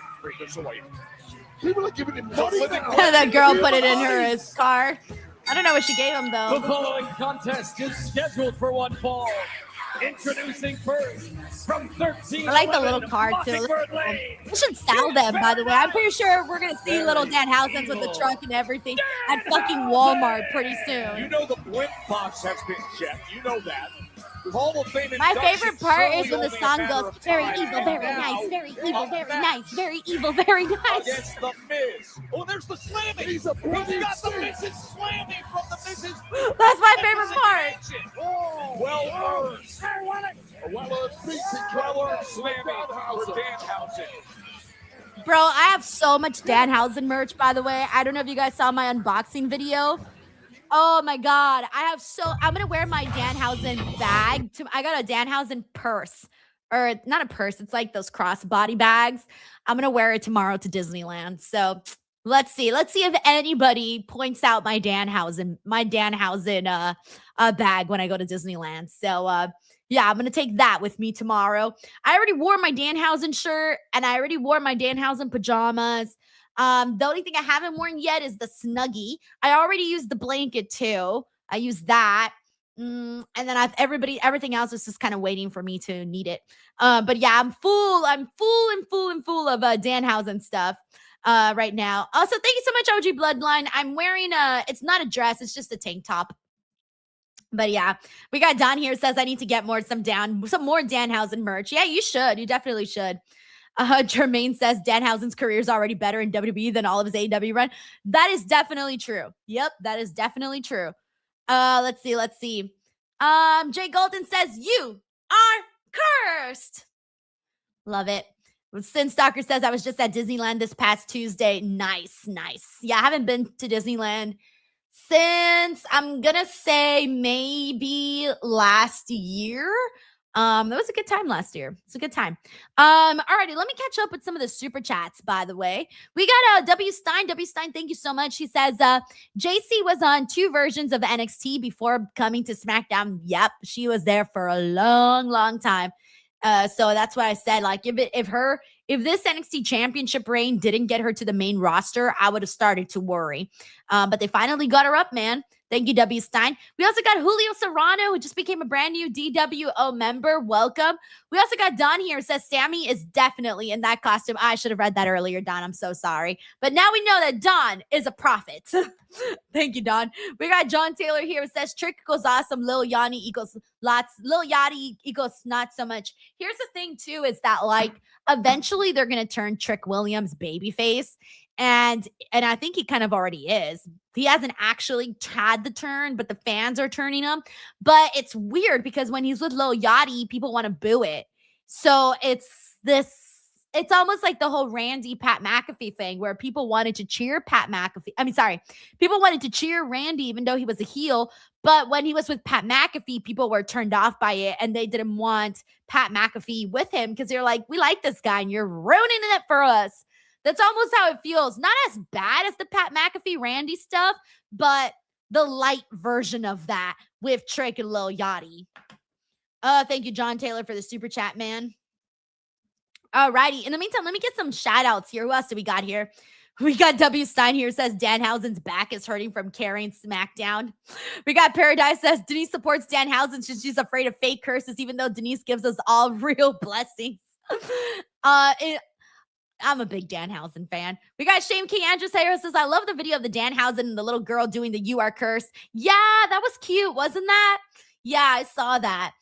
People are giving him money now. That girl put it in her car. I don't know what she gave him, though. The following contest is scheduled for one fall. Introducing first from 13. I like the little card, too. We should sell them, by the way. I'm pretty sure we're going to see little Danhausens with the truck and everything at fucking Walmart pretty soon. You know the blimp box has been checked. You know that. Hall of Fame My favorite part is when the song goes, very evil, very nice, very evil, very nice, very evil, very nice. Against the Miz. Oh, there's the slamming. He's got the Miz's slamming from the Miz's. That's my favorite part. Oh, well earned. Well earned slamming for Danhausen. Bro, I have so much Danhausen merch, by the way. I don't know if you guys saw my unboxing video. Oh my God. I'm going to wear my Danhausen bag. I got a Danhausen purse, or not a purse. It's like those crossbody bags. I'm going to wear it tomorrow to Disneyland. So let's see if anybody points out my Danhausen bag when I go to Disneyland. So, yeah, I'm going to take that with me tomorrow. I already wore my Danhausen shirt and I already wore my Danhausen pajamas. The only thing I haven't worn yet is the Snuggie. I already used the blanket too. I used that. And then everything else is just kind of waiting for me to need it. But yeah, I'm full of Danhausen stuff right now. Also, thank you so much, OG Bloodline. I'm wearing it's not a dress, it's just a tank top. But yeah, we got Don here says I need to get some more Danhausen merch. Yeah, you should. You definitely should. Jermaine says Danhausen's career is already better in WWE than all of his AEW run. That is definitely true. Yep, that is definitely true. Let's see. Jay Golden says you are cursed. Love it. Sin Stalker says I was just at Disneyland this past Tuesday. Nice. Yeah, I haven't been to Disneyland since I'm gonna say maybe last year. That was a good time last year. It's a good time. Alrighty, let me catch up with some of the super chats, by the way. We got W Stein. W Stein, thank you so much. She says Jacy was on 2 versions of NXT before coming to SmackDown. Yep, she was there for a long time. So that's why I said, like, if this NXT championship reign didn't get her to the main roster, I would have started to worry. But they finally got her up, man. Thank you, W. Stein. We also got Julio Serrano, who just became a brand new DWO member. Welcome. We also got Don here, who says Sammy is definitely in that costume. I should have read that earlier, Don. I'm so sorry. But now we know that Don is a prophet. Thank you, Don. We got John Taylor here, who says Trick equals awesome, Lil Yachty equals lots, Lil Yachty equals not so much. Here's the thing, too, is that, like, eventually they're going to turn Trick Williams babyface. And I think he kind of already is. He hasn't actually had the turn, but the fans are turning him. But it's weird because when he's with Lil Yachty, people want to boo it. So it's almost like the whole Randy Pat McAfee thing where people wanted to cheer people wanted to cheer Randy even though he was a heel. But when he was with Pat McAfee, people were turned off by it and they didn't want Pat McAfee with him because they're like, we like this guy and you're ruining it for us. That's almost how it feels. Not as bad as the Pat McAfee Randy stuff, but the light version of that with Trick and Lil Yachty. Thank you, John Taylor, for the super chat, man. Alrighty. In the meantime, let me get some shout outs here. Who else do we got here? We got W. Stein here, says Danhausen's back is hurting from carrying SmackDown. We got Paradise says Denise supports Danhausen since she's afraid of fake curses, even though Denise gives us all real blessings. I'm a big Danhausen fan. We got Shane K. Andrews here says, I love the video of the Danhausen and the little girl doing the You Are Cursed. Yeah, that was cute, wasn't that? Yeah, I saw that.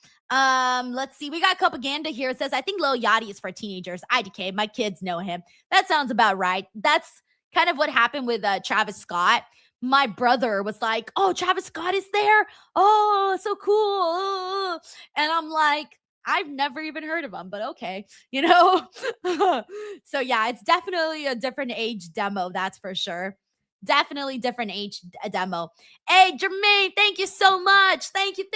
Let's see. We got Copaganda here. It says, I think Lil Yachty is for teenagers. IDK, my kids know him. That sounds about right. That's kind of what happened with Travis Scott. My brother was like, oh, Travis Scott is there? Oh, so cool. And I'm like, I've never even heard of him, but okay, you know? So yeah, it's definitely a different age demo, that's for sure. Definitely different age demo. Hey, Jermaine, thank you so much. Thank you.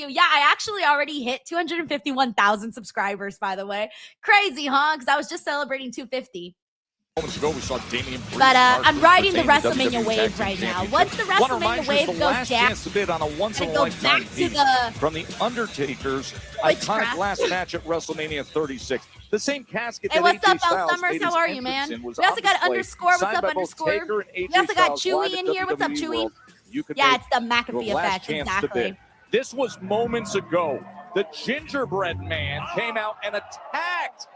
Yeah, I actually already hit 251,000 subscribers, by the way. Crazy, huh? Because I was just celebrating 250. Moments ago, we saw Damian Priest. But I'm riding the WrestleMania wave right now. Once the WrestleMania wave goes last down, chance to bid on a once-in-a-lifetime piece from the Undertaker's iconic last match at WrestleMania 36. The same casket hey, that what's AJ up, Al Summers? How are you, man? We also got underscore. What's up, underscore? We also got Chewy in here. What's up, Chewy? Yeah, it's the McAfee effect. Exactly. This was moments ago. The gingerbread man came out and attacked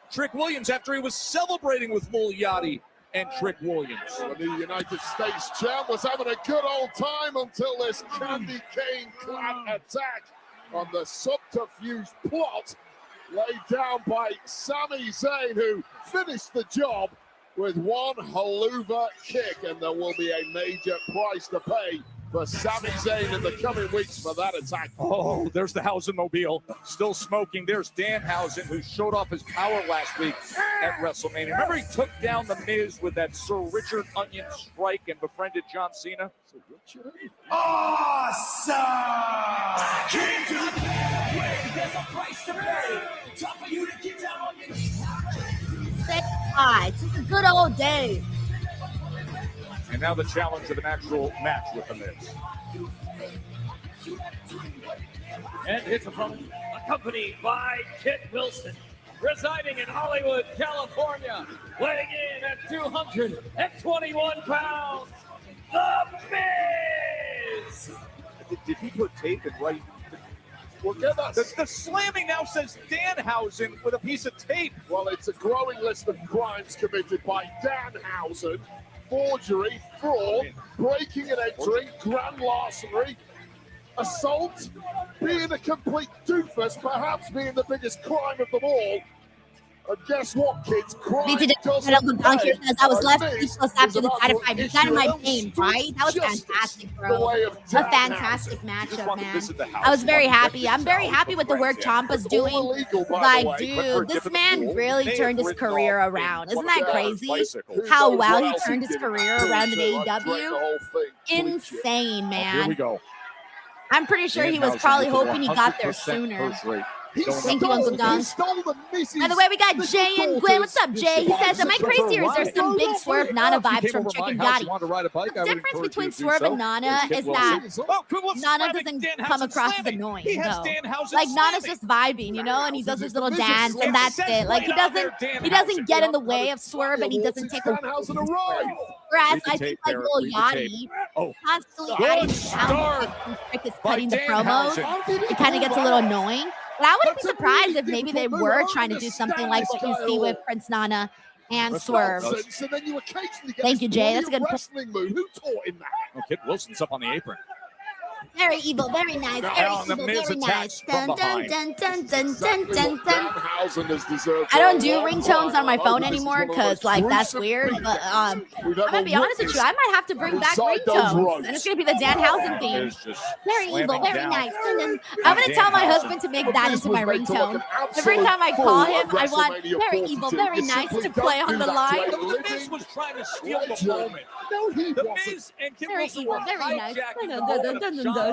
Trick Williams after he was celebrating with Lil Yachty and Trick Williams. The United States champ was having a good old time until this candy cane clad attack on the subterfuge plot laid down by Sami Zayn, who finished the job with one haluva kick, and there will be a major price to pay for Sami Zayn in the coming weeks for that attack. Oh, there's the Hausen-mobile, still smoking. There's Danhausen, who showed off his power last week at WrestleMania. Remember he took down The Miz with that Sir Richard Onion strike and befriended John Cena? Awesome! There's a price to pay. Time for you to get down on your knees. It's a good old day. And now the challenge of an actual match with The Miz. And his opponent, accompanied by Kit Wilson, residing in Hollywood, California, weighing in at 221 pounds, The Miz! Did he put tape and write? Well, get us. The slamming now says Danhausen with a piece of tape. Well, it's a growing list of crimes committed by Danhausen. Forgery, fraud, breaking and entering, grand larceny, assault, being a complete doofus, perhaps being the biggest crime of them all. And guess what, kids? Crime doesn't pay. I was left speechless after the Dynamite game, right? That was fantastic, bro. A fantastic matchup, man. I was very happy. I'm very happy with the work Ciampa's doing. Like, dude, this man really turned his career around. Isn't that crazy? How well he turned his career around in AEW? insane, man. Here we go. I'm pretty sure he was Danhausen probably with a hoping he got there 100% sooner. purse rate. Thank you, Uncle Don. By the way, we got Jay and Glenn. What's up, Jay? He says, am I crazy or is there some big Swerve Nana vibes from Chicken Gotti? The difference between Swerve and Nana is that Nana doesn't come across as annoying, though. Like, Nana's just vibing, you know, and he does his little dance, and that's it. Like, he doesn't get in the way of Swerve, and he doesn't take a... Whereas I think, like, Lil Yachty, constantly adding sound is cutting the promos, it kind of gets a little annoying. But I wouldn't be surprised if maybe they were trying to do something like what you see with Prince Nana and Swerve. Thank you, Jay. That's a good wrestling move. Who taught him that? Oh, Kid Wilson's up on the apron. Very evil, very nice, very evil, very nice. Dun, dun, dun, dun, dun, dun, dun, dun. I don't do ringtones on my phone anymore because, like, that's weird. But I'm gonna be honest with you, I might have to bring back ringtones, and it's gonna be the Danhausen theme. Very evil, very nice. I'm gonna tell my husband to make that into my ringtone. Every time I call him, I want very evil, very nice to play on the line. The Miz was trying to steal the moment. The Miz and Kid Wilson were hijacking and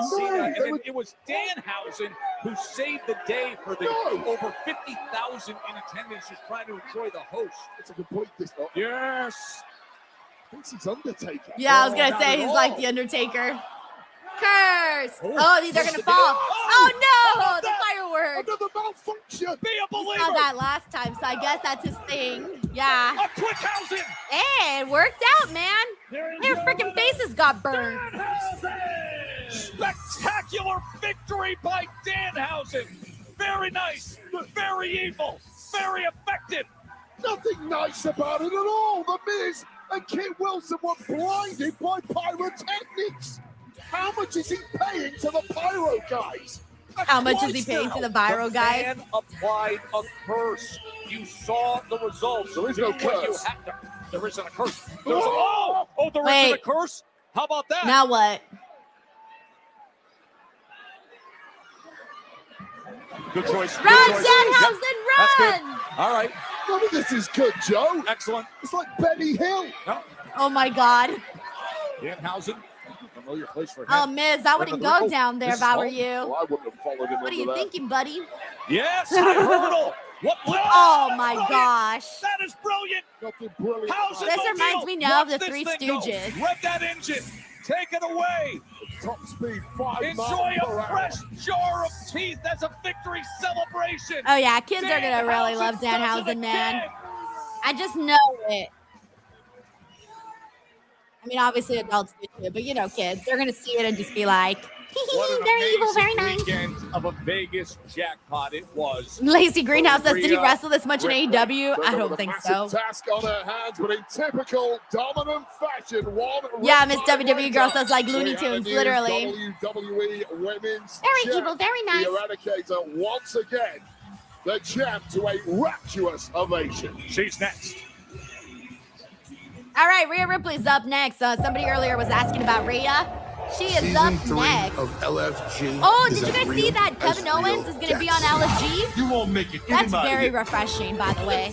it was Danhausen who saved the day for the over 50,000 in attendance just trying to enjoy the host. It's a complete disrespect. Yes. Thinks he's Undertaker. Yeah, I was gonna say he's like the Undertaker. Curse! Oh, they're gonna fall. Oh no! The fireworks. Another malfunction. Be a believer. We saw that last time, so I guess that's his thing. Yeah. A quick housing. Hey, it worked out, man. Their freaking faces got burned. Spectacular victory by Danhausen. Very nice, very evil, very effective. Nothing nice about it at all. The Miz and Kid Wilson were blinded by pyrotechnics. How much is he paying to the pyro guys? How much is he paying to the pyro guys? The man applied a curse. You saw the results. There is no curse. There isn't a curse. There isn't a curse? How about that? Now what? Good choice. Run, Danhausen, run! All right. None of this is good, Joe. Excellent. It's like Benny Hill. No. Oh my God. Danhausen, familiar place for him. Oh, Miz, I wouldn't go down there if I were you. Well, I wouldn't have followed him. What are you thinking, buddy? Yes, I hurdle. What? Oh my gosh. That is brilliant. Nothing brilliant. This reminds me now of the Three Stooges. Rev that engine. Take it away. Top speed, 5 Enjoy a fresh jar of teeth as a victory celebration. Oh yeah, kids are gonna really love Danhausen, man. I just know it. I mean, obviously adults do too, but you know, kids, they're gonna see it and just be like, very evil, very nice. Weekend of a Vegas jackpot it was. Lacey Greenhouse says, did he wrestle this much in AEW? I don't think so. Task on her hands, but in typical dominant fashion, yeah, Miss WWE girl says like Looney Tunes, literally. WWE Women's very evil, very nice. The Eradicator once again, the champ to a rapturous ovation. She's next. All right, Rhea Ripley's up next. Somebody earlier was asking about Rhea. She is up next. Of LFG. Oh, did you guys see that Kevin Owens is going to be on LFG? You won't make it. That's very refreshing, by the way.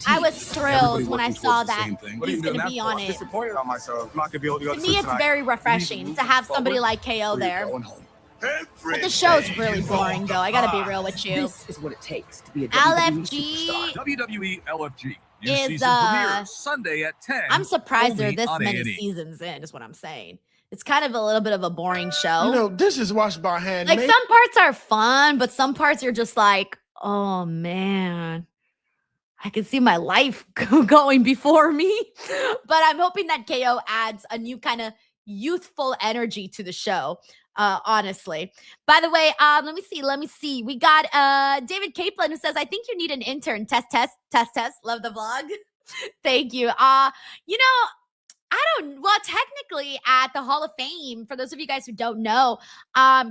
I was thrilled when I saw that he's going to be on it. Disappointed on myself. I'm not gonna be able to go To me, it's very refreshing to have somebody like KO there. But the show's really boring, though. I got to be real with you. This is what it takes to be a LFG WWE LFG. New is season premieres Sunday at 10. I'm surprised they're only this on many A&E. seasons in, is what I'm saying. It's kind of a little bit of a boring show. You know, this is watched by hand. Like some parts are fun, but some parts you're just like, oh man, I can see my life going before me. But I'm hoping that KO adds a new kind of youthful energy to the show. Honestly. By the way, let me see. We got David Capelin who says, I think you need an intern. Test. Love the vlog. Thank you. Technically at the Hall of Fame, for those of you guys who don't know,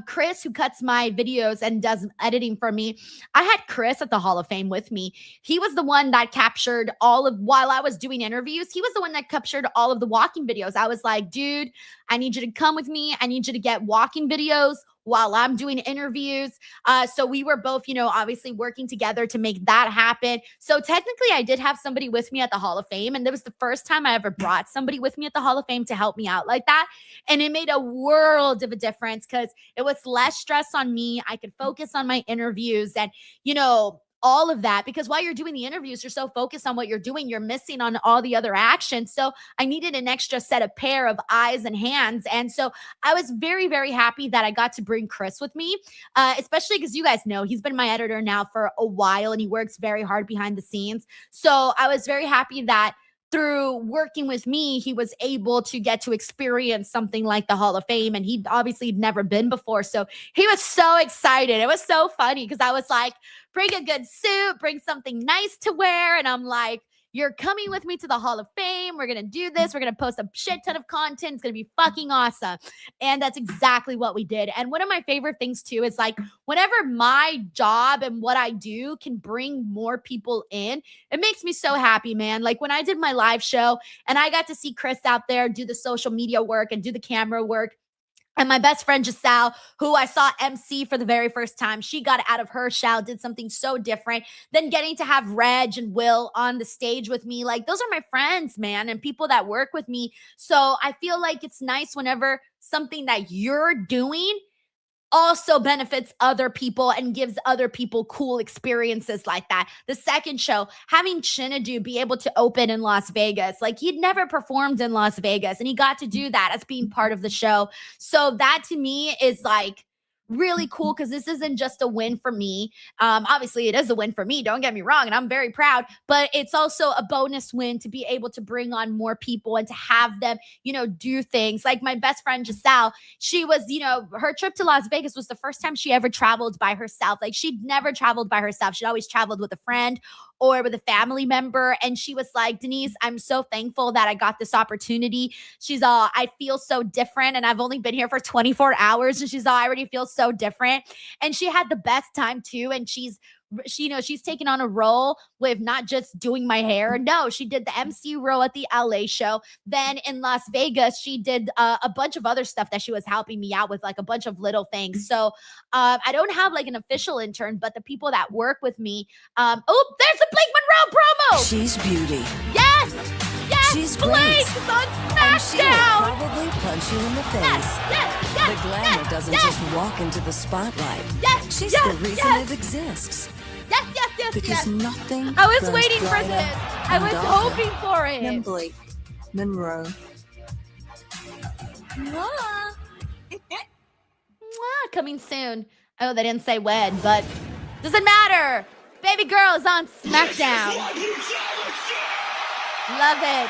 Chris, who cuts my videos and does editing for me, I had Chris at the Hall of Fame with me. He was the one that captured while I was doing interviews, he was the one that captured all of the walking videos. I was like, dude, I need you to come with me. I need you to get walking videos while I'm doing interviews. So we were both, obviously working together to make that happen. So technically I did have somebody with me at the Hall of Fame, and it was the first time I ever brought somebody with me at the Hall of Fame to help me out like that. And it made a world of a difference because it was less stress on me. I could focus on my interviews and, all of that, because while you're doing the interviews, you're so focused on what you're doing, you're missing on all the other action. So I needed an extra set of pair of eyes and hands. And so I was very, very happy that I got to bring Chris with me, especially because you guys know he's been my editor now for a while and he works very hard behind the scenes. So I was very happy that through working with me, he was able to get to experience something like the Hall of Fame. And he'd obviously never been before. So he was so excited. It was so funny because I was like, bring a good suit, bring something nice to wear. And I'm like, you're coming with me to the Hall of Fame. We're going to do this. We're going to post a shit ton of content. It's going to be fucking awesome. And that's exactly what we did. And one of my favorite things too is like whenever my job and what I do can bring more people in, it makes me so happy, man. Like when I did my live show and I got to see Chris out there do the social media work and do the camera work. And my best friend, Jacy, who I saw MC for the very first time, she got out of her shell, did something so different. Then getting to have Reg and Will on the stage with me. Like, those are my friends, man, and people that work with me. So I feel like it's nice whenever something that you're doing also benefits other people and gives other people cool experiences like that. The second show, having Chinadu be able to open in Las Vegas, like he'd never performed in Las Vegas and he got to do that as being part of the show. So that to me is like really cool because this isn't just a win for me. Obviously, it is a win for me. Don't get me wrong. And I'm very proud, but it's also a bonus win to be able to bring on more people and to have them, do things. Like my best friend, Jacy, she was, her trip to Las Vegas was the first time she ever traveled by herself. Like she'd never traveled by herself. She'd always traveled with a friend or with a family member. And she was like, Denise, I'm so thankful that I got this opportunity. She's all, I feel so different. And I've only been here for 24 hours. And she's all, I already feel so different. And she had the best time too. And she's taken on a role with not just doing my hair. No, she did the MC role at the LA show. Then in Las Vegas, she did a bunch of other stuff that she was helping me out with, like a bunch of little things. So I don't have like an official intern, but the people that work with me. Oh, there's the Blake Monroe promo. She's beauty. Yes. Yes. She's Blake great. is on And she will SmackDown. probably punch you in the face. Yes. The glamour doesn't just walk into the spotlight. Yes. She's yes, the reason yes. it exists. Yes. Because nothing. I was goes waiting for brighter this. I was and hoping darker for it. than Blake Monroe. Mwah. Coming soon. Oh, they didn't say when, but doesn't matter. Baby girl is on SmackDown. Love it.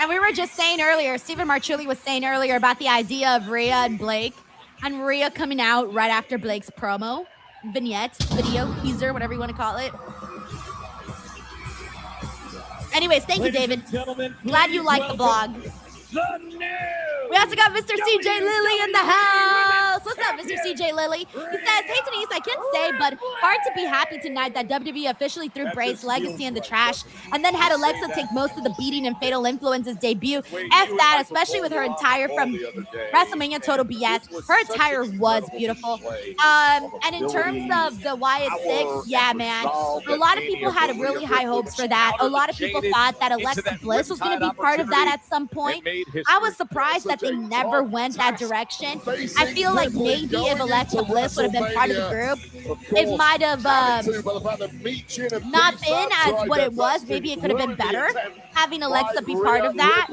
And we were just saying earlier, Stephen Marchulli was saying earlier about the idea of Rhea and Blake, and Rhea coming out right after Blake's promo, vignette, video, teaser, whatever you want to call it. Anyways, thank you, David. Glad you liked the vlog. We also got Mr. CJ Lilly in the house. What's up, Mr. CJ Lilly? He says, hey, Denise, I can't say, but hard to be happy tonight that WWE officially threw Bray's legacy in the trash and then had Alexa take most of the beating in Fatal Influence's debut. F that, especially with her attire from WrestleMania Total BS. Her attire was beautiful. And in terms of the Wyatt 6, yeah, man, a lot of people had really high hopes for that. A lot of people thought that Alexa Bliss was going to be part of that at some point. I was surprised that they never went that direction. I feel like maybe if Alexa Bliss would have been part of the group, it might have not been as what it was. Maybe it could have been better having Alexa be part of that.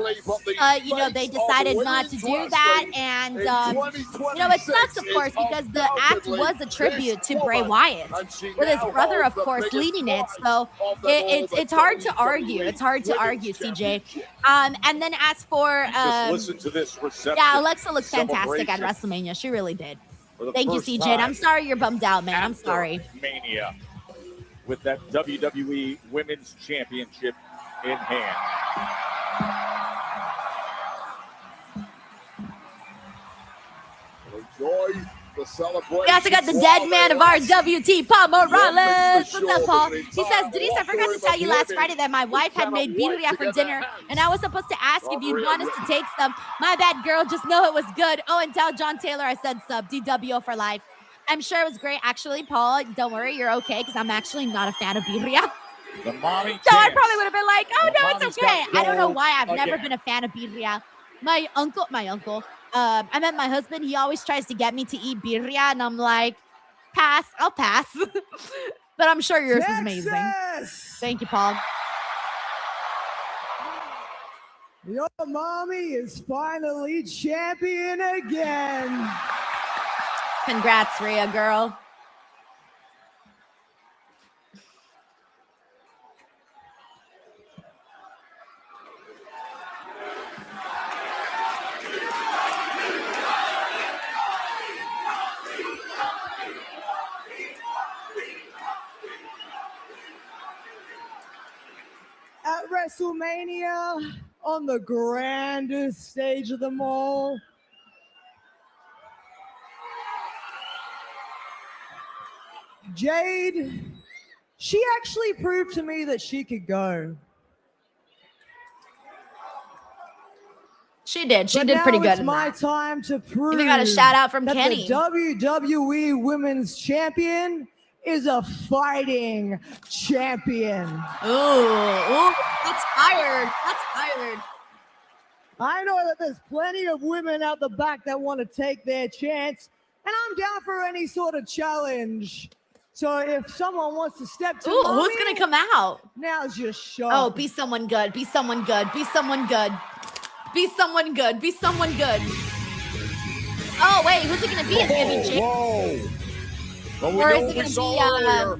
They decided not to do that. And, it sucks, of course, because the act was a tribute to Bray Wyatt, with his brother, of course, leading it. So it's hard to argue. It's hard to argue, CJ. And then as for listen to this reception. Yeah, Alexa looks fantastic at WrestleMania. She really did. Thank you, CJ. And I'm sorry you're bummed out, man. I'm sorry. Mania, with that WWE Women's Championship in hand. Enjoy The celebration. We also got the dead man of our WT, Paul Morales. What's up, Paul? He says, Denise, I forgot to tell you last Friday that my wife had made birria for dinner, and I was supposed to ask if you'd want us to take some. My bad, girl. Just know it was good. Oh, and tell John Taylor I said sub. DWO for life. I'm sure it was great. Actually, Paul, don't worry. You're okay, because I'm actually not a fan of birria. The mommy So I probably would have been like, oh, The no, it's mommy's okay. got I don't know gold why I've never again. been a fan of birria. My uncle, I met my husband. He always tries to get me to eat birria, and I'm like, pass. I'll pass. But I'm sure yours is amazing. Thank you, Paul. Your mommy is finally champion again. Congrats, Rhea, girl. At WrestleMania, on the grandest stage of them all, Jade, she actually proved to me that she could go. She did. She But did now pretty good it's in my that. time to prove Even got a shout out from that Kenny. the WWE Women's Champion is a fighting champion. Ooh, that's fired. That's fired. I know that there's plenty of women out the back that want to take their chance, and I'm down for any sort of challenge. So if someone wants to step to Ooh, mommy, who's gonna come out? now's your shot. Oh, be someone good. Be someone good. Be someone good. Be someone good. Be someone good. Oh wait, who's it gonna be? It's gonna be Jacy. Whoa. Well, we Or know is what it we gonna saw be? earlier.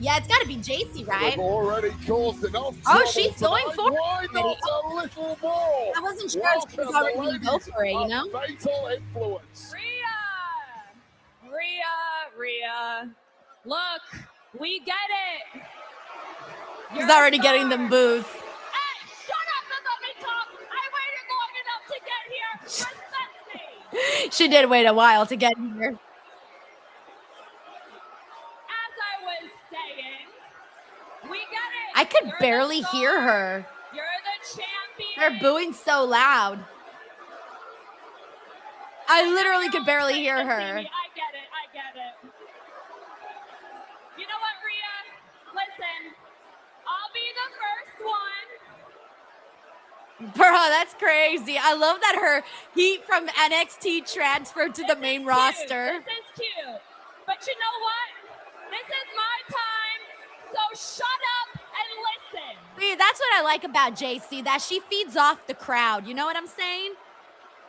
Yeah, it's gotta be Jacy, right? They've already caused enough Oh, trouble she's going tonight. for it Why not a little more? I wasn't sure if she was already gonna go for it, you know? Fatal influence. Rhea. Look, we get it. He's already getting them boos. Hey, shut up and let me talk. I waited long enough to get here. Respect me. She did wait a while to get here. As I was saying, we get it. I could You're barely the hear star. her. You're the champion. They're booing so loud. I literally could barely hear her. I get it. You know what, Rhea? Listen, I'll be the first one. Bro, that's crazy. I love that her heat from NXT transferred to the main roster. This is cute. But you know what? This is my time, so shut up and listen. See, that's what I like about Jacy, that she feeds off the crowd. You know what I'm saying?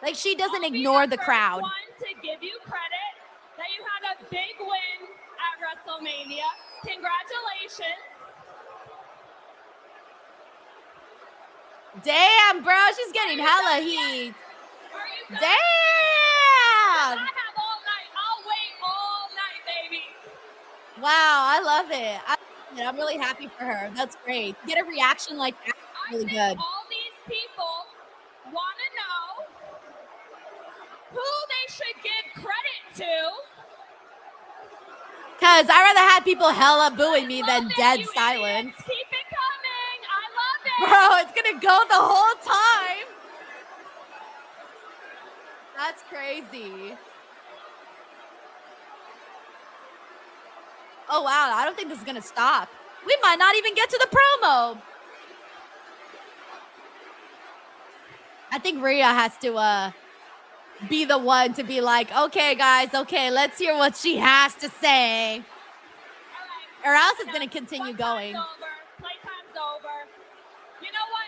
Like, she doesn't ignore the crowd. One to give you credit that you had a big win at WrestleMania. Congratulations. Damn, bro, she's getting hella heat. Damn. I have all night. I'll wait all night, baby. Wow, I love it. I'm really happy for her. That's great. Get a reaction like that. Really good. All these people want to know who they should give credit to. Because I'd rather have people hella booing me than dead silence. Keep it coming. I love it. Bro, it's going to go the whole time. That's crazy. Oh, wow. I don't think this is going to stop. We might not even get to the promo. I think Rhea has to be the one to be like, okay, guys, okay, let's hear what she has to say. Or else it's going to continue going. Playtime's over. You know what?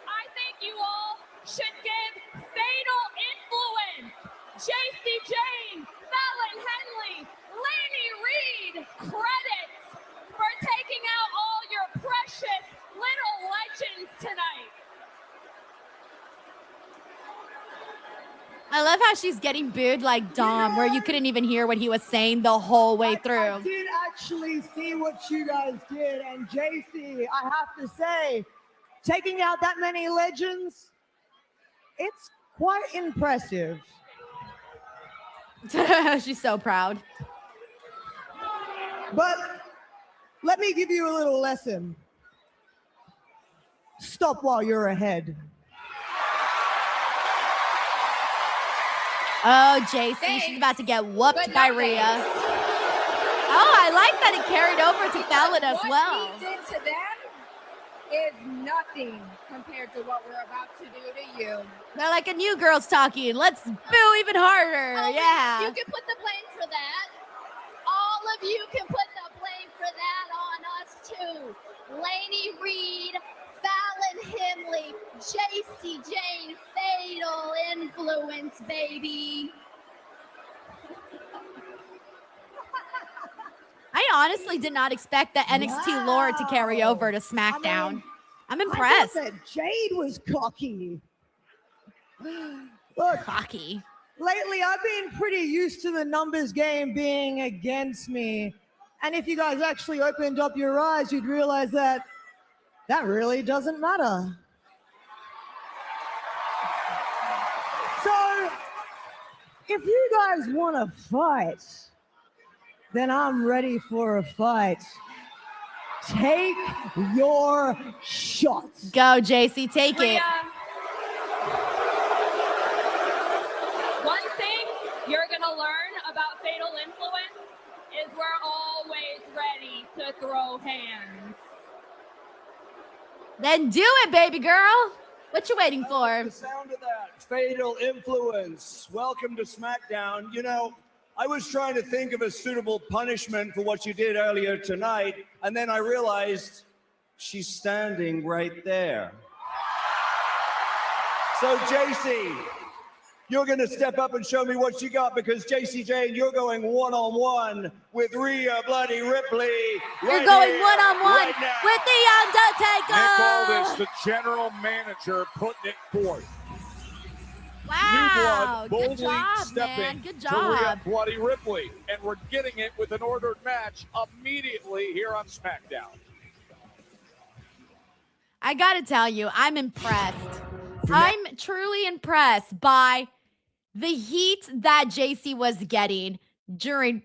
I think you all should give Fatal Influence, Jacy, Jayne, Fallon Henley, Laney Reed credits for taking out all your precious little legends tonight. I love how she's getting booed like Dom, where you couldn't even hear what he was saying the whole way through. I did actually see what you guys did, and Jacy, I have to say, taking out that many legends, it's quite impressive. She's so proud. But let me give you a little lesson. Stop while you're ahead. Oh, Jacy, she's about to get whooped by Rhea. Oh, I like that it carried over to Fallon as well. What we did to them is nothing compared to what we're about to do to you. They're like a new girl's talking. Let's boo even harder. Oh, yeah. You can put the blame for that. All of you can put the blame for that on us too. Lainey Reed, Fallon Henley, Jacy Jayne, fatal influence, baby. I honestly did not expect the NXT lore to carry over to SmackDown. I'm impressed. I thought that Jade was cocky. Look, cocky. Lately, I've been pretty used to the numbers game being against me. And if you guys actually opened up your eyes, you'd realize that really doesn't matter. So, if you guys want to fight, then I'm ready for a fight. Take your shots. Go, Jacy, take Rhea, it. one thing you're going to learn about Fatal Influence is we're always ready to throw hands. Then do it, baby girl. What you waiting for? The sound of that. Fatal Influence. Welcome to SmackDown. You know, I was trying to think of a suitable punishment for what you did earlier tonight, and then I realized she's standing right there. So, Jacy, you're going to step up and show me what you got, because Jacy Jayne, you're going one-on-one with Rhea Bloody Ripley. You're going one-on-one with The Undertaker. Nick Aldis, the general manager, putting it forth. Wow, New blood boldly good job, stepping man. Good to Rhea job. Bloody Ripley, and we're getting it with an ordered match immediately here on SmackDown. I gotta tell you, I'm impressed. I'm truly impressed by the heat that Jacy was getting during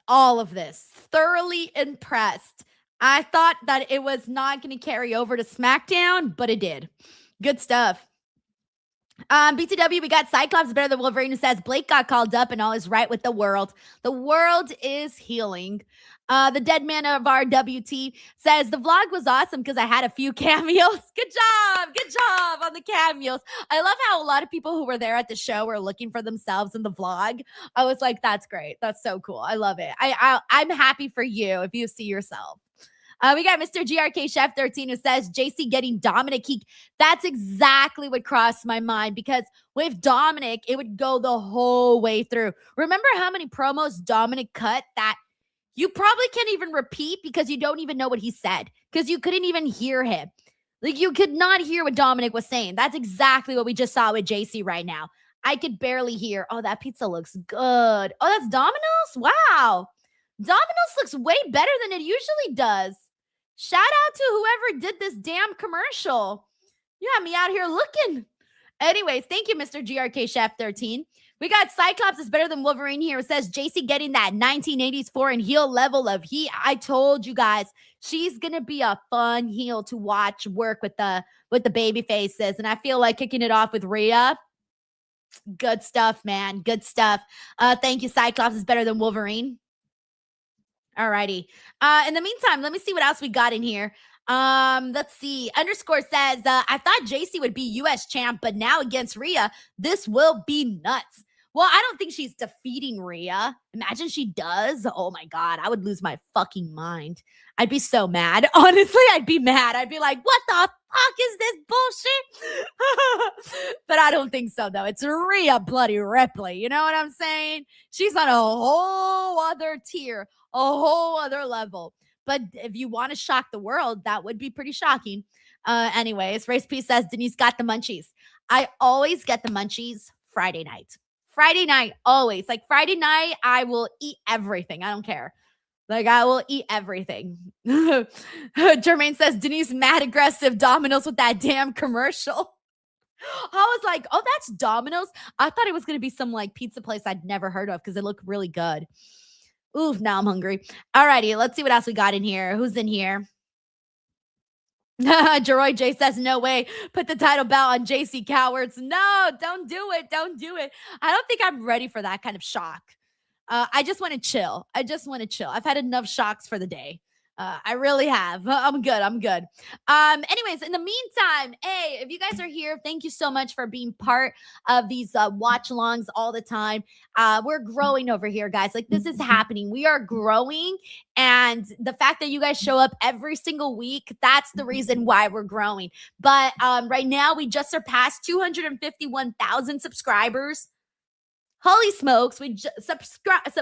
all of this. Thoroughly impressed. I thought that it was not going to carry over to SmackDown, but it did. Good stuff. BTW, we got Cyclops better than Wolverine, who says Blake got called up and all is right with the world. The world is healing. The dead man of our WT says the vlog was awesome because I had a few cameos. Good job on the cameos. I love how a lot of people who were there at the show were looking for themselves in the vlog. I was like, that's great. That's so cool. I love it. I'm happy for you if you see yourself. We got Mr. GRK Chef 13 who says Jacy getting Dominic Heek. That's exactly what crossed my mind, because with Dominic, it would go the whole way through. Remember how many promos Dominic cut that you probably can't even repeat because you don't even know what he said, because you couldn't even hear him. Like, you could not hear what Dominic was saying. That's exactly what we just saw with Jacy right now. I could barely hear. Oh, that pizza looks good. Oh, that's Domino's? Wow. Domino's looks way better than it usually does. Shout out to whoever did this damn commercial. You had me out here looking. Anyways, thank you, Mr. GRK Chef 13. We got Cyclops is better than Wolverine here. It says Jacy getting that 1980s foreign heel level of heat. I told you guys, she's gonna be a fun heel to watch work with the baby faces. And I feel like kicking it off with Rhea. Good stuff, man. Good stuff. Thank you, Cyclops is better than Wolverine. Alrighty. In the meantime, let me see what else we got in here. Let's see. Underscore says, I thought Jacy would be US champ, but now against Rhea, this will be nuts. Well, I don't think she's defeating Rhea. Imagine she does. Oh my God, I would lose my fucking mind. I'd be so mad. Honestly, I'd be mad. I'd be like, what the fuck is this bullshit? But I don't think so, though. It's Rhea Bloody Ripley. You know what I'm saying? She's on a whole other tier, a whole other level. But if you want to shock the world, that would be pretty shocking. Anyways, Race P says, Denise got the munchies. I always get the munchies Friday night. Friday night, always. Like Friday night, I will eat everything. I don't care. Like, I will eat everything. Jermaine says, Denise mad aggressive Domino's with that damn commercial. I was like, oh, that's Domino's. I thought it was going to be some like pizza place I'd never heard of because it looked really good. Ooh, now I'm hungry. Alrighty, let's see what else we got in here. Who's in here? Jeroy J says, no way. Put the title belt on Jacy Cowards. No, don't do it. Don't do it. I don't think I'm ready for that kind of shock. I just want to chill. I've had enough shocks for the day. I really have. I'm good. Anyways, in the meantime, hey, if you guys are here, thank you so much for being part of these watch-alongs all the time. We're growing over here, guys. Like, this is happening. We are growing, and the fact that you guys show up every single week, that's the reason why we're growing. But right now, we just surpassed 251,000 subscribers. Holy smokes, we surpassed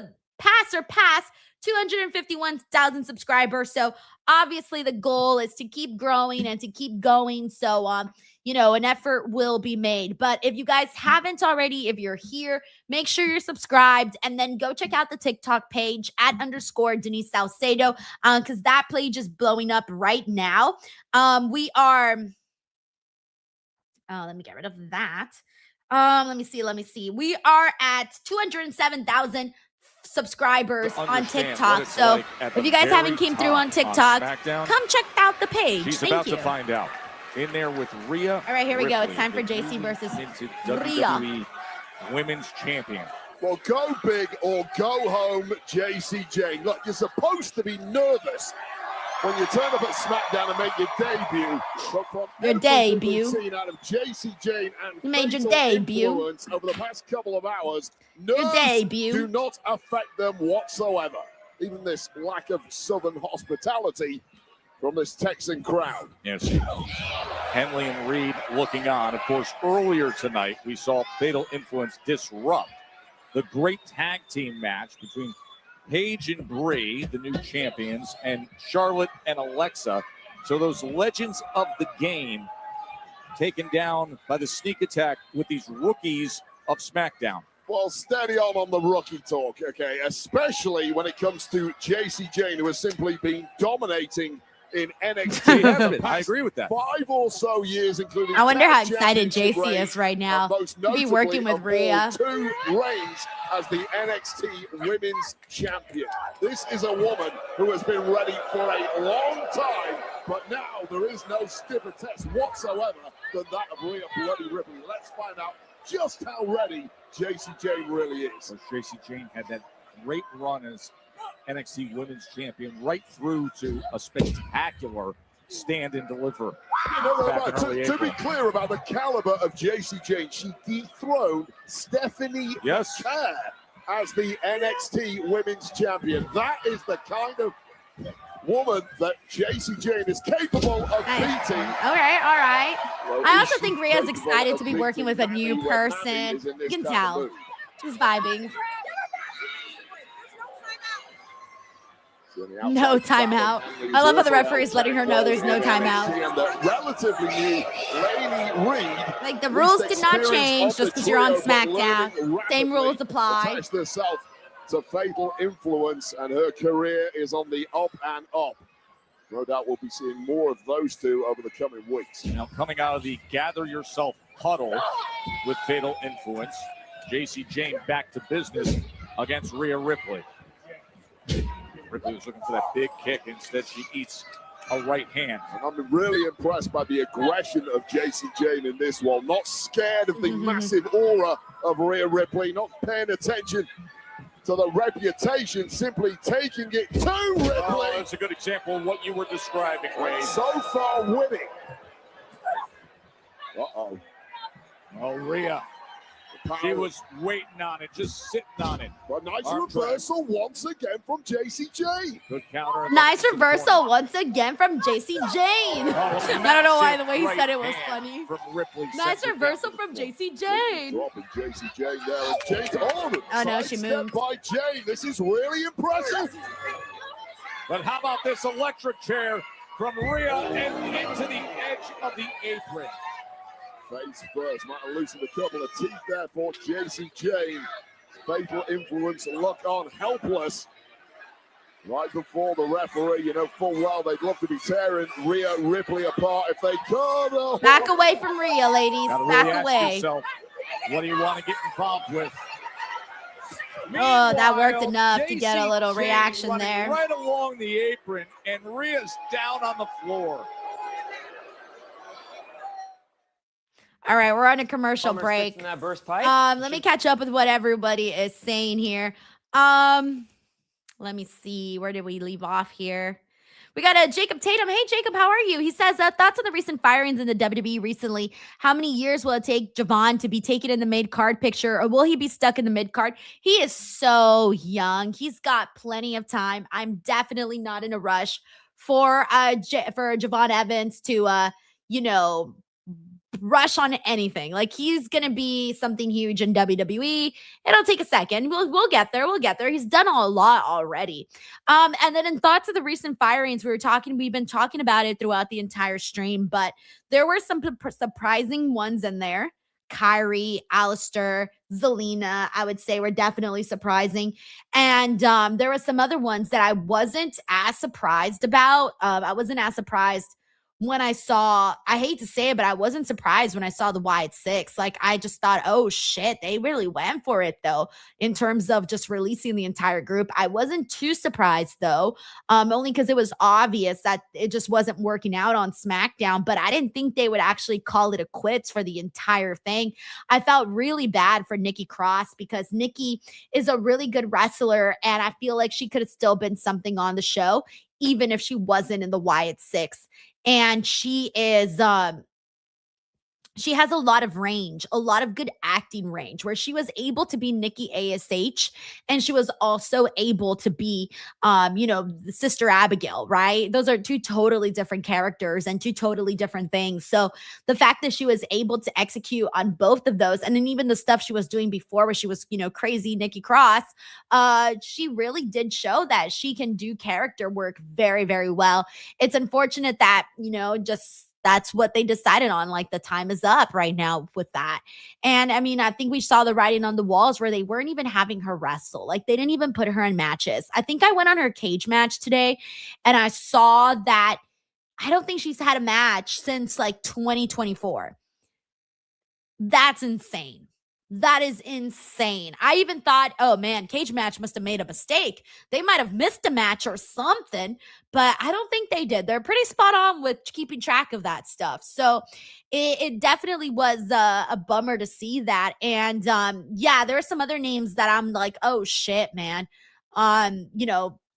251,000 subscribers. So obviously the goal is to keep growing and to keep going. So, an effort will be made. But if you guys haven't already, if you're here, make sure you're subscribed and then go check out the TikTok page @ Denise Salcedo, because that page is blowing up right now. Let me get rid of that. Let me see. We are at 207,000 subscribers on TikTok. So if you guys haven't came through on TikTok, come check out the page. She's Thank about you. to find out. In there with Rhea. All right, here we go. It's Ripley, time for the Jacy versus into Rhea. WWE Women's Champion. Well, go big or go home, Jacy Jayne. Look, you're supposed to be nervous when you turn up at SmackDown and make your debut. But from Your debut. we've seen out of Jacy Jayne and You made your fatal debut. influence over the past couple of hours, Your nerves debut. do not affect them whatsoever. Even this lack of Southern hospitality from this Texan crowd. Yes. Henley and Reed looking on. Of course, earlier tonight, we saw Fatal Influence disrupt the great tag team match between Paige and Brie, the new champions, and Charlotte and Alexa. So those legends of the game taken down by the sneak attack with these rookies of SmackDown. Well, steady on the rookie talk, okay? Especially when it comes to Jacy Jayne, who has simply been dominating in NXT. I agree with that. 5 or so years, including. I wonder how tag excited championship Jacy reigns, is right now and most to be notably working with of all, Rhea. 2 reigns as the NXT Women's Champion. This is a woman who has been ready for a long time, but now there is no stiffer test whatsoever than that of Rhea Bloody Ripley. Let's find out just how ready Jacy Jayne really is. Well, Jacy Jayne had that great run as NXT Women's Champion right through to a spectacular stand and deliver. To be clear about the caliber of Jacy Jayne, she dethroned Stephanie Kerr as the NXT Women's Champion. That is the kind of woman that Jacy Jayne is capable of beating. All right. Well, I is also she think Rhea's capable excited of to be working with a new beating Mandy when person. Mandy is in You this can kind of tell. mood? She's vibing. No timeout. I love how the referee is letting her know there's no timeout. And the relatively new Lady Reed. Like, the rules did not change just because you're on SmackDown. Same rules apply. Attached herself to Fatal Influence, and her career is on the up and up. No doubt we'll be seeing more of those two over the coming weeks. Now, coming out of the Gather Yourself huddle with Fatal Influence, Jacy Jayne back to business against Rhea Ripley. Ripley was looking for that big kick. Instead, she eats a right hand. And I'm really impressed by the aggression of Jacy Jayne in this one. Not scared of the massive aura of Rhea Ripley, not paying attention to the reputation, simply taking it to Ripley. Oh, that's a good example of what you were describing, Wade. So far winning. Uh-oh. Oh, Rhea. She was waiting on it, just sitting on it. But nice reversal once again from Jacy Jayne. Good counter. Nice reversal once again from Jacy Jayne. I don't know why the way he said it was funny. From Ripley. Nice reversal from Jacy Jayne. Dropping Jacy Jayne there. And Jayne, Oh, no, she moved. by Jayne. This is really impressive. But how about this electric chair from Rhea and into the edge of the apron? Face first, might have loosened a couple of teeth there for Jacy Jayne. Fatal Influence look on, helpless. Right before the referee, you know full well they'd love to be tearing Rhea Ripley apart if they could. Oh. Back away from Rhea, ladies. Gotta Back really ask away. yourself, what do you want to get involved with? Oh, that worked Meanwhile, enough to get a Jacy little Jayne reaction running there. right along the apron, and Rhea's down on the floor. All right, we're on a commercial break. Let me catch up with what everybody is saying here. Let me see. Where did we leave off here? We got a Jacob Tatum. Hey, Jacob, how are you? He says, thoughts on the recent firings in the WWE recently. How many years will it take Javon to be taken in the mid-card picture, or will he be stuck in the mid-card? He is so young. He's got plenty of time. I'm definitely not in a rush for Javon Evans to, rush on anything. Like, he's gonna be something huge in WWE. It'll take a second. We'll get there. He's done a lot already. And then in thoughts of the recent firings, we've been talking about it throughout the entire stream, but there were some surprising ones in there. Kyrie, Alistair, Zelina, I would say, were definitely surprising. And there were some other ones that I wasn't as surprised about. I wasn't as surprised when I saw, I hate to say it, but I wasn't surprised when I saw the Wyatt Six. Like, I just thought, oh shit, they really went for it though, in terms of just releasing the entire group. I wasn't too surprised though, only because it was obvious that it just wasn't working out on SmackDown, but I didn't think they would actually call it a quits for the entire thing. I felt really bad for Nikki Cross because Nikki is a really good wrestler, and I feel like she could have still been something on the show, even if she wasn't in the Wyatt Six. And she is, she has a lot of range, a lot of good acting range, where she was able to be Nikki ASH, and she was also able to be, Sister Abigail, right? Those are two totally different characters and two totally different things. So the fact that she was able to execute on both of those, and then even the stuff she was doing before where she was, crazy Nikki Cross, she really did show that she can do character work very, very well. It's unfortunate that, that's what they decided on. Like, the time is up right now with that. And I mean, I think we saw the writing on the walls where they weren't even having her wrestle. Like, they didn't even put her in matches. I think I went on her cage match today and I saw that I don't think she's had a match since like 2024. That's insane. That is insane. I even thought, oh man, cage match must have made a mistake. They might have missed a match or something, but I don't think they did. They're pretty spot on with keeping track of that stuff. So it definitely was a bummer to see that. And there are some other names that I'm like, oh shit, man.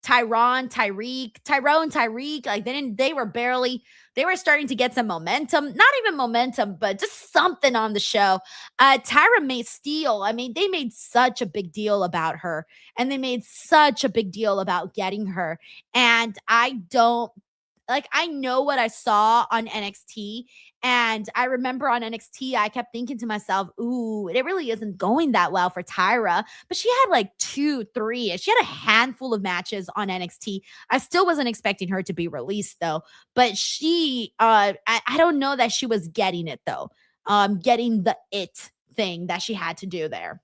Tyrone, Tyreek, like they were starting to get some momentum, not even momentum, but just something on the show. Tyra May Steele, I mean, they made such a big deal about her, and they made such a big deal about getting her. And I know what I saw on NXT, and I remember on NXT, I kept thinking to myself, ooh, it really isn't going that well for Tyra, but she had like 2, 3, she had a handful of matches on NXT. I still wasn't expecting her to be released though, but she, I don't know that she was getting it though, getting the it thing that she had to do there.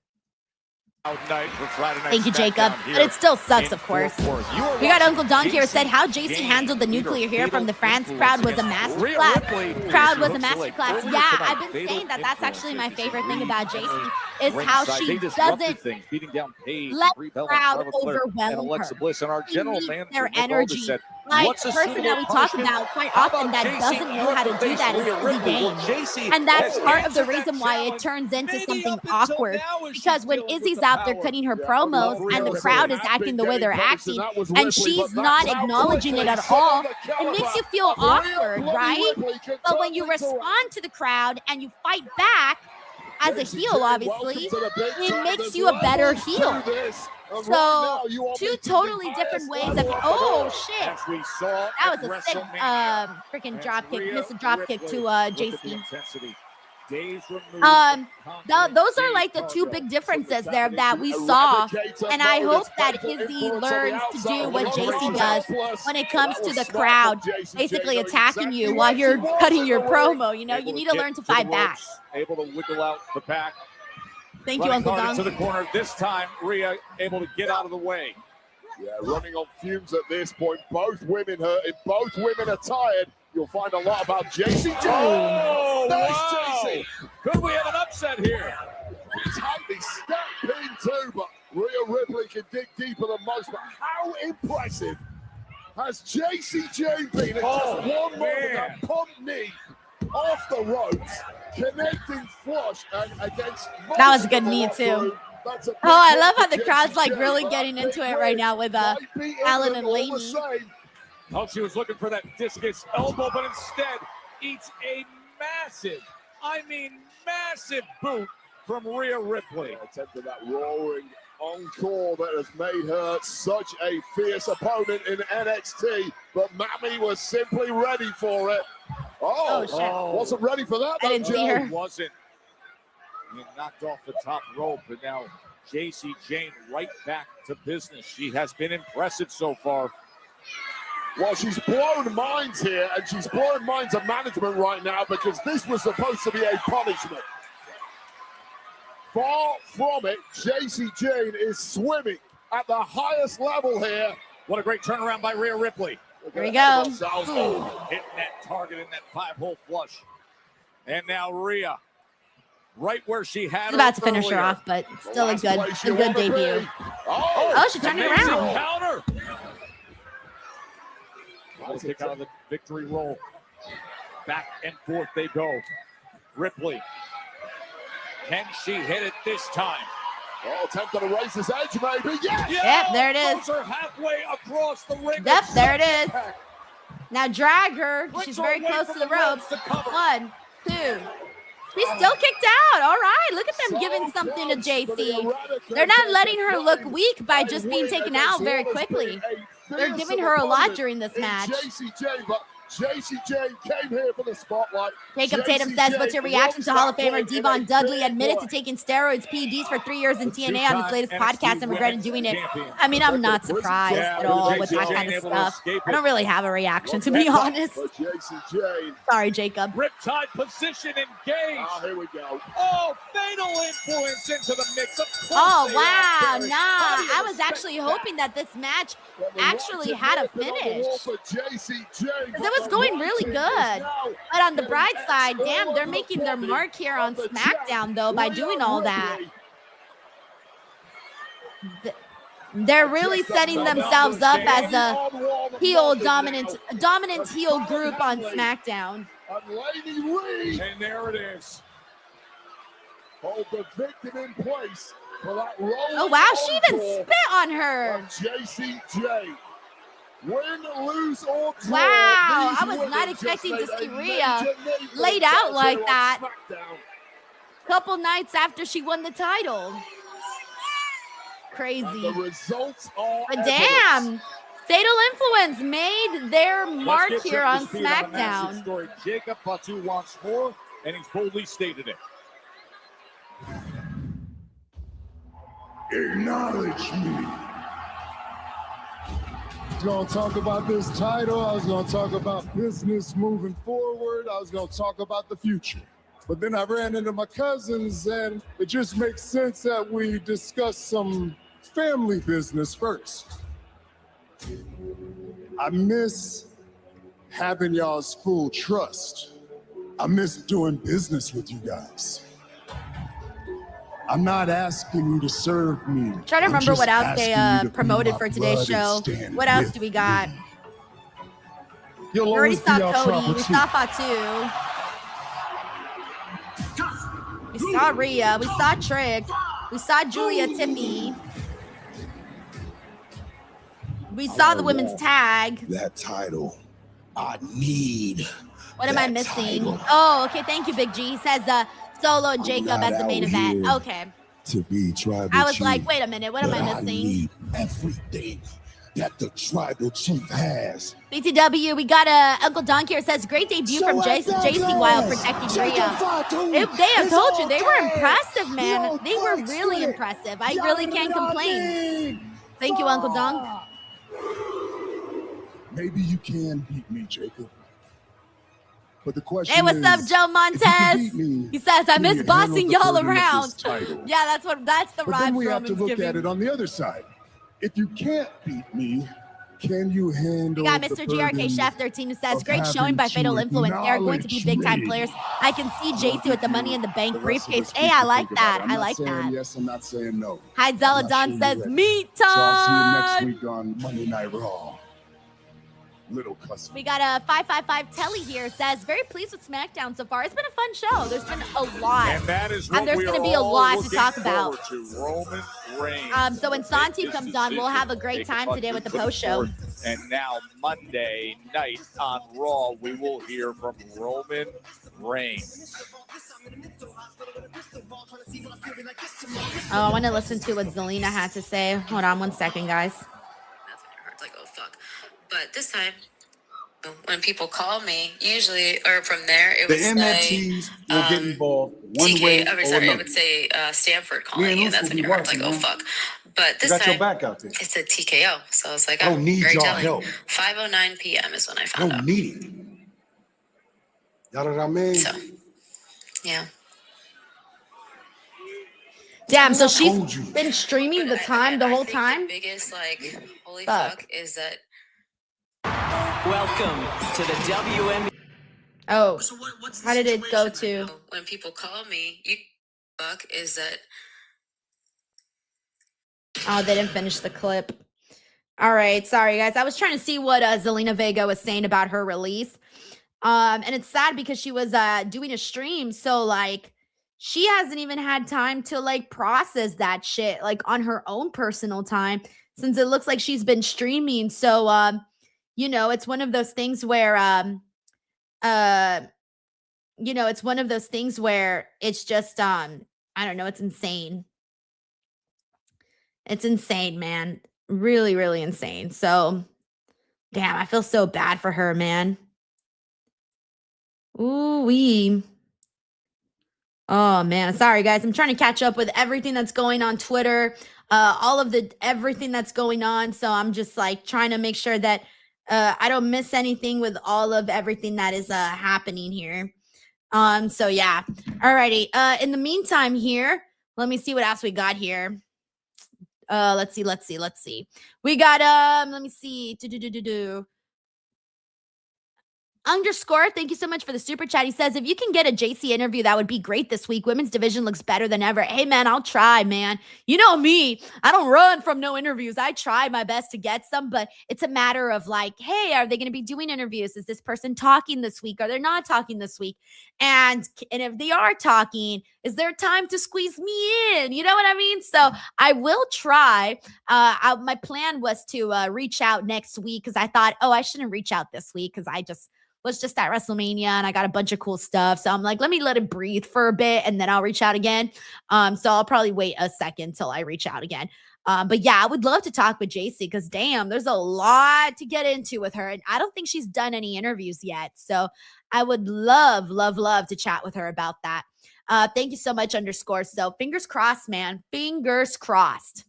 Thank you, Jacob. But it still sucks, of course. We got Uncle Dunk here said how Jacy handled the nuclear here from the France crowd was a masterclass. Yeah, I've been saying that that's actually my favorite thing about Jacy is how she doesn't let the crowd overwhelm her. She needs their energy. Like, the person that we talk about quite often that doesn't know how to do that is Izzy Dane. And that's part of the reason why it turns into something awkward. Because when Izzy's out there cutting her promos and the crowd is acting the way they're acting, and she's not acknowledging it at all, it makes you feel awkward, right? But when you respond to the crowd and you fight back, as a heel, obviously, it makes you a better heel. So, two totally different ways of, oh shit, that was a sick freaking drop kick, missed a drop kick to Jacy. Those are like the two big differences there that we saw, and I hope that Izzy learns to do what Jacy does when it comes to the crowd basically attacking you while you're cutting your promo. You need to learn to fight back. Able to wiggle out the back. Thank you, Uncle Don. To the corner this time, Rhea able to get out of the way. Yeah, running on fumes at this point. Both women hurting. Both women are tired. You'll find a lot about Jacy. Oh, nice, wow. Jacy. Could we have an upset here? Tightly stacked pin too, but Rhea Ripley can dig deeper than most. But how impressive has Jayne been at just one moment? That pump knee off the ropes, connecting flush and against. That was a good knee too. Oh, I love how the crowd's like really getting into it right now with Alan and Lainey. Oh, she was looking for that discus elbow, but instead eats a massive, I mean massive boot from Rhea Ripley. Attempted that roaring encore that has made her such a fierce opponent in NXT, but Mammy was simply ready for it. Oh, shit. Wasn't ready for that. I didn't see her. Wasn't. He knocked off the top rope, and now Jayne right back to business. She has been impressive so far. Well, she's blown minds here, and she's blowing minds of management right now because this was supposed to be a punishment. Far from it, Jayne is swimming at the highest level here. What a great turnaround by Rhea Ripley. Here we go. Hitting that target in that 5-hole flush. And now Rhea, right where she had She's about to finish her off, but still a good debut. Oh, she turned it around. Counter. We'll kick out of the victory roll. Back and forth they go. Ripley. Can she hit it this time? Oh, attempted to raise his edge, maybe. Yes! Yep, there it is. Throws her halfway across the ring. Yep, there it is. Now drag her. She's very close to the ropes. 1, 2. She's still kicked out. All right, look at them giving something to Jacy. They're not letting her look weak by just being taken out very quickly. They're giving her a lot during this match. Jacy Jayne came here for the spotlight. Jacob Tatum says, what's your reaction to Hall of Famer Devon Dudley admitted to taking steroids, PEDs for 3 years in TNA on his latest podcast and regretted doing it? I mean, I'm not surprised at all with that kind of stuff. I don't really have a reaction, to be honest. Sorry, Jacob. Riptide position engaged. Oh, here we go. Oh, fatal influence into the mix. Oh, wow. Nah, I was actually hoping that this match actually had a finish. It was going really good. But on the bright side, damn, they're making their mark here on SmackDown, though, by doing all that. They're really setting themselves up as a heel dominant heel group on SmackDown. And there it is. Hold the victim in place for that roll. Oh, wow, she even spit on her. Jacy Jayne. Win, lose, or draw. Wow, I was not expecting to see Rhea laid out like that. Couple nights after she won the title. Crazy. The results are but damn, Fatal Influence made their mark here on SmackDown. Jacob Fatu wants more, and he's boldly stated it. Acknowledge me. I was going to talk about this title. I was going to talk about business moving forward. I was going to talk about the future. But then I ran into my cousins, and it just makes sense that we discuss some family business first. I miss having y'all's full trust. I miss doing business with you guys. I'm not asking you to serve me. Try to remember what else they promoted for today's show. What else do we got? We already saw Cody. We saw Fatu. We saw Rhea. We saw Trick. We saw Julia Tiffany. We saw the women's tag. That title, I need. What am I missing? Oh, okay. Thank you, Big G. He says Solo and Jacob as the main event. Okay. To be tribal I was chief, like, wait a minute. What am I missing? need everything that the tribal chief has. BTW, we got Uncle Donk here. Says great debut from Jacy while protecting Rhea. They have told you they were impressive, man. They were really impressive. I really can't complain. Thank you, Uncle Donk. Maybe you can beat me, Jacob. But the question hey, what's up, Joe Montez? He says, I miss bossing y'all around. Yeah, that's the but rhyme. then we have to look at it on the other side. if you can't beat me, can you handle We got the Mr. GRK burden Chef 13 who says, of great showing having by to Fatal Influence. They are going to be acknowledge big time me? players. I can see Jacy with the Money in the Bank The rest of briefcase. this Hey, week I to like think about that. it. I'm I not like saying that. yes, I'm not saying no. Hi, I'm not Zeladon sure says, you're ready. meat So I'll see you next time. week on Monday Night Raw. Little cuss. We got a 555 Telly here. Says, very pleased with SmackDown so far. It's been a fun show. There's been a lot. And that is what And there's we going to are be a all lot to looking talk about. forward to. Roman Reigns. So when Santi Make his comes on, we'll have a decision. great Make time a today with the budget, post show. And now Monday night on Raw, we will hear from Roman Reigns. Oh, I want to listen to what Zelina had to say. Hold on 1 second, guys. It's like, oh fuck. But this time, when people call me, usually, or from there, it would The say MFTs will get involved one way TK. or Sorry, another. it would say Stanford Me calling and you. Luce That's will when be your heart's like, watching, oh man. fuck. But You this got your time, back out there. it's a TKO. So it's like, I don't need very y'all telling. help. 5:09 p.m. is when I I found don't out. need it. Y'all know what I mean? So, yeah. Damn, so I she's told you. been streaming the time the whole time? The biggest, like, holy Fuck. fuck is that. Welcome to the WM. Oh, how did it go to? When people call me, you fuck is that. Oh, they didn't finish the clip. All right, sorry guys. I was trying to see what Zelina Vega was saying about her release. And it's sad because she was doing a stream, so like she hasn't even had time to like process that shit like on her own personal time since it looks like she's been streaming. So you know, it's one of those things where you know, it's one of those things where it's just I don't know, it's insane. It's insane, man. Really, really insane. So, damn, I feel so bad for her, man. Ooh-wee. Oh, man. Sorry, guys. I'm trying to catch up with everything that's going on Twitter, all of the everything that's going on. So I'm just like trying to make sure that I don't miss anything with all of everything that is happening here. So yeah. Alrighty. In the meantime here, let me see what else we got here. Let's see. We got let me see. Underscore, thank you so much for the super chat. He says, if you can get a Jacy interview, that would be great this week. Women's division looks better than ever. Hey, man, I'll try, man. You know me. I don't run from no interviews. I try my best to get some, but it's a matter of like, hey, are they going to be doing interviews? Is this person talking this week? Are they not talking this week? And if they are talking, is there time to squeeze me in? You know what I mean? So I will try. My plan was to reach out next week because I thought, oh, I shouldn't reach out this week because I was just at Wrestlemania and I got a bunch of cool stuff. So I'm like, let me let it breathe for a bit and then I'll reach out again. So I'll probably wait a second till I reach out again. But yeah, I would love to talk with Jacy because damn, there's a lot to get into with her. And I don't think she's done any interviews yet. So I would love to chat with her about that. Thank you so much, underscore. So fingers crossed, man. Fingers crossed.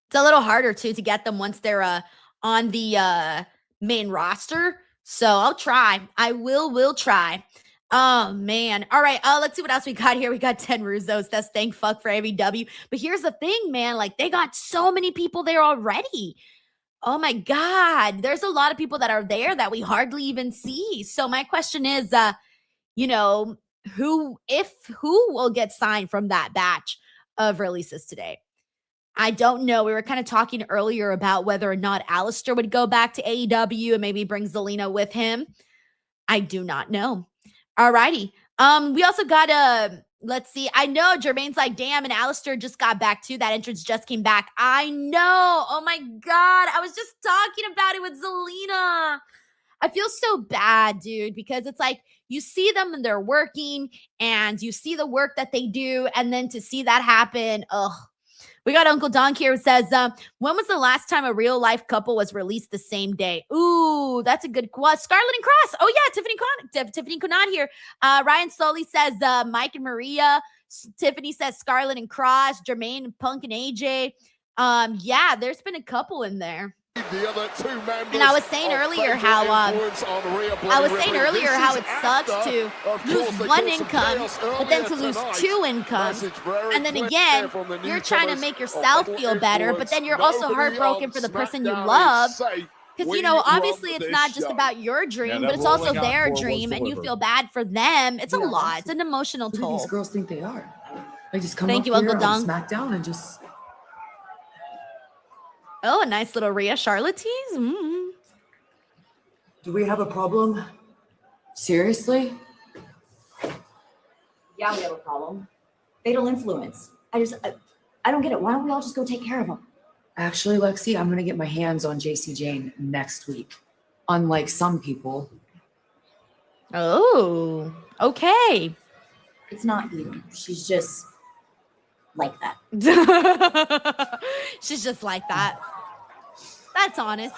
It's a little harder too to get them once they're on the main roster. So I'll try. I will try. Oh, man. All right. Let's see what else we got here. We got 10 Russos. That's thank fuck for AEW. But here's the thing, man. Like, they got so many people there already. Oh, my God. There's a lot of people that are there that we hardly even see. So my question is, you know, who will get signed from that batch of releases today? I don't know. We were kind of talking earlier about whether or not Alistair would go back to AEW and maybe bring Zelina with him. I do not know. All righty. We also got let's see. I know Jermaine's like, damn, and Alistair just got back too. That entrance just came back. I know. Oh my God. I was just talking about it with Zelina. I feel so bad, dude, because it's like you see them and they're working and you see the work that they do. And then to see that happen, ugh. We got Uncle Donk here who says, when was the last time a real life couple was released the same day? Ooh, that's a good question. Scarlett and Cross. Oh, yeah, Tiffany Conan here. Ryan Soley says Mike and Maria. Tiffany says Scarlett and Cross. Jermaine and Punk and AJ. Yeah, there's been a couple in there. The other two members. And I was saying earlier how it sucks to lose one income, but then to lose two income, and then again you're trying to make yourself feel better, but then you're also heartbroken for the person you love. Because, you know, obviously it's not just about your dream, but it's also their dream, and you feel bad for them. It's a lot. It's an emotional toll. These girls think they are. They just come Thank up you, here Uncle on Dong. SmackDown and just... Oh, a nice little Rhea Charlotte tease. Mm. Do we have a problem? Seriously? Yeah, we have a problem. Fatal influence. I don't get it. Why don't we all just go take care of them? Actually, Lexi, I'm going to get my hands on Jacy Jayne next week. Unlike some people. Oh, okay. It's not you. She's just like that. She's just like that. That's honest.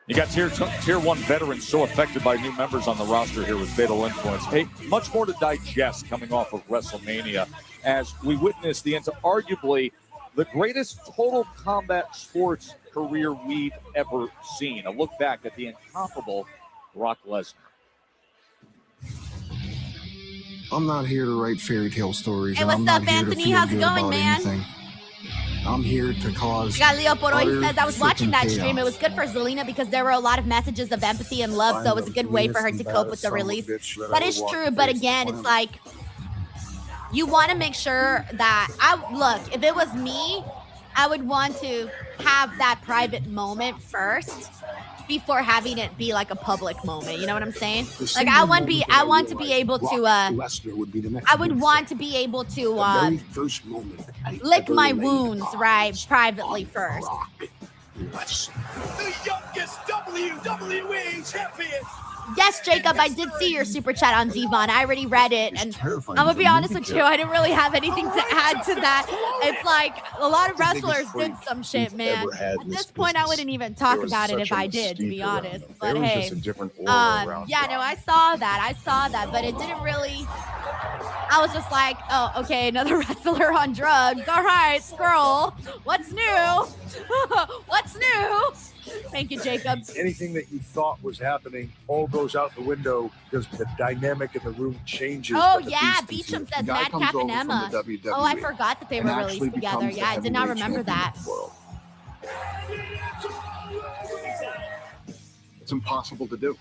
You got tier 1 veterans so affected by new members on the roster here with fatal influence. Hey, much more to digest coming off of WrestleMania as we witness the end to arguably the greatest total combat sports career we've ever seen. A look back at the incomparable Brock Lesnar. I'm not here to write fairy tale stories. Hey, and what's I'm not up, here to Anthony? feel How's it good going, about man? anything. I'm here to cause. We got Leo Poroy. He says, I was watching that chaos. stream. It was good for Zelina because there were a lot of messages of empathy and love, so it was a good way for her to cope with the release. That is true, but again, it's like you want to make sure that if it was me, I would want to have that private moment first before having it be like a public moment. You know what I'm saying? Like I want to be able to I would want to be able to lick my wounds privately first. The youngest WWE champion. Yes, Jacob, I did see your super chat on Devon. I already read it, and I'm gonna be honest with you, I didn't really have anything to add to that. It's like a lot of wrestlers did some shit, man. At this point, I wouldn't even talk about it if I did, to be honest. But hey, yeah, no, I saw that, but it didn't really. I was just like, oh, okay, another wrestler on drugs. All right, scroll. What's new? What's new? Thank you, Jacob. Anything that you thought was happening all goes out the window because the dynamic in the room changes. Oh, yeah, Beecham says Madcap and Emma. Oh, I forgot that they were released together. Yeah, I did not remember that. It's impossible to do.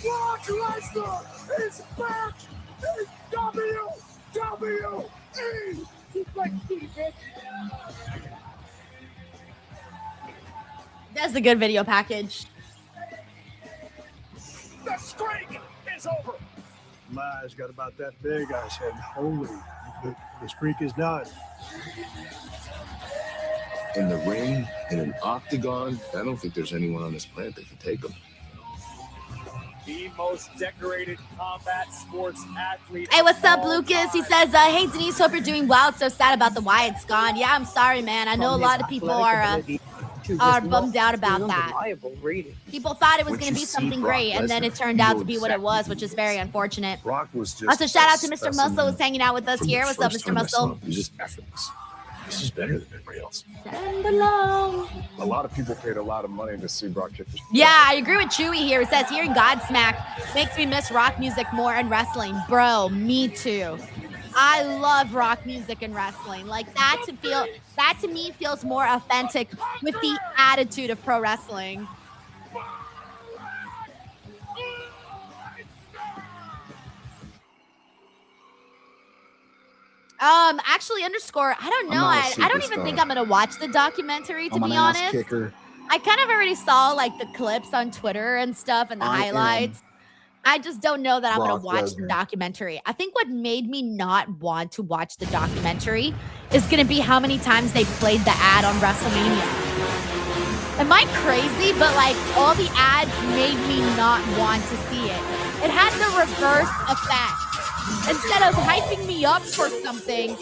Brock Lesnar is back in WWE. That's a good video package. The streak is over. My eyes got about that big. I said, holy, the streak is done. In the ring, in an octagon, I don't think there's anyone on this planet that can take him. The most decorated combat sports athlete. Hey, what's up, Lucas? He says, hey, Denise, hope you're doing well. So sad about the Wyatt's gone. Yeah, I'm sorry, man. I know a lot of people are bummed out about that. People thought it was going to be something great, and then it turned out to be what it was, which is very unfortunate. Brock was just Also, shout out to Mr. Muscle who's hanging out with us here. What's up, Mr. Muscle? He's just effortless. This is better than everybody else. Stand alone. A lot of people paid a lot of money to see Brock kick this. Yeah, I agree with Chewy here. It says, hearing Godsmack makes me miss rock music more and wrestling. Bro, me too. I love rock music and wrestling. Like that to me feels more authentic with the attitude of pro wrestling. Actually, underscore, I don't know. I don't even think I'm gonna watch the documentary, to be honest. I kind of already saw like the clips on Twitter and stuff and the highlights. I just don't know that I'm gonna watch the documentary. I think what made me not want to watch the documentary is gonna be how many times they played the ad on WrestleMania. Am I crazy? But like all the ads made me not want to see it. It had the reverse effect. Instead of hyping me up for something,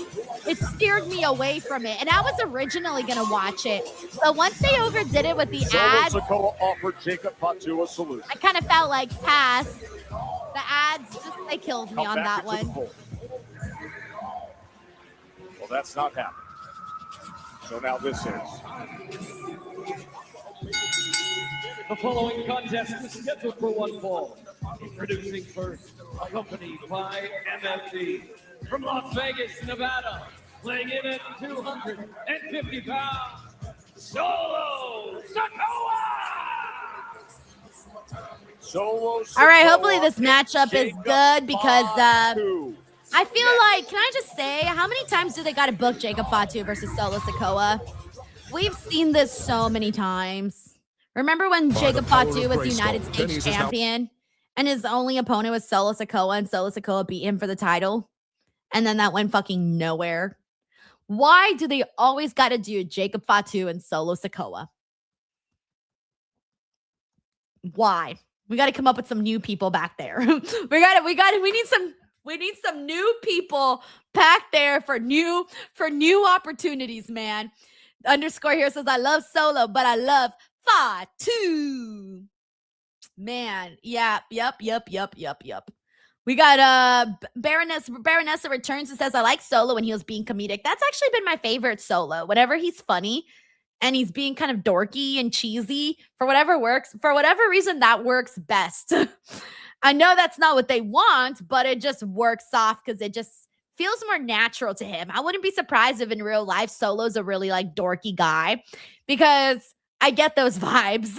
it steered me away from it. And I was originally going to watch it. But once they overdid it with the ad, Sokoa offered Jacob Fatu a solution. I kind of felt like pass. The ads, they killed me on that one. Well, that's not happening. So now this is. The following contest is scheduled for one fall. Introducing first, accompanied by MFT from Las Vegas, Nevada, weighing in at 250 pounds, Solo Sikoa! Solo Sikoa. All right, hopefully this matchup is good because I feel like, can I just say, how many times do they got to book Jacob Fatu versus Solo Sikoa? We've seen this so many times. Remember when Jacob Fatu was United States champion and his only opponent was Solo Sikoa and Solo Sikoa beat him for the title? And then that went fucking nowhere. Why do they always got to do Jacob Fatu and Solo Sikoa? Why? We got to come up with some new people back there. We need some new people back there for new opportunities, man. Underscore here says, I love Solo, but I love Fatu. Man, yeah, yep. We got Baronessa returns and says, I like Solo when he was being comedic. That's actually been my favorite Solo. Whenever he's funny and he's being kind of dorky and cheesy, for whatever reason, that works best. I know that's not what they want, but it just works off because it just feels more natural to him. I wouldn't be surprised if in real life Solo's a really like dorky guy because I get those vibes.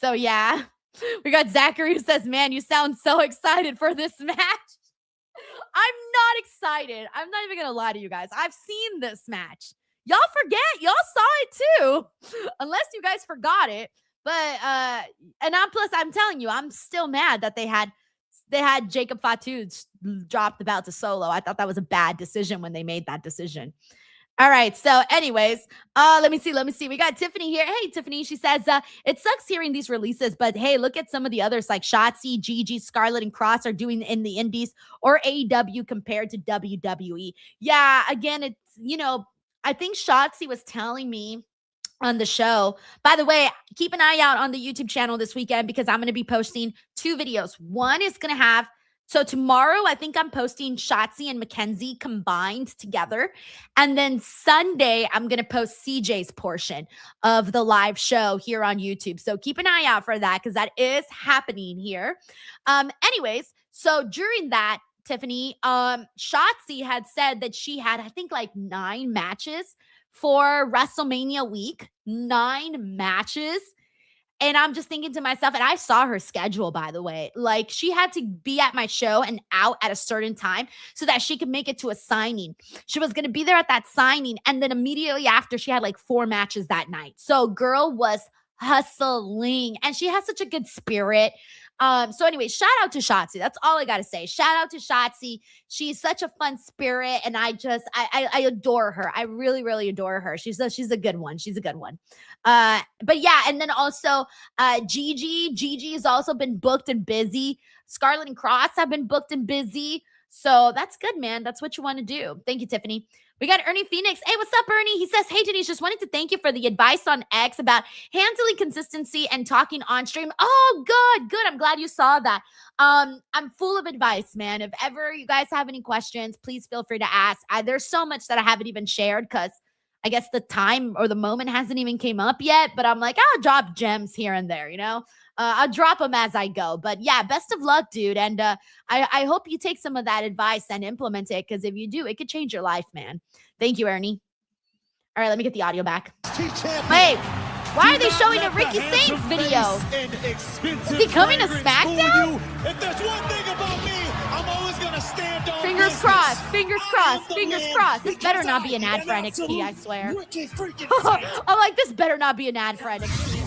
So yeah, we got Zachary who says, man, you sound so excited for this match. I'm not excited. I'm not even going to lie to you guys. I've seen this match. Y'all forget. Y'all saw it too. Unless you guys forgot it. But, I'm telling you, I'm still mad that they had Jacob Fatu drop the belt to Solo. I thought that was a bad decision when they made that decision. All right. So anyways, let me see. We got Tiffany here. Hey, Tiffany. She says, it sucks hearing these releases, but hey, look at some of the others like Shotzi, Gigi, Scarlett, and Cross are doing in the indies or AEW compared to WWE. Yeah. Again, it's, I think Shotzi was telling me on the show. By the way, keep an eye out on the YouTube channel this weekend because I'm going to be posting 2 videos. One is going to have, so tomorrow I think I'm posting Shotzi and Mackenzie combined together. And then Sunday, I'm going to post CJ's portion of the live show here on YouTube. So keep an eye out for that because that is happening here. Anyways, so during that, Tiffany, Shotzi had said that she had, I think, like 9 matches for WrestleMania week. 9 matches. And I'm just thinking to myself, and I saw her schedule, by the way, like she had to be at my show and out at a certain time so that she could make it to a signing. She was going to be there at that signing. And then immediately after, she had like 4 matches that night. So girl was hustling and she has such a good spirit. So anyway, shout out to Shotzi. That's all I got to say. Shout out to Shotzi. She's such a fun spirit. And I adore her. I really, really adore her. She's a good one. She's a good one. But yeah. And then also, Gigi has also been booked and busy. Scarlett and Cross have been booked and busy. So that's good, man. That's what you want to do. Thank you, Tiffany. We got Ernie Phoenix. Hey, what's up, Ernie? He says, hey, Denise, just wanted to thank you for the advice on X about handling consistency and talking on stream. Oh, good. I'm glad you saw that. I'm full of advice, man. If ever you guys have any questions, please feel free to ask. There's so much that I haven't even shared because I guess the time or the moment hasn't even came up yet. But I'm like, I'll drop gems here and there, I'll drop them as I go. But yeah, best of luck, dude. And I hope you take some of that advice and implement it because if you do, it could change your life, man. Thank you, Ernie. All right, let me get the audio back. Wait, why are they showing a Ricky Saints video? Is he coming to SmackDown? If there's one thing about me, I'm always going to stand on Fingers crossed. This better not be an ad for NXT, I swear. I'm like, this better not be an ad for NXT.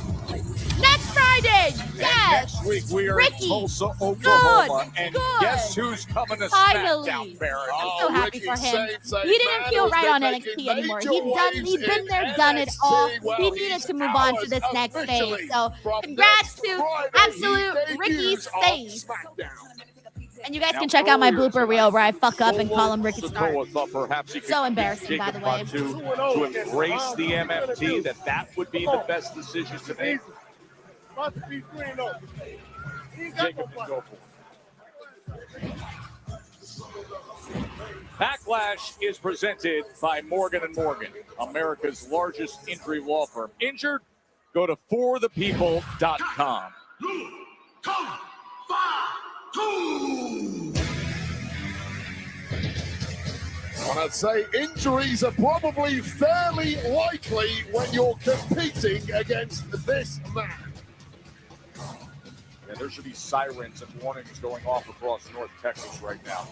Next Friday, yes. Next week we are Ricky. in Tulsa, Oklahoma, and guess who's coming to Finally. SmackDown, Barrett? I'm so happy for him. He didn't feel right on NXT anymore. He'd been there, done it all. He needed to move on to this next phase. So congrats to absolute Ricky Saints. And you guys can check out my blooper reel where I fuck up and call him Ricky Stark. So embarrassing, by the way. To embrace the MFT, that would be the best decision to make. Jacob can go for it. Backlash is presented by Morgan & Morgan, America's largest injury law firm. Injured? Go to forthepeople.com. And I'd say injuries are probably fairly likely when you're competing against this man. Yeah, there should be sirens and warnings going off across North Texas right now.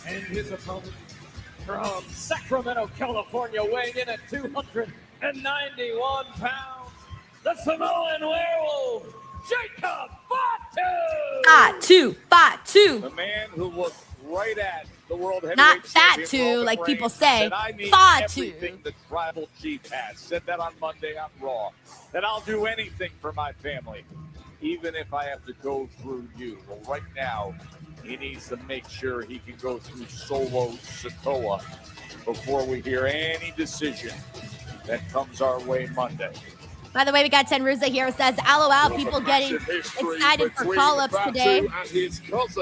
And his opponent from Sacramento, California, weighing in at 291 pounds, the Samoan werewolf, Jacob Fatu! Fatu! The man who looked right at the World Heavyweight Not Champion, Fatu, Roman like people Reigns, say. said, I need Fatu. everything the Tribal Chief has. Said that on Monday on Raw. That I'll do anything for my family, even if I have to go through you. Well, right now, he needs to make sure he can go through Solo Sikoa before we hear any decision that comes our way Monday. By the way, we got Ten Ruza here who says, LOL, people getting excited for call-ups today.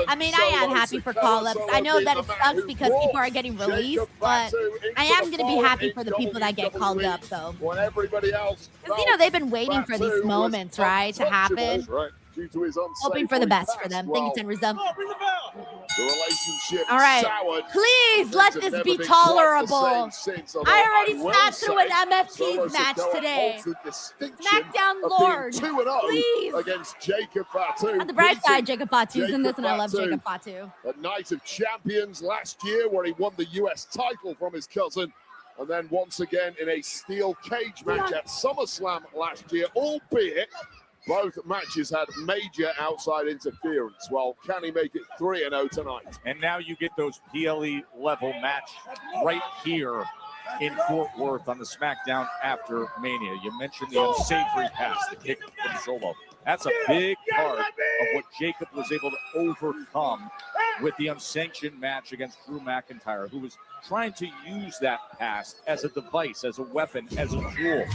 I mean, I am happy for call-ups. I know that it sucks because people are getting released, but I am going to be happy for the people that get called up, though. Because, you know, they've been waiting for these moments, right, to happen. Hoping for the best for them. Thank you, Ten Ruza. The relationship All right, soured. please let this be tolerable. I already sat through an MFT match today. SmackDown Lord, please. Against Jacob Fatu. On the bright side, Jacob Fatu's in this, and I love Jacob Fatu. A Night of Champions last year, where he won the US title from his cousin, and then once again in a steel cage match at SummerSlam last year, albeit both matches had major outside interference. Well, can he make it 3-0 tonight? And now you get those PLE level match right here in Fort Worth on the SmackDown after Mania. You mentioned the unsavory pass, the kick from Solo. That's a big part of what Jacob was able to overcome with the unsanctioned match against Drew McIntyre, who was trying to use that pass as a device, as a weapon, as a tool.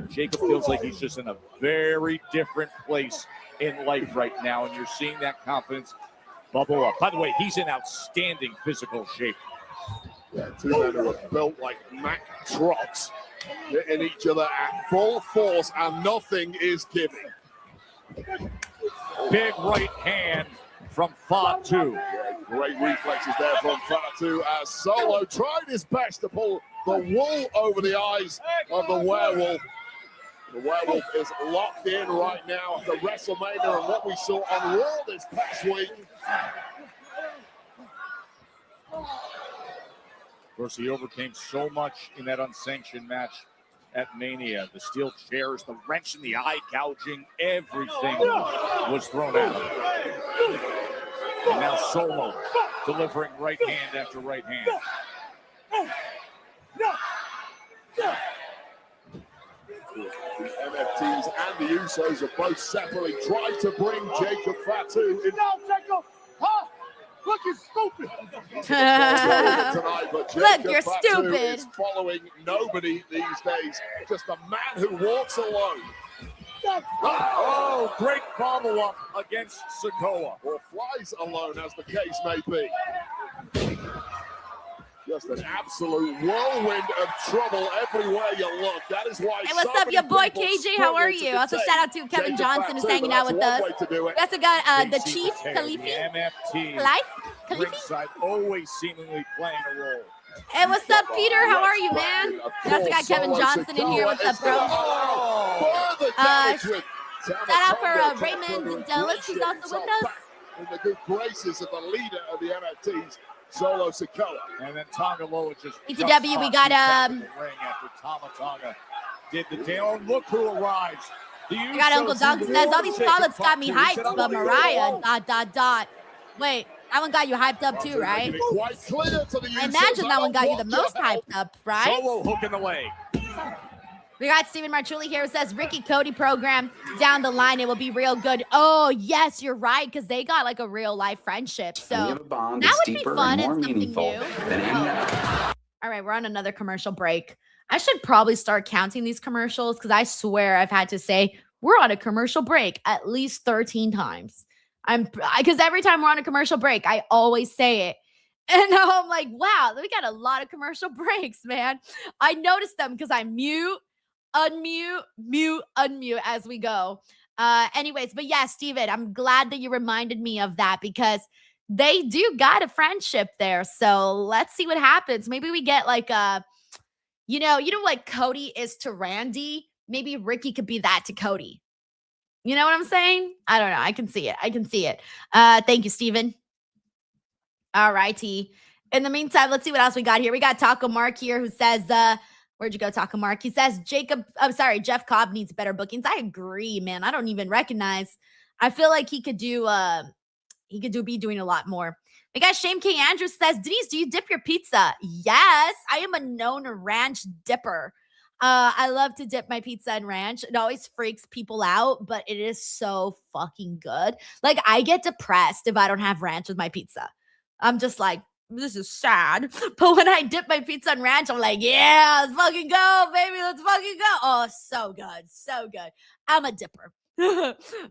Jacob feels like he's just in a very different place in life right now, and you're seeing that confidence bubble up. By the way, he's in outstanding physical shape. Yeah, two men who are built like Mack trucks, hitting each other at full force, and nothing is giving. Big right hand from Fatu. Yeah, great reflexes there from Fatu as Solo tried his best to pull the wool over the eyes of the werewolf. The werewolf is locked in right now after WrestleMania and what we saw on Raw this past week. Of course, he overcame so much in that unsanctioned match at Mania. The steel chairs, the wrench in the eye gouging, everything was thrown at him. And now Solo delivering right hand after right hand. The MFTs and the Usos have both separately tried to bring Jacob Fatu in. Look, you're stupid. Tonight, but Look, you're Fatu stupid. is following nobody these days. Just a man who walks alone. Oh, great follow-up against Sikoa. Or flies alone, as the case may be. Just an absolute whirlwind of trouble everywhere you look. That is why. Hey, what's up, your boy KJ? How are you? Also, shout out to Kevin Johnson who's hanging out with us. We also got the Chief Khalifi. MFT. Ringside, always seemingly playing a role. Hey, what's up, Peter? How are you, man? We also got Kevin Johnson in here. What's up, bro? Shout out for Raymond and Dallas, who's also with us. In the good graces of the leader of the MFTs, Solo Sikoa. And then Tongaloa just ETW, we got ring after Tama Tonga did the tail. Look who arrives. We got Uncle Doug says all these call-ups got me hyped, but Mariah ... Wait, that one got you hyped up too, right? I imagine that one got you the most hyped up, right? Solo hooking the leg. We got Steven Marchulli here who says Ricky Cody program down the line. It will be real good. Oh, yes, you're right, because they got like a real life friendship. So that would be fun and something new. All right, we're on another commercial break. I should probably start counting these commercials because I swear I've had to say we're on a commercial break at least 13 times. Because every time we're on a commercial break, I always say it. And now I'm like, wow, we got a lot of commercial breaks, man. I noticed them because I mute, unmute as we go. Anyways, but yeah, Steven, I'm glad that you reminded me of that because they do got a friendship there. So let's see what happens. Maybe we get like a, you know, like Cody is to Randy. Maybe Ricky could be that to Cody. You know what I'm saying? I don't know. I can see it. Thank you, Steven. All righty. In the meantime, let's see what else we got here. We got Taco Mark here who says, where'd you go, Taco Mark? He says, Jeff Cobb needs better bookings. I agree, man. I don't even recognize. I feel like he could be doing a lot more. We got Shane K. Andrews says, Denise, do you dip your pizza? Yes, I am a known ranch dipper. I love to dip my pizza in ranch. It always freaks people out, but it is so fucking good. Like, I get depressed if I don't have ranch with my pizza. I'm just like, this is sad. But when I dip my pizza in ranch, I'm like, yeah, let's fucking go, baby. Let's fucking go. Oh, so good. So good. I'm a dipper.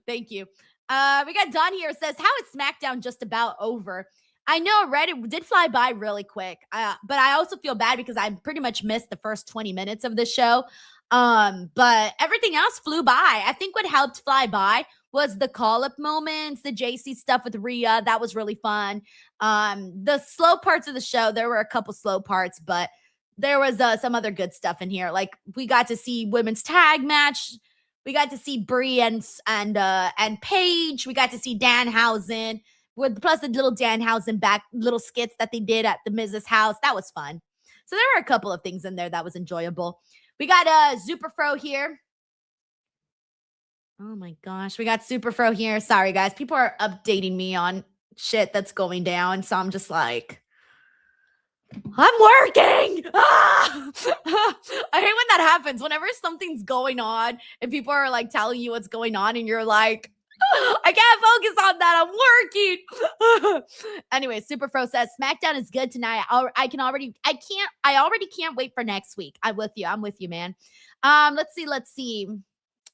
Thank you. We got Don here says, how is SmackDown just about over? I know, right? It did fly by really quick. But I also feel bad because I pretty much missed the first 20 minutes of the show. But everything else flew by. I think what helped fly by was the call-up moments, the Jacy stuff with Rhea. That was really fun. The slow parts of the show, there were a couple slow parts, but there was some other good stuff in here. Like, we got to see women's tag match. We got to see Brie and Paige. We got to see Danhausen. Plus the little Danhausen back little skits that they did at the Miz's house. That was fun. So there were a couple of things in there that was enjoyable. We got Superfro here. Oh my gosh. We got Superfro here. Sorry, guys. People are updating me on shit that's going down. So I'm just like, I'm working. I hate when that happens. Whenever something's going on and people are like telling you what's going on and you're like, I can't focus on that. I'm working. Anyway, Superfro says SmackDown is good tonight. I already can't wait for next week. I'm with you, man. Let's see.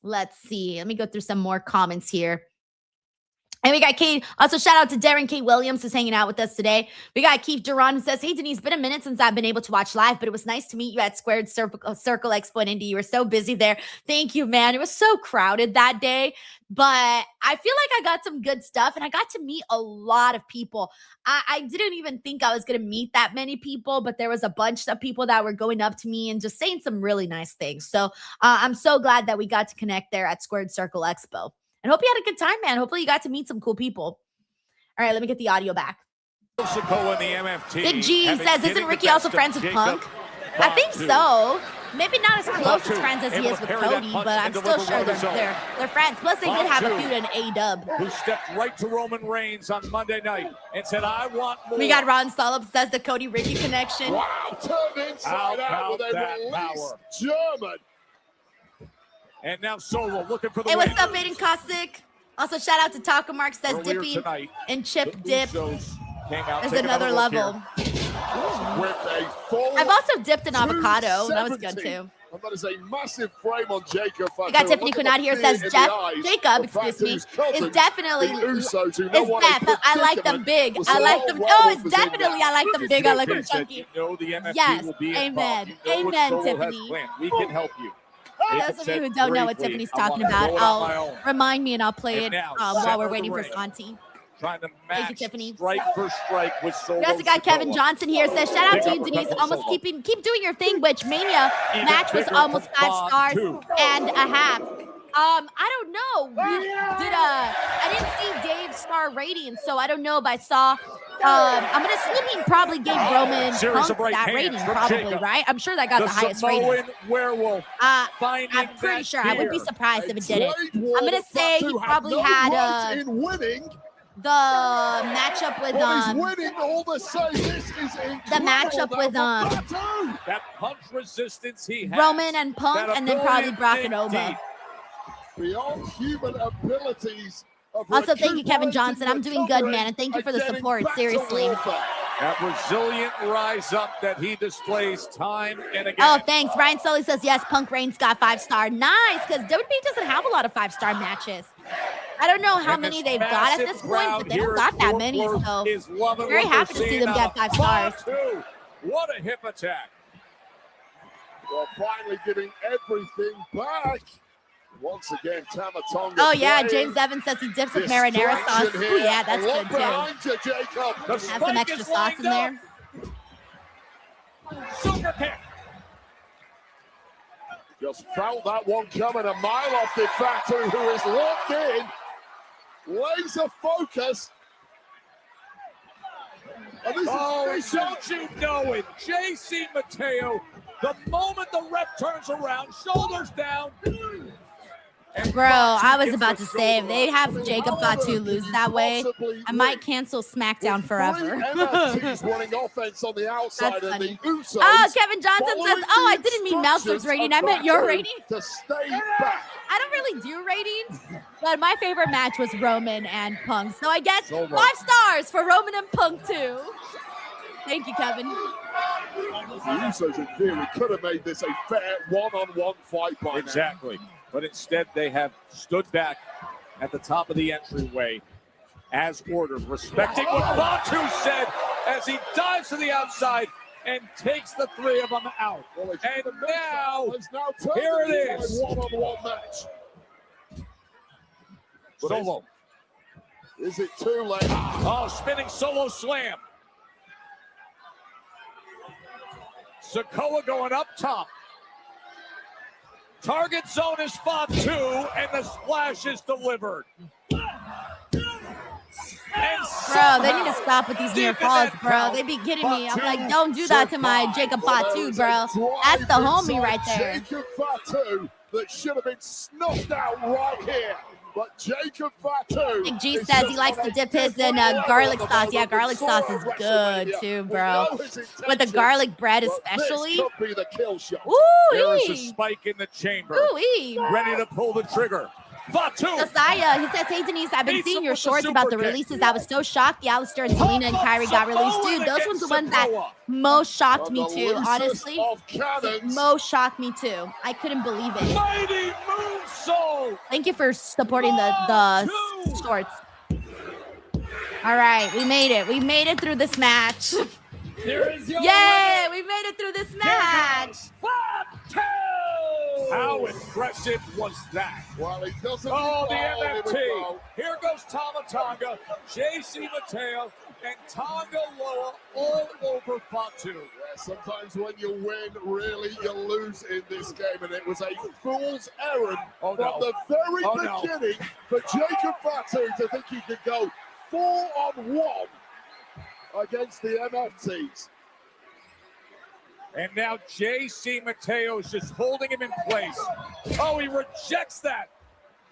Let me go through some more comments here. And we got Kate. Also, shout out to Darren K. Williams who's hanging out with us today. We got Keith Duran who says, hey, Denise, been a minute since I've been able to watch live, but it was nice to meet you at Squared Circle Expo in Indy. You were so busy there. Thank you, man. It was so crowded that day, but I feel like I got some good stuff and I got to meet a lot of people. I didn't even think I was going to meet that many people, but there was a bunch of people that were going up to me and just saying some really nice things. So I'm so glad that we got to connect there at Squared Circle Expo. And hope you had a good time, man. Hopefully you got to meet some cool people. All right, let me get the audio back. Big G says, isn't Ricky also friends with Punk? I think so. Maybe not as close as friends as he is with Cody, but I'm still sure they're friends. Plus, they did have a feud in A-Dub. Who stepped right to Roman Reigns on Monday night and said, I want more. We got Ron Solomon says the Cody-Ricky connection. Wow, turned inside out with a release German. And now Solo looking for the Hey, what's up, Aiden Kostic? Also, shout out to Taco Mark says dipping and chip dip is another level. I've also dipped in avocado. That was good too. And that is a massive frame on Jacob. We got Tiffany Kunad here says Jacob, is definitely I like them big. I like them. Oh, it's definitely I like them big. I like them chunky. Yes, amen. Amen, Tiffany. We can help you. Those of you who don't know what Tiffany's talking about, I'll remind me and I'll play it while we're waiting for SANTI. Trying to match Thank you, Tiffany. Strike for strike with Solo. We also got Kevin Johnson here. Says shout out to you, Denise. Almost keep doing your thing. Which Mania match was almost 5 stars and a half. I don't know. I didn't see Dave's star rating, so I don't know if I saw. I'm gonna assume he probably gave Roman Punk that rating, probably, right? I'm sure that got the highest rating. Werewolf. I'm pretty sure. I would be surprised if it didn't. I'm gonna say he probably had the matchup with the matchup with that punch resistance he has, Roman and Punk, and then probably Brock and Oba. Beyond human abilities. Also, thank you, Kevin Johnson. I'm doing good, man, and thank you for the support. Seriously. That resilient rise up that he displays time and again. Oh, thanks. Ryan Sully says, yes, Punk Reigns got 5-star. Nice, because WWE doesn't have a lot of 5-star matches. I don't know how many they've got at this point, but they don't got that many, so very happy to see them get 5 stars. What a hip attack. Well, finally giving everything back. Once again, Tamatonga. Oh, yeah, James Evans says he dips with marinara sauce. Oh, yeah, that's good, too. Jacob. Have some extra sauce in there. Super kick. Just felt that one coming a mile off the Fatu, who is locked in. Laser focus. Don't you know it? Jacy Mateo, the moment the ref turns around, shoulders down. Bro, I was about to say, if they have Jacob Fatu lose that way, I might cancel SmackDown forever. running offense on the outside. That's funny. And the Usos Kevin Johnson says, oh, I didn't mean Meltzer's rating. I meant your rating. To stay back. I don't really do ratings, but my favorite match was Roman and Punk. So I guess 5 stars for Roman and Punk, too. Thank you, Kevin. The Usos, in theory, could have made this a fair one-on-one fight by Exactly. But instead, they have stood back at the top of the entryway as ordered, respecting what Fatu said as he dives to the outside and takes the 3 of them out. And now, here it is. One-on-one match. Solo. Is it too late? Oh, spinning solo slam. Sikoa going up top. Target zone is Fatu, and the splash is delivered. Bro, they need to stop with these near falls, bro. They be kidding me. I'm like, don't do that to my Jacob Fatu, bro. That's the homie right there. Jacob Fatu that should have been snuffed out right here. But Jacob Fatu. Big G says he likes to dip his in garlic sauce. Yeah, garlic sauce is good too, bro. With the garlic bread especially. Ooh, there is a spike in the chamber. Ooh-wee. Ready to pull the trigger. Fatu. Josiah, he says, hey, Denise, I've been seeing your shorts about the releases. I was so shocked the Alistair and Selena and Kyrie got released. Dude, those ones the ones that most shocked me too, honestly. Most shocked me too. I couldn't believe it. Mighty moonsault. Thank you for supporting the shorts. All right, we made it. We made it through this match. Here is your Yay, we made it through this match. How impressive was that? Well, he doesn't. Oh, the MFT. Here goes Tamatonga, Jacy Mateo, and Tonga Loa all over Fatu. Yeah, sometimes when you win, really, you lose in this game. And it was a fool's errand from the very beginning for Jacob Fatu to think he could go 4-on-1 against the MFTs. And now Jacy Mateo is just holding him in place. Oh, he rejects that.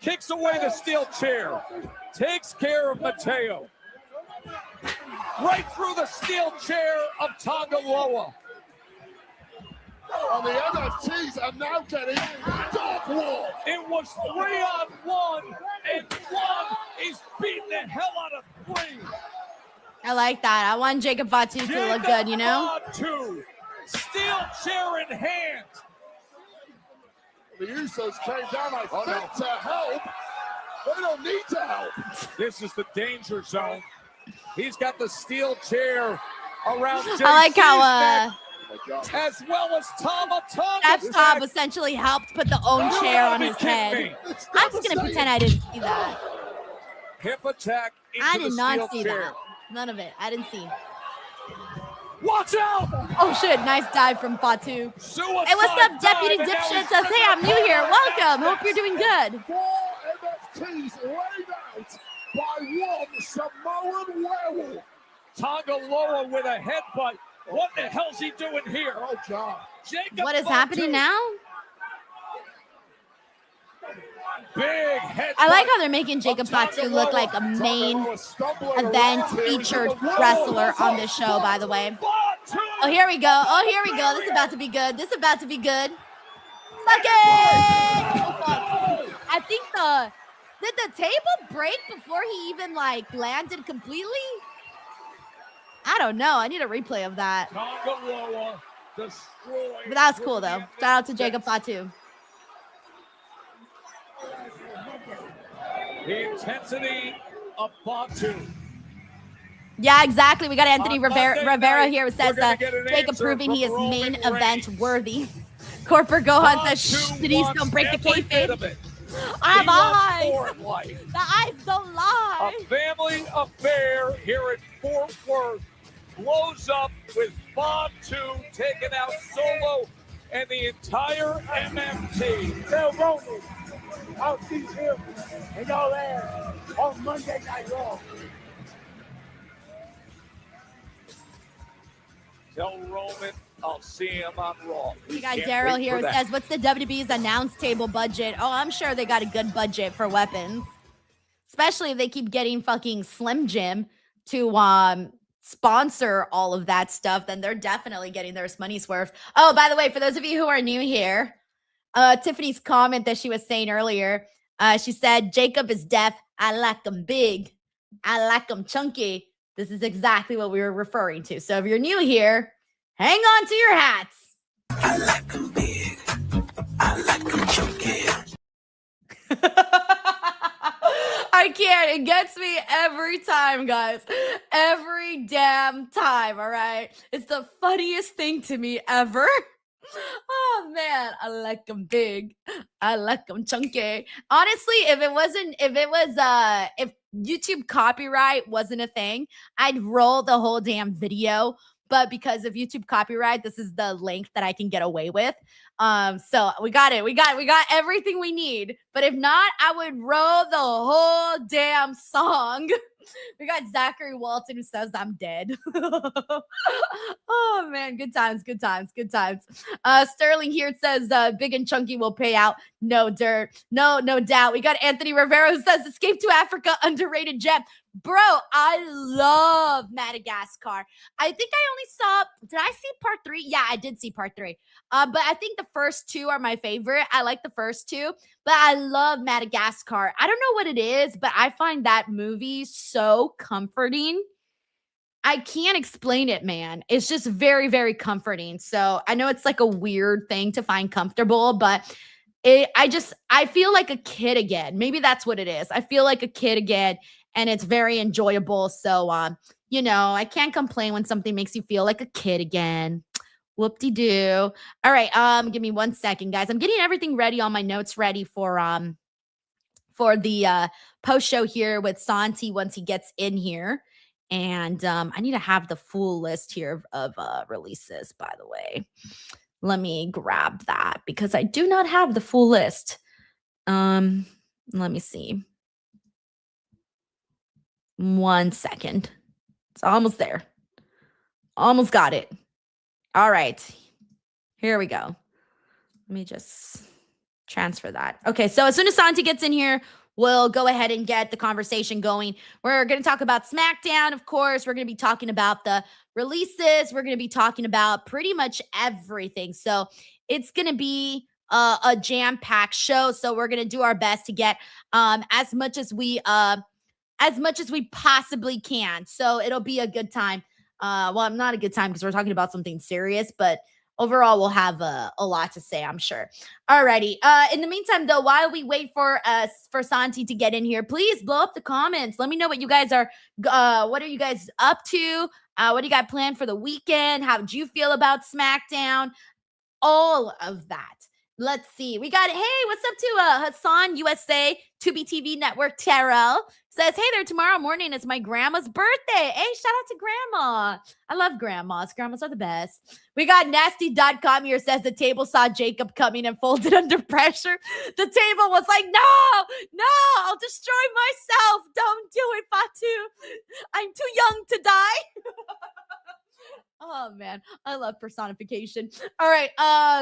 Kicks away the steel chair. Takes care of Mateo. Right through the steel chair of Tonga Loa. And the MFTs are now getting dog wall. It was 3-on-1, and 1 is beating the hell out of 3. I like that. I want Jacob Fatu to look good, you know? Fatu. Steel chair in hand. The Usos came down, I think, to help. They don't need to help. This is the danger zone. He's got the steel chair around Jacy's I like how neck, as well as Tamatonga. F-Top essentially helped put the own chair on his head. I'm just gonna pretend I didn't see that. Hip attack into I did the not steel see chair. that. None of it. I didn't see. Watch out! Oh shit, nice dive from Fatu. Suicide Hey, what's up, Deputy dive, and Dipshit? now Says, hey, I'm new here. Welcome. Hope you're doing good. 4 MFTs laid out by 1 Samoan werewolf. Tonga Loa with a headbutt. What the hell's he doing here? Oh, God. Jacob What is Fatu. happening now? Big head. I like how they're making Jacob Fatu look like a main event featured wrestler on this show, by the way. Oh, here we go. Oh, here we go. This is about to be good. This is about to be good. Suck it! Oh, fuck. I think did the table break before he even, like, landed completely? I don't know. I need a replay of that. Tonga destroyed. But that was cool, though. Shout out to Jacob Fatu. The intensity of Fatu. Yeah, exactly. We got Anthony Monday Rivera night, here who says we're gonna get an Jacob answer proving he is from main Roman event Reigns. worthy. Corporate Gohan says, shh, Fatu Denise, wants don't break the every bit of kayfabe. it. I'm He wants eyes. more in life. The eyes don't lie. A family affair here in Fort Worth blows up with Fatu taking out Solo and the entire MMT. Tell Roman, I'll see him and y'all ass on Monday Night Raw. Tell Roman I'll see him on Raw. We got Can't Daryl wait here for who that. says, what's the WWE's announce table budget? Oh, I'm sure they got a good budget for weapons. Especially if they keep getting fucking Slim Jim to sponsor all of that stuff, then they're definitely getting their money's worth. Oh, by the way, for those of you who are new here, Tiffany's comment that she was saying earlier, she said, Jacob is deaf. I like him big. I like him chunky. This is exactly what we were referring to. So if you're new here, hang on to your hats. I like them big. I like them chunky. I can't. It gets me every time, guys. Every damn time, all right? It's the funniest thing to me ever. Oh, man. I like them big. I like them chunky. Honestly, if YouTube copyright wasn't a thing, I'd roll the whole damn video. But because of YouTube copyright, this is the length that I can get away with. So we got it. We got everything we need. But if not, I would roll the whole damn song. We got Zachary Walton who says I'm dead. Oh man, good times. Sterling here says big and chunky will pay out. No dirt. No doubt. We got Anthony Rivera who says Escape to Africa, underrated gem. Bro, I love Madagascar. I think I only saw, did I see part 3? Yeah, I did see part 3. But I think the first 2 are my favorite. I like the first 2, but I love Madagascar. I don't know what it is, but I find that movie so comforting. I can't explain it, man. It's just very, very comforting. So I know it's like a weird thing to find comfortable, but I feel like a kid again. Maybe that's what it is. I feel like a kid again. And it's very enjoyable. So, I can't complain when something makes you feel like a kid again. Whoop-de-doo. All right, give me 1 second, guys. I'm getting everything ready, all my notes ready for the post show here with Santi once he gets in here. And I need to have the full list here of releases, by the way. Let me grab that because I do not have the full list. Let me see. 1 second. It's almost there. Almost got it. All right. Here we go. Let me just transfer that. Okay, so as soon as Santi gets in here, we'll go ahead and get the conversation going. We're going to talk about SmackDown, of course. We're going to be talking about the releases. We're going to be talking about pretty much everything. So it's going to be a jam-packed show. So we're going to do our best to get as much as we possibly can. So it'll be a good time. Well, not a good time because we're talking about something serious, but overall we'll have a lot to say, I'm sure. Alrighty. In the meantime, though, while we wait for Santi to get in here, please blow up the comments. Let me know what you guys are, what are you guys up to? What do you got planned for the weekend? How did you feel about SmackDown? All of that. Let's see. We got, hey, what's up to Hassan USA, Tubi TV Network, Terrell. Says, hey there, tomorrow morning is my grandma's birthday. Hey, shout out to grandma. I love grandmas. Grandmas are the best. We got nasty.com here says the table saw Jacob coming and folded under pressure. The table was like, no, I'll destroy myself. Don't do it, Fatu. I'm too young to die. Oh, man. I love personification. All right.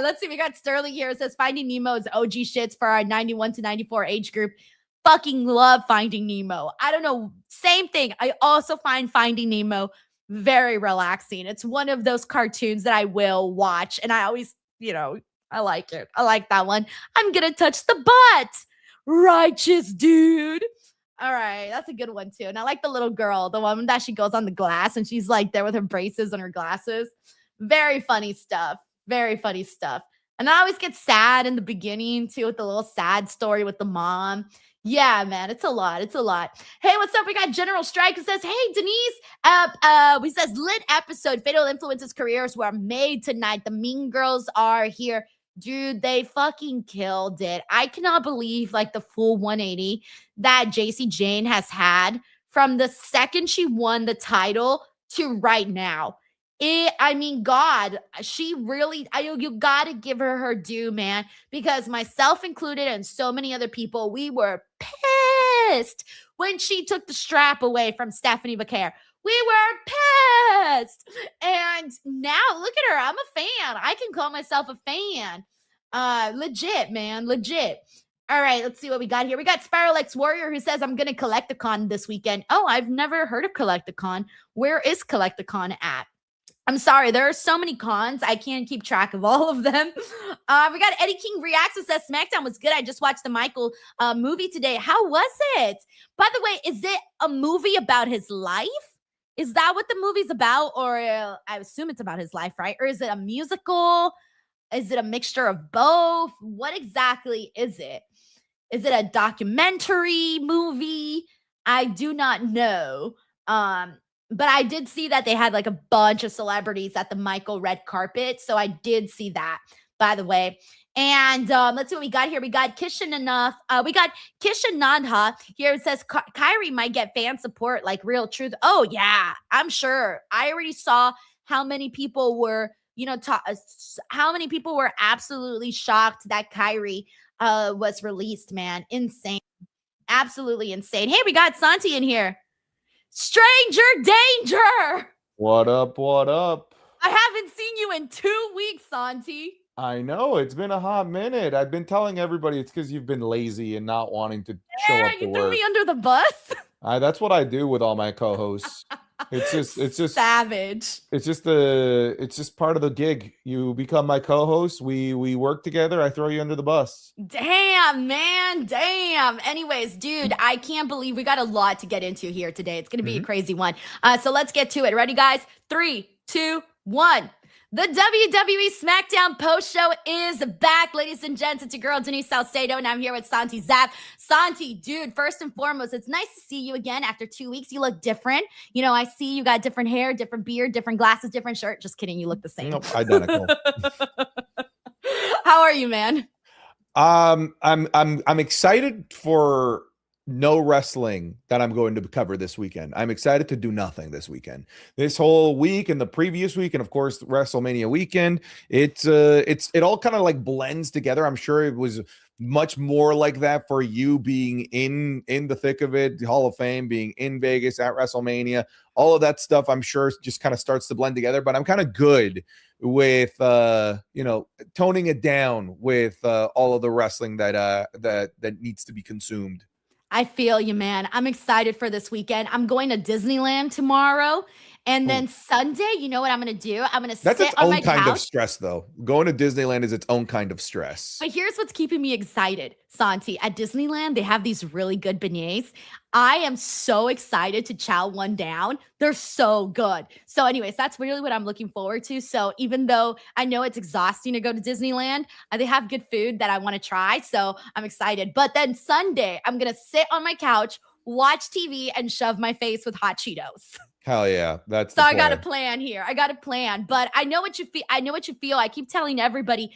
Let's see. We got Sterling here. It says Finding Nemo is OG shits for our 91 to 94 age group. Fucking love Finding Nemo. I don't know. Same thing. I also find Finding Nemo very relaxing. It's one of those cartoons that I will watch. And I always, I like it. I like that one. I'm going to touch the butt. Righteous dude. All right, that's a good one too. And I like the little girl, the one that she goes on the glass and she's like there with her braces and her glasses. Very funny stuff. Very funny stuff. And I always get sad in the beginning too with the little sad story with the mom. Yeah, man, it's a lot. It's a lot. Hey, what's up? We got General Strike who says, hey, Denise, he says, lit episode. Fatal Influence's careers were made tonight. The Mean Girls are here. Dude, they fucking killed it. I cannot believe like the full 180 that Jayne has had from the second she won the title to right now. God, she really, you got to give her due, man, because myself included and so many other people, we were pissed when she took the strap away from Stephanie Becker. We were pissed. And now look at her. I'm a fan. I can call myself a fan. Legit, man. Legit. All right, let's see what we got here. We got Spiral X Warrior who says, I'm going to Collecticon this weekend. Oh, I've never heard of Collecticon. Where is Collecticon at? I'm sorry, there are so many cons. I can't keep track of all of them. We got Eddie King Reacts and says, SmackDown was good. I just watched the Michael movie today. How was it? By the way, is it a movie about his life? Is that what the movie's about? Or I assume it's about his life, right? Or is it a musical? Is it a mixture of both? What exactly is it? Is it a documentary movie? I do not know. But I did see that they had like a bunch of celebrities at the Michael red carpet. So I did see that, by the way. And let's see what we got here. We got Kishan Nandha here. It says Kyrie might get fan support like Real Truth. Oh, yeah, I'm sure. I already saw how many people were, how many people were absolutely shocked that Kyrie was released, man. Insane. Absolutely insane. Hey, we got Santi in here. Stranger danger. What up? What up? I haven't seen you in 2 weeks, Santi. I know it's been a hot minute. I've been telling everybody it's because you've been lazy and not wanting to show up to you work. threw me under the bus. That's what I do with all my co-hosts. It's just savage. It's just part of the gig. You become my co-host. We work together. I throw you under the bus. Damn, man. Damn. Anyways, dude, I can't believe we got a lot to get into here today. It's going to be a crazy one. So let's get to it. Ready, guys? 3, 2, 1. The WWE Smackdown post show is back, ladies and gents. It's your girl, Denise Salcedo, and I'm here with Santi Zap. Santi, dude, first and foremost, it's nice to see you again after 2 weeks. You look different. I see you got different hair, different beard, different glasses, different shirt. Just kidding. You look the same. Nope, identical. How are you, man? I'm excited for no wrestling that I'm going to cover this weekend. I'm excited to do nothing this weekend. This whole week and the previous week, and of course WrestleMania weekend, it all kind of like blends together. I'm sure it was much more like that for you being in the thick of it, the Hall of Fame, being in Vegas at WrestleMania, all of that stuff. I'm sure just kind of starts to blend together. But I'm kind of good with toning it down with all of the wrestling that needs to be consumed. I feel you, man. I'm excited for this weekend. I'm going to Disneyland tomorrow. And then Sunday, you know what I'm going to do? I'm going to sit on my couch. That's its own kind of stress, though. Going to Disneyland is its own kind of stress. But here's what's keeping me excited, Santi. At Disneyland, they have these really good beignets. I am so excited to chow one down. They're so good. So anyways, that's really what I'm looking forward to. So even though I know it's exhausting to go to Disneyland, they have good food that I want to try. So I'm excited. But then Sunday, I'm going to sit on my couch, watch TV, and shove my face with hot Cheetos. Hell yeah. That's so I got a plan here. I got a plan, but I know what you feel. I know what you feel. I keep telling everybody,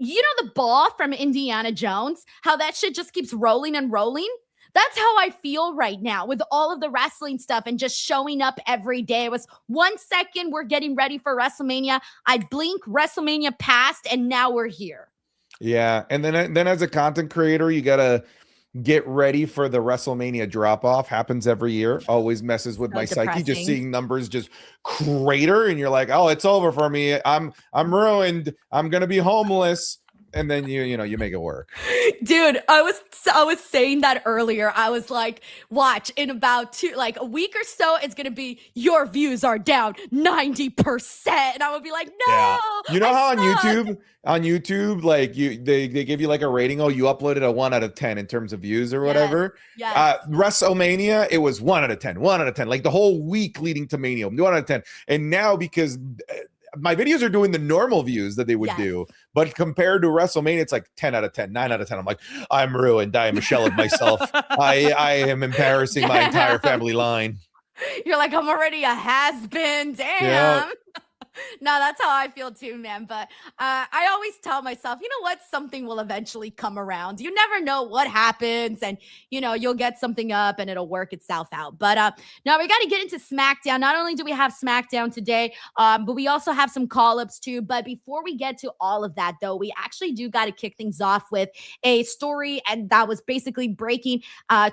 the ball from Indiana Jones, how that shit just keeps rolling and rolling. That's how I feel right now with all of the wrestling stuff and just showing up every day. It was 1 second, we're getting ready for WrestleMania. I blink, WrestleMania passed, and now we're here. Yeah. And then as a content creator, you got to get ready for the WrestleMania drop-off. Happens every year. Always messes with my psyche. Just seeing numbers just crater, and you're like, oh, it's over for me. I'm ruined. I'm gonna be homeless. and then you make it work. Dude, I was saying that earlier. I was like, watch, in about a week or so, it's gonna be your views are down 90%. And I would be like, no. Yeah. You know how suck. on YouTube, like they give you like a rating. Oh, you uploaded a 1 out of 10 in terms of views or whatever. Yes. WrestleMania, it was 1 out of 10, 1 out of 10, like the whole week leading to Mania, 1 out of 10. And now because my videos are doing the normal views that they would do, but compared to WrestleMania, it's like 10 out of 10, 9 out of 10. I'm like, I'm ruined. I am a shell of myself. I am embarrassing my entire family line. You're like, I'm already a has-been. Damn. Yeah. No, that's how I feel too, man. But I always tell myself, you know what? Something will eventually come around. You never know what happens, and you'll get something up and it'll work itself out. But now we got to get into SmackDown. Not only do we have SmackDown today, but we also have some call-ups too. But before we get to all of that, though, we actually do got to kick things off with a story, and that was basically breaking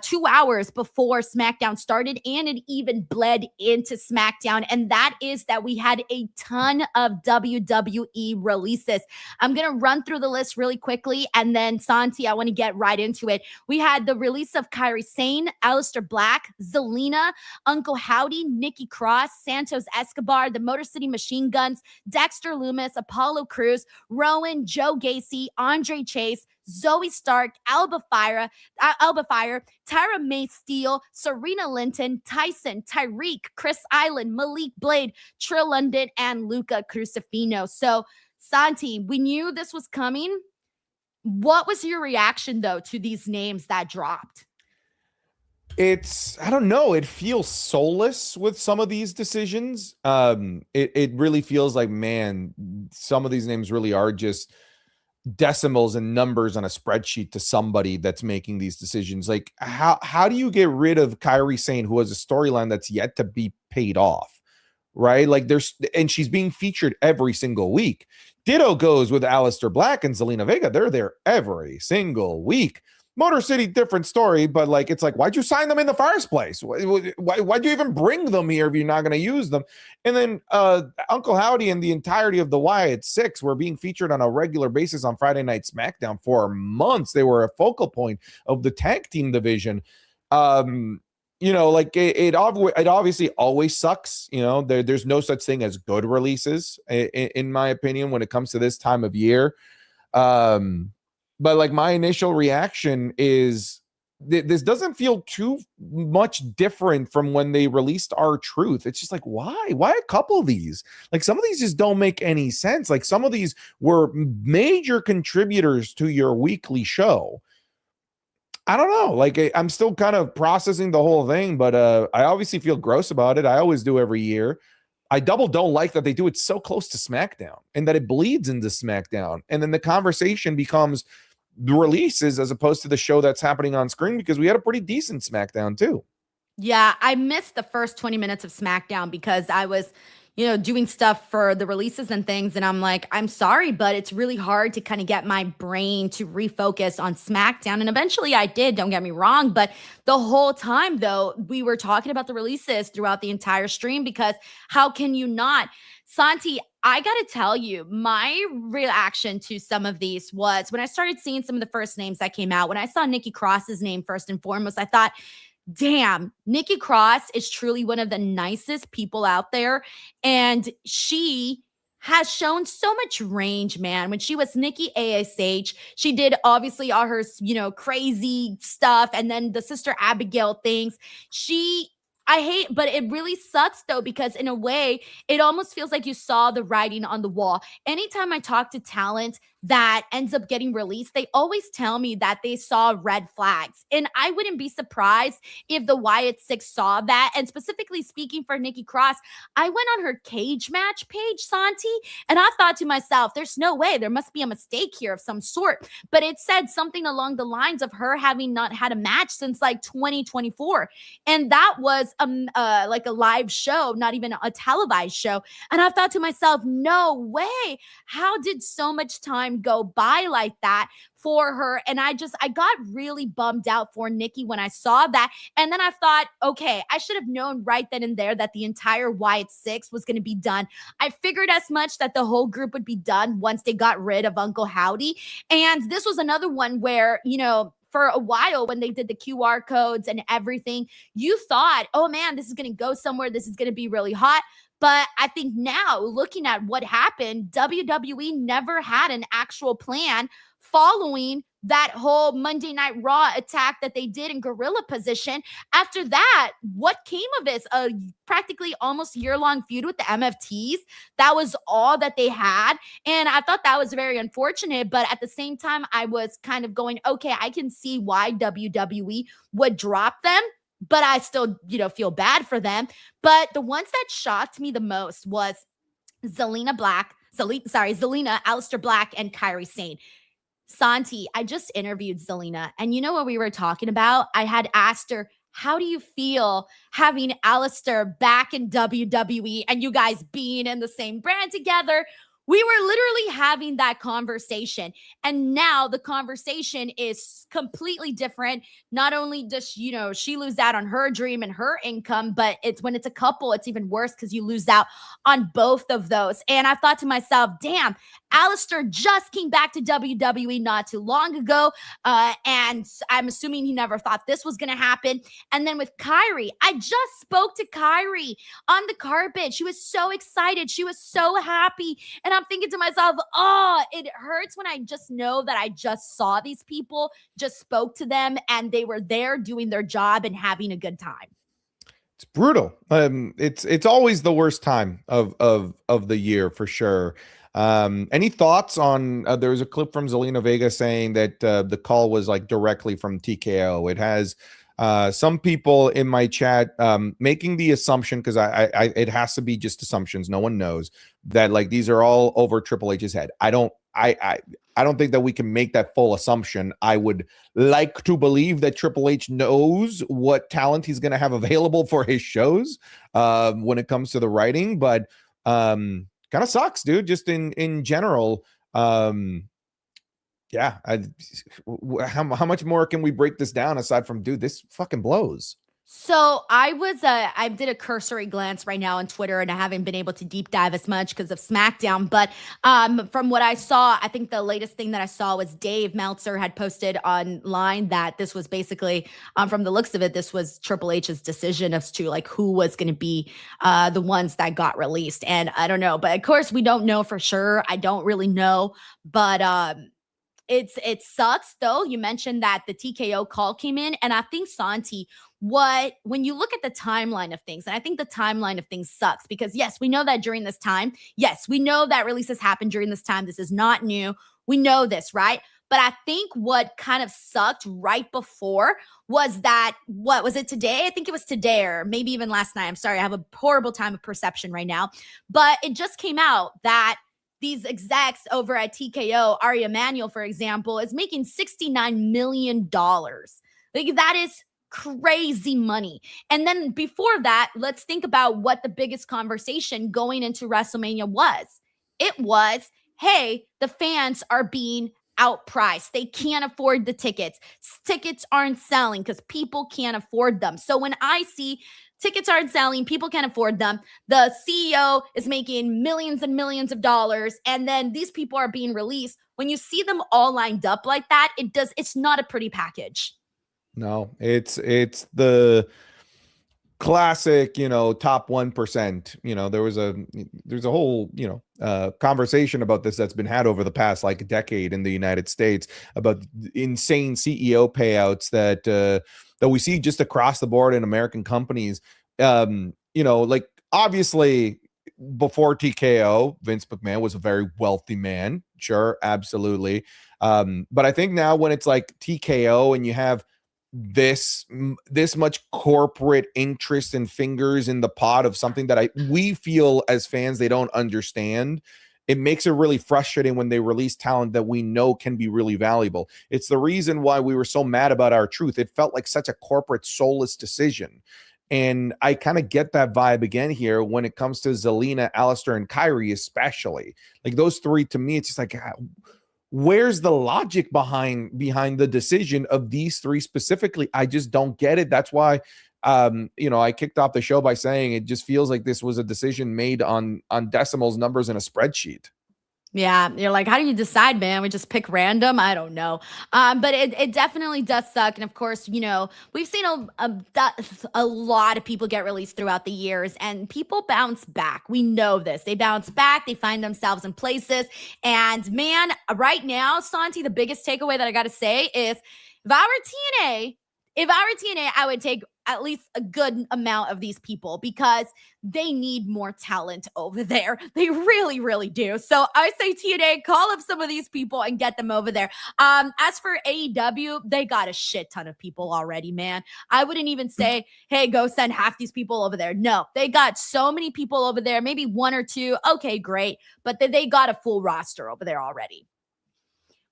2 hours before SmackDown started, and it even bled into SmackDown. And that is that we had a ton of WWE releases. I'm going to run through the list really quickly, and then Santi, I want to get right into it. We had the release of Kairi Sane, Aleister Black, Zelina, Uncle Howdy, Nikki Cross, Santos Escobar, the Motor City Machine Guns, Dexter Lumis, Apollo Crews, Rowan, Joe Gacy, Andre Chase, Zoe Stark, Alba Fire, Tyra May Steele, Serena Linton, Tyson, Tyreek, Chris Island, Malik Blade, Trill London, and Luca Crucifino. So, Santi, we knew this was coming. What was your reaction, though, to these names that dropped? I don't know. It feels soulless with some of these decisions. It really feels like, man, some of these names really are just decimals and numbers on a spreadsheet to somebody that's making these decisions. Like, how do you get rid of Kairi Sane, who has a storyline that's yet to be paid off, right? Like, and she's being featured every single week. Ditto goes with Aleister Black and Zelina Vega. They're there every single week. Motor City, different story, but like, it's like, why'd you sign them in the first place? Why'd you even bring them here if you're not going to use them? And then Uncle Howdy and the entirety of the Wyatt Six were being featured on a regular basis on Friday Night SmackDown for months. They were a focal point of the tag team division. Like it obviously always sucks. There's no such thing as good releases, in my opinion, when it comes to this time of year. But like, my initial reaction is this doesn't feel too much different from when they released R-Truth. It's just like, why a couple of these? Like, some of these just don't make any sense. Like, some of these were major contributors to your weekly show. I don't know. Like, I'm still kind of processing the whole thing, but I obviously feel gross about it. I always do every year. I don't like that they do it so close to SmackDown and that it bleeds into SmackDown. And then the conversation becomes the releases as opposed to the show that's happening on screen, because we had a pretty decent SmackDown too. Yeah, I missed the first 20 minutes of SmackDown because I was, doing stuff for the releases and things. And I'm like, I'm sorry, but it's really hard to kind of get my brain to refocus on SmackDown. And eventually I did, don't get me wrong. But the whole time, though, we were talking about the releases throughout the entire stream, because how can you not? Santi, I got to tell you, my reaction to some of these was when I started seeing some of the first names that came out. When I saw Nikki Cross's name first and foremost, I thought, damn, Nikki Cross is truly one of the nicest people out there. And she has shown so much range, man. When she was Nikki ASH, she did obviously all her, crazy stuff. And then the Sister Abigail things. I hate, but it really sucks though, because in a way, it almost feels like you saw the writing on the wall. Anytime I talk to talent that ends up getting released, they always tell me that they saw red flags. And I wouldn't be surprised if the Wyatt Six saw that. And specifically speaking for Nikki Cross, I went on her cage match page, Santi, and I thought to myself, there's no way, there must be a mistake here of some sort. But it said something along the lines of her having not had a match since like 2024. And that was like a live show, not even a televised show. And I thought to myself, no way. How did so much time time go by like that for her. And I got really bummed out for Nikki when I saw that. And then I thought, okay, I should have known right then and there that the entire Wyatt Six was going to be done. I figured as much that the whole group would be done once they got rid of Uncle Howdy. And this was another one where, for a while when they did the QR codes and everything, you thought, oh man, this is going to go somewhere. This is going to be really hot. But I think now, looking at what happened, WWE never had an actual plan following that whole Monday Night Raw attack that they did in gorilla position. After that, what came of this? A practically almost year-long feud with the MFTs. That was all that they had. And I thought that was very unfortunate. But at the same time, I was kind of going, okay, I can see why WWE would drop them. But I still, feel bad for them. But the ones that shocked me the most was Zelina, Aleister Black, and Kairi Sane. Santi, I just interviewed Zelina, and you know what we were talking about? I had asked her, how do you feel having Aleister back in WWE and you guys being in the same brand together? We were literally having that conversation. And now the conversation is completely different. Not only does, she lose out on her dream and her income, but when it's a couple, it's even worse because you lose out on both of those. And I thought to myself, damn, Aleister just came back to WWE not too long ago. And I'm assuming he never thought this was going to happen. And then with Kairi, I just spoke to Kairi on the carpet. She was so excited. She was so happy. And I'm thinking to myself, oh, it hurts when I just know that I just saw these people, just spoke to them, and they were there doing their job and having a good time. It's brutal. It's always the worst time of the year for sure. Any thoughts on? There was a clip from Zelina Vega saying that the call was like directly from TKO. It has some people in my chat making the assumption, because it has to be just assumptions. No one knows that like these are all over Triple H's head. I don't think that we can make that full assumption. I would like to believe that Triple H knows what talent he's going to have available for his shows when it comes to the writing, but kind of sucks, dude. Just in general. Yeah. How much more can we break this down aside from, dude, this fucking blows. So I did a cursory glance right now on Twitter, and I haven't been able to deep dive as much because of SmackDown. But from what I saw, I think the latest thing that I saw was Dave Meltzer had posted online that this was basically, from the looks of it, this was Triple H's decision as to like who was going to be the ones that got released. And I don't know, but of course we don't know for sure. I don't really know, but it sucks though. You mentioned that the TKO call came in, and I think Santi, when you look at the timeline of things, and I think the timeline of things sucks because yes, we know that during this time, yes, we know that releases happen during this time. This is not new. We know this, right? But I think what kind of sucked right before was that, what was it today? I think it was today or maybe even last night. I'm sorry. I have a horrible time of perception right now, but it just came out that these execs over at TKO, Ari Emanuel, for example, is making $69 million. Like that is crazy money. And then before that, let's think about what the biggest conversation going into WrestleMania was. It was, hey, the fans are being outpriced. They can't afford the tickets. Tickets aren't selling because people can't afford them. So when I see tickets aren't selling, people can't afford them, the CEO is making millions and millions of dollars, and then these people are being released. When you see them all lined up like that, it's not a pretty package. No, it's the classic, top 1%. There's a whole, conversation about this that's been had over the past like decade in the United States about insane CEO payouts that we see just across the board in American companies. Like obviously before TKO, Vince McMahon was a very wealthy man. Sure, absolutely. But I think now when it's like TKO and you have this much corporate interest and fingers in the pot of something that we feel as fans they don't understand, it makes it really frustrating when they release talent that we know can be really valuable. It's the reason why we were so mad about R-Truth. It felt like such a corporate soulless decision. And I kind of get that vibe again here when it comes to Zelina, Aleister, and Kairi especially. Like those three, to me, it's just like, where's the logic behind the decision of these three specifically? I just don't get it. That's why I kicked off the show by saying it just feels like this was a decision made on decimals, numbers in a spreadsheet. Yeah, you're like, how do you decide, man? We just pick random? I don't know. But it definitely does suck. And of course, we've seen a lot of people get released throughout the years, and people bounce back. We know this. They bounce back. They find themselves in places. And man, right now, Santi, the biggest takeaway that I got to say is if I were TNA, I would take at least a good amount of these people because they need more talent over there. They really, really do. So I say TNA, call up some of these people and get them over there. As for AEW, they got a shit ton of people already, man. I wouldn't even say, hey, go send half these people over there. No, they got so many people over there, maybe one or two. Okay, great. But they got a full roster over there already.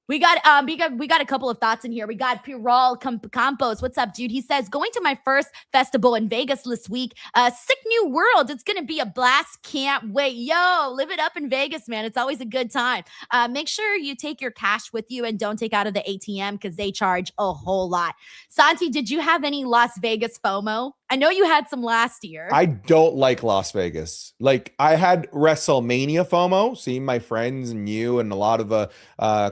We got a couple of thoughts in here. We got Piral Campos. What's up, dude? He says, going to my first festival in Vegas this week. Sick New World. It's going to be a blast. Can't wait. Yo, live it up in Vegas, man. It's always a good time. Make sure you take your cash with you and don't take out of the ATM because they charge a whole lot. Santi, did you have any Las Vegas FOMO? I know you had some last year. I don't like Las Vegas. Like, I had WrestleMania FOMO, seeing my friends and you and a lot of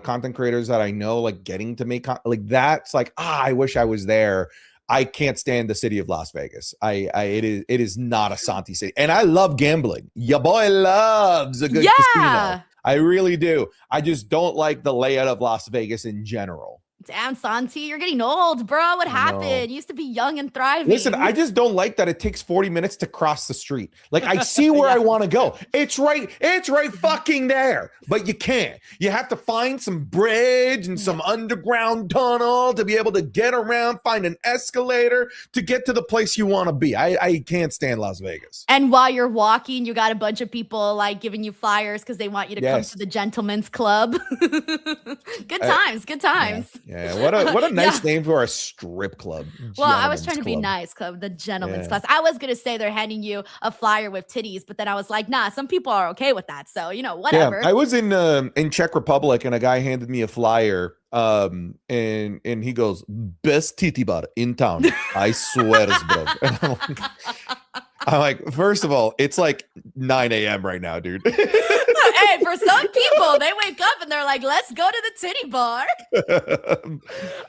content creators that I know, like, getting to make like that's like, I wish I was there. I can't stand the city of Las Vegas. It is not a Santi city, and I love gambling. Your boy loves a good casino. I really do. I just don't like the layout of Las Vegas in general. Damn, Santi, you're getting old, bro. What happened? You used to be young and thriving. Listen, I just don't like that it takes 40 minutes to cross the street. Like, I see where I want to go. It's right fucking there. But you can't. You have to find some bridge and some underground tunnel to be able to get around, find an escalator to get to the place you want to be. I can't stand Las Vegas. And while you're walking, you got a bunch of people like giving you flyers because they want you to come to the Gentleman's Club. Good times, good times. Yeah, what a nice name for a strip club. Well, I was trying to be nice, club, the Gentleman's Club. I was gonna say they're handing you a flyer with titties, but then I was like, nah, some people are okay with that. So, whatever. Yeah, I was in Czech Republic and a guy handed me a flyer. And he goes, best titty bar in town. I swear, bro. I'm like, first of all, it's like 9 a.m. right now, dude. Hey, for some people, they wake up and they're like, let's go to the titty bar.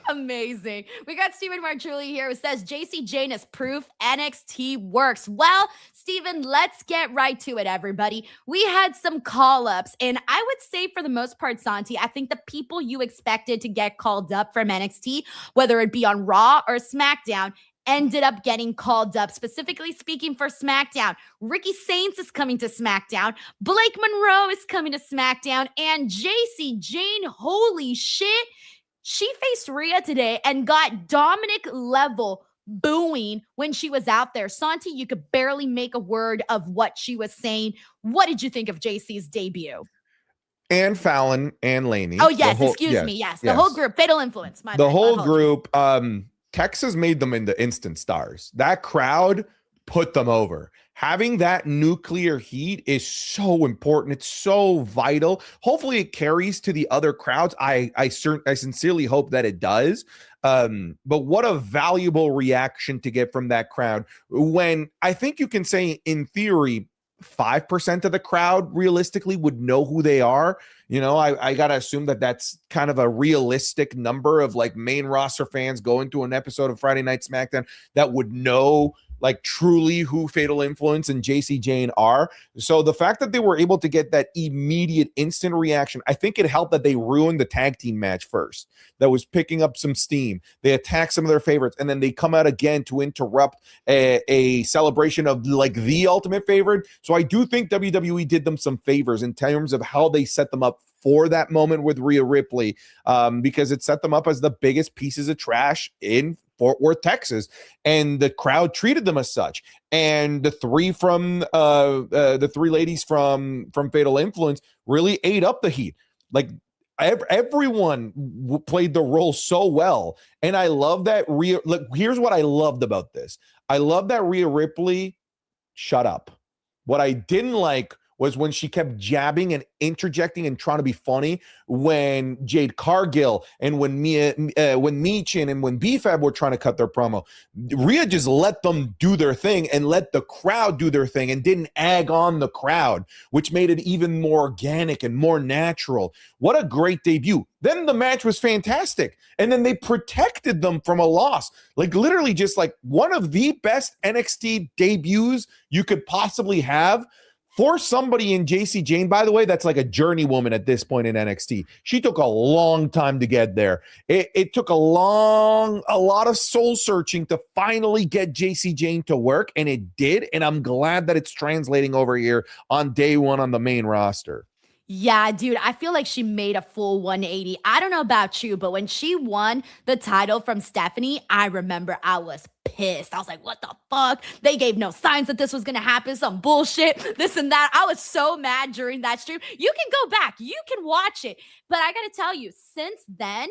Amazing. We got Stephen Martrulli here who says, Jacy Jayne is proof NXT works. Well, Stephen, let's get right to it, everybody. We had some call-ups, and I would say for the most part, Santi, I think the people you expected to get called up from NXT, whether it be on Raw or SmackDown, ended up getting called up. Specifically speaking for SmackDown, Ricky Saints is coming to SmackDown, Blake Monroe is coming to SmackDown, and Jacy Jayne, holy shit, she faced Rhea today and got Dominic level booing when she was out there. Santi, you could barely make a word of what she was saying. What did you think of Jacy's debut? And Fallon and Laney. Oh, yes, excuse me. Yes, the whole group, Fatal Influence. The whole group, Texas made them into instant stars. That crowd put them over. Having that nuclear heat is so important. It's so vital. Hopefully it carries to the other crowds. I sincerely hope that it does. But what a valuable reaction to get from that crowd when I think you can say in theory, 5% of the crowd realistically would know who they are. I got to assume that that's kind of a realistic number of like main roster fans going to an episode of Friday Night SmackDown that would know like truly who Fatal Influence and Jacy Jayne are. So the fact that they were able to get that immediate instant reaction, I think it helped that they ruined the tag team match first. That was picking up some steam. They attack some of their favorites, and then they come out again to interrupt a celebration of like the ultimate favorite. So I do think WWE did them some favors in terms of how they set them up for that moment with Rhea Ripley, because it set them up as the biggest pieces of trash in Fort Worth, Texas, and the crowd treated them as such. And the three ladies from Fatal Influence really ate up the heat. Like everyone played the role so well, and I love that Rhea. Look, here's what I loved about this. I love that Rhea Ripley shut up. What I didn't like was when she kept jabbing and interjecting and trying to be funny when Jade Cargill and when Michin and when BFAB were trying to cut their promo. Rhea just let them do their thing and let the crowd do their thing and didn't egg on the crowd, which made it even more organic and more natural. What a great debut. Then the match was fantastic. And then they protected them from a loss. Like literally just like one of the best NXT debuts you could possibly have for somebody in Jacy Jayne, by the way. That's like a journey woman at this point in NXT. She took a long time to get there. It took a lot of soul searching to finally get Jacy Jayne to work, and it did. And I'm glad that it's translating over here on day one on the main roster. Yeah, dude, I feel like she made a full 180. I don't know about you, but when she won the title from Stephanie, I remember I was pissed. I was like, what the fuck? They gave no signs that this was going to happen. Some bullshit, this and that. I was so mad during that stream. You can go back. You can watch it. But I got to tell you, since then,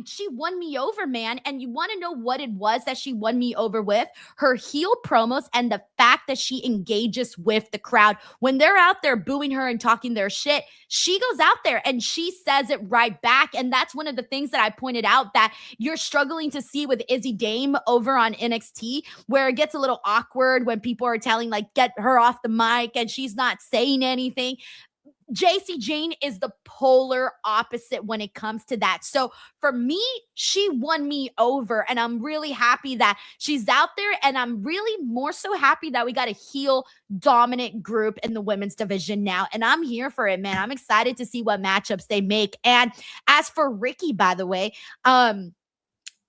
she won me over, man. And you want to know what it was that she won me over with? Her heel promos and the fact that she engages with the crowd. When they're out there booing her and talking their shit, she goes out there and she says it right back. And that's one of the things that I pointed out that you're struggling to see with Izzy Dame over on NXT, where it gets a little awkward when people are telling, like, get her off the mic and she's not saying anything. Jacy Jayne is the polar opposite when it comes to that. So for me, she won me over, and I'm really happy that she's out there, and I'm really more so happy that we got a heel dominant group in the women's division now, and I'm here for it, man. I'm excited to see what matchups they make. And as for Ricky, by the way,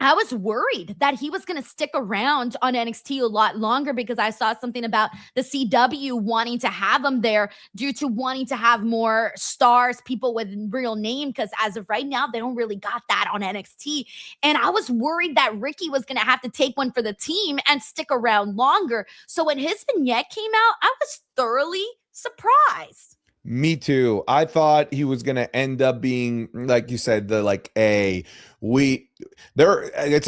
I was worried that he was going to stick around on NXT a lot longer because I saw something about the CW wanting to have him there due to wanting to have more stars, people with real name, because as of right now, they don't really got that on NXT. And I was worried that Ricky was going to have to take one for the team and stick around longer. So when his vignette came out, I was thoroughly surprised. Me too. I thought he was going to end up being, like you said, it's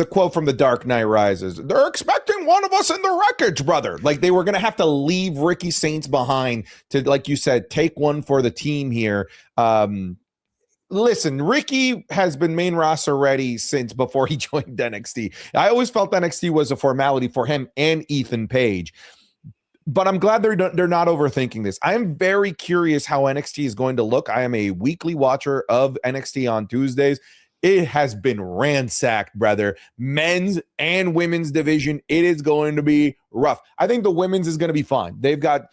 a quote from The Dark Knight Rises. They're expecting one of us in the wreckage, brother. Like they were going to have to leave Ricky Saints behind to, like you said, take one for the team here. Listen, Ricky has been main roster ready since before he joined NXT. I always felt NXT was a formality for him and Ethan Page. But I'm glad they're not overthinking this. I am very curious how NXT is going to look. I am a weekly watcher of NXT on Tuesdays. It has been ransacked, brother. Men's and women's division. It is going to be rough. I think the women's is going to be fine. They've got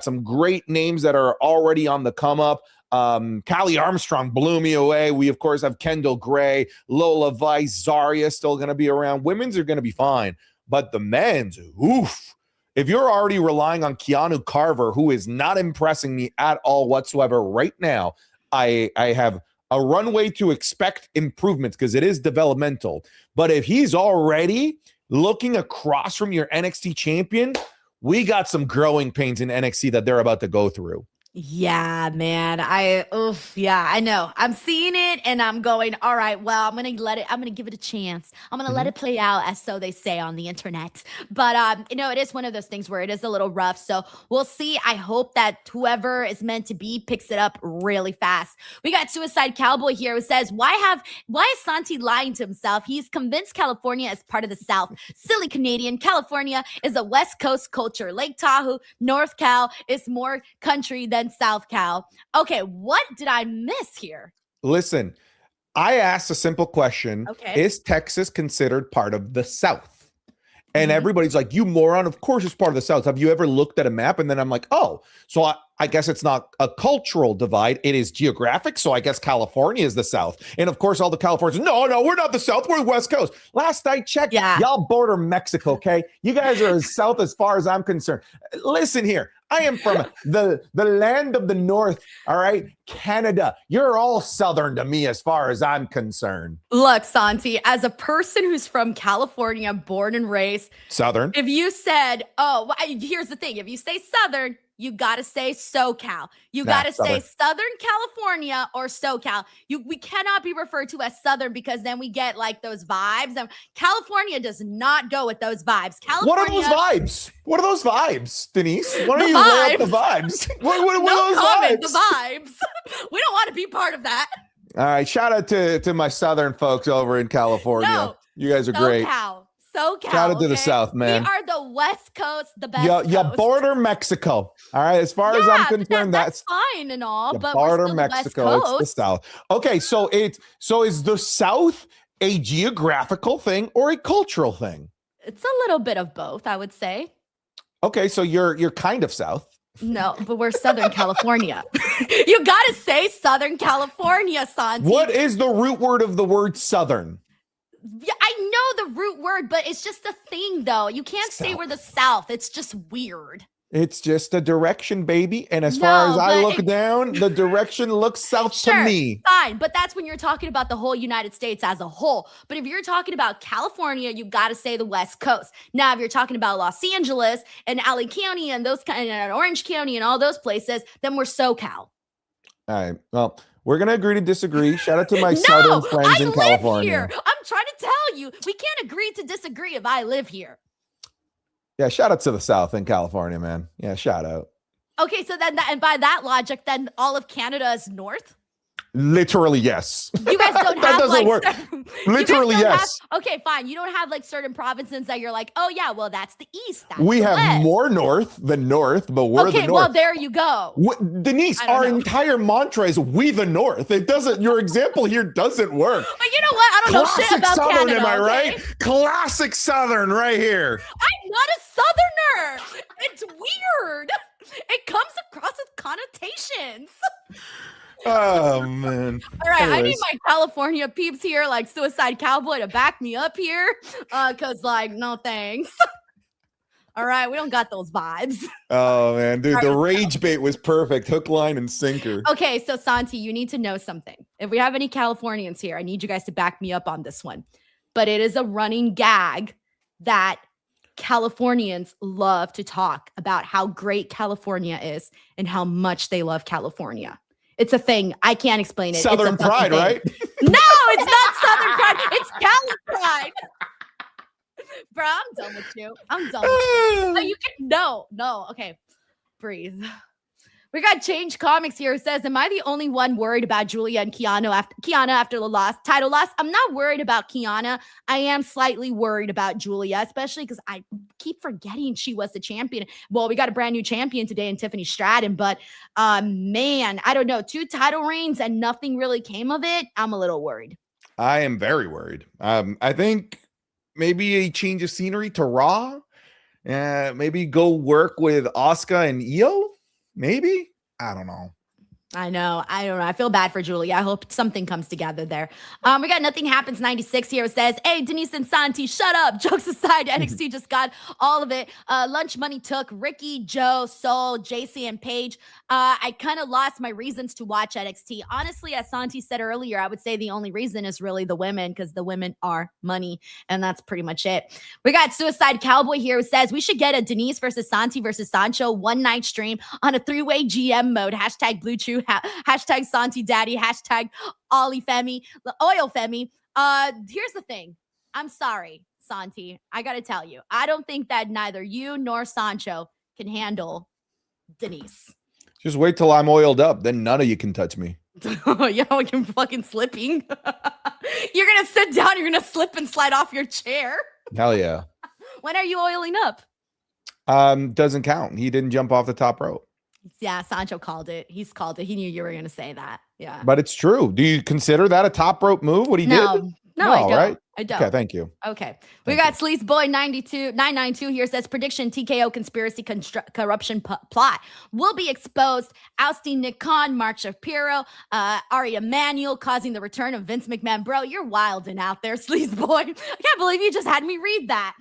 some great names that are already on the come up. Callie Armstrong blew me away. We of course have Kendall Gray, Lola Vice, Zarya still going to be around. Women's are going to be fine, but the men's, oof. If you're already relying on Keanu Carver, who is not impressing me at all whatsoever right now, I have a runway to expect improvements because it is developmental. But if he's already looking across from your NXT champion, we got some growing pains in NXT that they're about to go through. Yeah, man. I know. I'm seeing it and I'm going, all right, well, I'm going to give it a chance. I'm going to let it play out, as so they say on the internet. But, it is one of those things where it is a little rough. So we'll see. I hope that whoever is meant to be picks it up really fast. We got Suicide Cowboy here who says, why is Santi lying to himself? He's convinced California is part of the South. Silly Canadian. California is a West Coast culture. Lake Tahoe, North Cal is more country than South Cal. Okay, what did I miss here? Listen, I asked a simple question. Okay. Is Texas considered part of the South? And everybody's like, you moron, of course it's part of the South. Have you ever looked at a map? And then I'm like, oh, so I guess it's not a cultural divide. It is geographic. So I guess California is the South. And of course, all the Californians, no, we're not the South. We're the West Coast. Last I checked, y'all border Mexico, okay? You guys are as South as far as I'm concerned. Listen here. I am from the land of the North, all right? Canada. You're all Southern to me as far as I'm concerned. Look, Santi, as a person who's from California, born and raised. Southern. If you said, here's the thing. If you say Southern, you got to say SoCal. You Nah, got to say Southern. Southern California or SoCal. We cannot be referred to as Southern because then we get like those vibes. And California does not go with those vibes. What California, are those vibes? What are those vibes, Denise? Why don't The you lay out the vibes. vibes? What are No those comment, vibes? the vibes. We don't want to be part of that. All right, shout out to my Southern folks over in California. No, You guys are great. SoCal. Shout out to the South, man. We are the West Coast, the best You coast. border Mexico. All right, as far as I'm Yeah, but concerned, that's fine and all, you but we're border still the West Mexico. It's the Coast. South. Okay, so is the South a geographical thing or a cultural thing? It's a little bit of both, I would say. Okay, so you're kind of South. No, but we're Southern California. You got to say Southern California, Santi. What is the root word of the word Southern? Yeah, I know the root word, but it's just a thing, though. You can't say we're the South. It's just weird. It's just a direction, baby. And as far as I look down, the direction looks south to me. Fine, but that's when you're talking about the whole United States as a whole. But if you're talking about California, you got to say the West Coast. Now, if you're talking about Los Angeles and LA County and those kind of Orange County and all those places, then we're SoCal. All right. Well, we're gonna agree to disagree. Shout out to my southern friends in California. Here. I'm trying to tell you, we can't agree to disagree if I live here. Yeah, shout out to the South in California, man. Yeah, shout out. Okay, so then and by that logic, then all of Canada is north? Literally, yes. You guys don't That have doesn't like work. Literally, you guys don't yes. okay, fine. You don't have like certain provinces that you're like, oh yeah, well that's the east. That's We the have west. more north than north, but we're okay, the north. well there you go. Denise, our entire mantra is "We the North." It doesn't. Your example here doesn't work. But you know what? I don't know shit Classic about Southern, Canada. am I okay? right? Classic Southern, right here. I'm not a Southerner. It's weird. It comes across with connotations. Oh man. All right, I need Anyways. my California peeps here, like Suicide Cowboy, to back me up here. Cause like, no thanks. All right, we don't got those vibes. Oh man, dude, the All right. rage bait was perfect. Hook, line, and sinker. Okay, so Santi, you need to know something. If we have any Californians here, I need you guys to back me up on this one. But it is a running gag that Californians love to talk about how great California is and how much they love California. It's a thing. I can't explain it. Southern it's a fucking pride, thing. right? No, it's not Southern pride. It's Cali pride. Bro, I'm done with you. I'm done with you. No, you can no. Okay. Breathe. We got Change Comics here. It says, am I the only one worried about Julia and Kiana after the title loss? I'm not worried about Kiana. I am slightly worried about Julia, especially because I keep forgetting she was the champion. Well, we got a brand new champion today in Tiffany Stratton, but man, I don't know. 2 title reigns and nothing really came of it. I'm a little worried. I am very worried. I think maybe a change of scenery to Raw. Maybe go work with Asuka and Io. Maybe. I don't know. I know. I don't know. I feel bad for Julia. I hope something comes together there. We got Nothing Happens 96 here. It says, hey, Denise and Santi, shut up. Jokes aside, NXT just got all of it. Lunch Money took Ricky, Joe, Soul, Jacy, and Paige. I kind of lost my reasons to watch NXT. Honestly, as Santi said earlier, I would say the only reason is really the women because the women are money. And that's pretty much it. We got Suicide Cowboy here who says, we should get a Denise versus Santi versus Sancho one-night stream on a 3-way GM mode. Hashtag Blue Chew. Hashtag Santi Daddy, hashtag Ollie Femi, Oil Femi. Here's the thing. I'm sorry, Santi. I gotta tell you, I don't think that neither you nor Sancho can handle Denise. Just wait till I'm oiled up. Then none of you can touch me. Yeah, you're fucking slipping. You're gonna sit down, you're gonna slip and slide off your chair. Hell yeah. When are you oiling up? Doesn't count. He didn't jump off the top rope. Yeah, Sancho called it. He's called it. He knew you were gonna say that. Yeah. But it's true. Do you consider that a top rope move? What he did? No, I don't. Right? I don't. Okay, thank you. Okay. We got Sleaze Boy 992 here says prediction TKO conspiracy corruption plot will be exposed. Ousting Nick Khan, Mark Shapiro, Ari Emanuel causing the return of Vince McMahon. Bro, you're wilding out there, Sleaze Boy. I can't believe you just had me read that.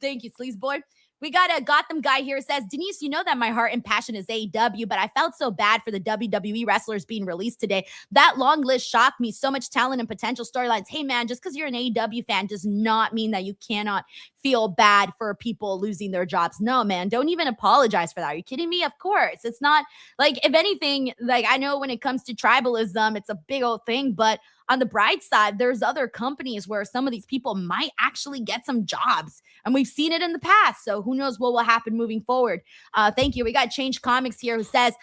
Thank you, Sleaze Boy. We got a Gotham guy here who says, Denise, you know that my heart and passion is AEW, but I felt so bad for the WWE wrestlers being released today. That long list shocked me. So much talent and potential storylines. Hey, man, just because you're an AEW WWE fan does not mean that you cannot feel bad for people losing their jobs. No, man, don't even apologize for that. Are you kidding me? Of course. It's not like, if anything, like, I know when it comes to tribalism, it's a big old thing, but on the bright side, there's other companies where some of these people might actually get some jobs. And we've seen it in the past. So who knows what will happen moving forward. Thank you. We got Change Comics here who says,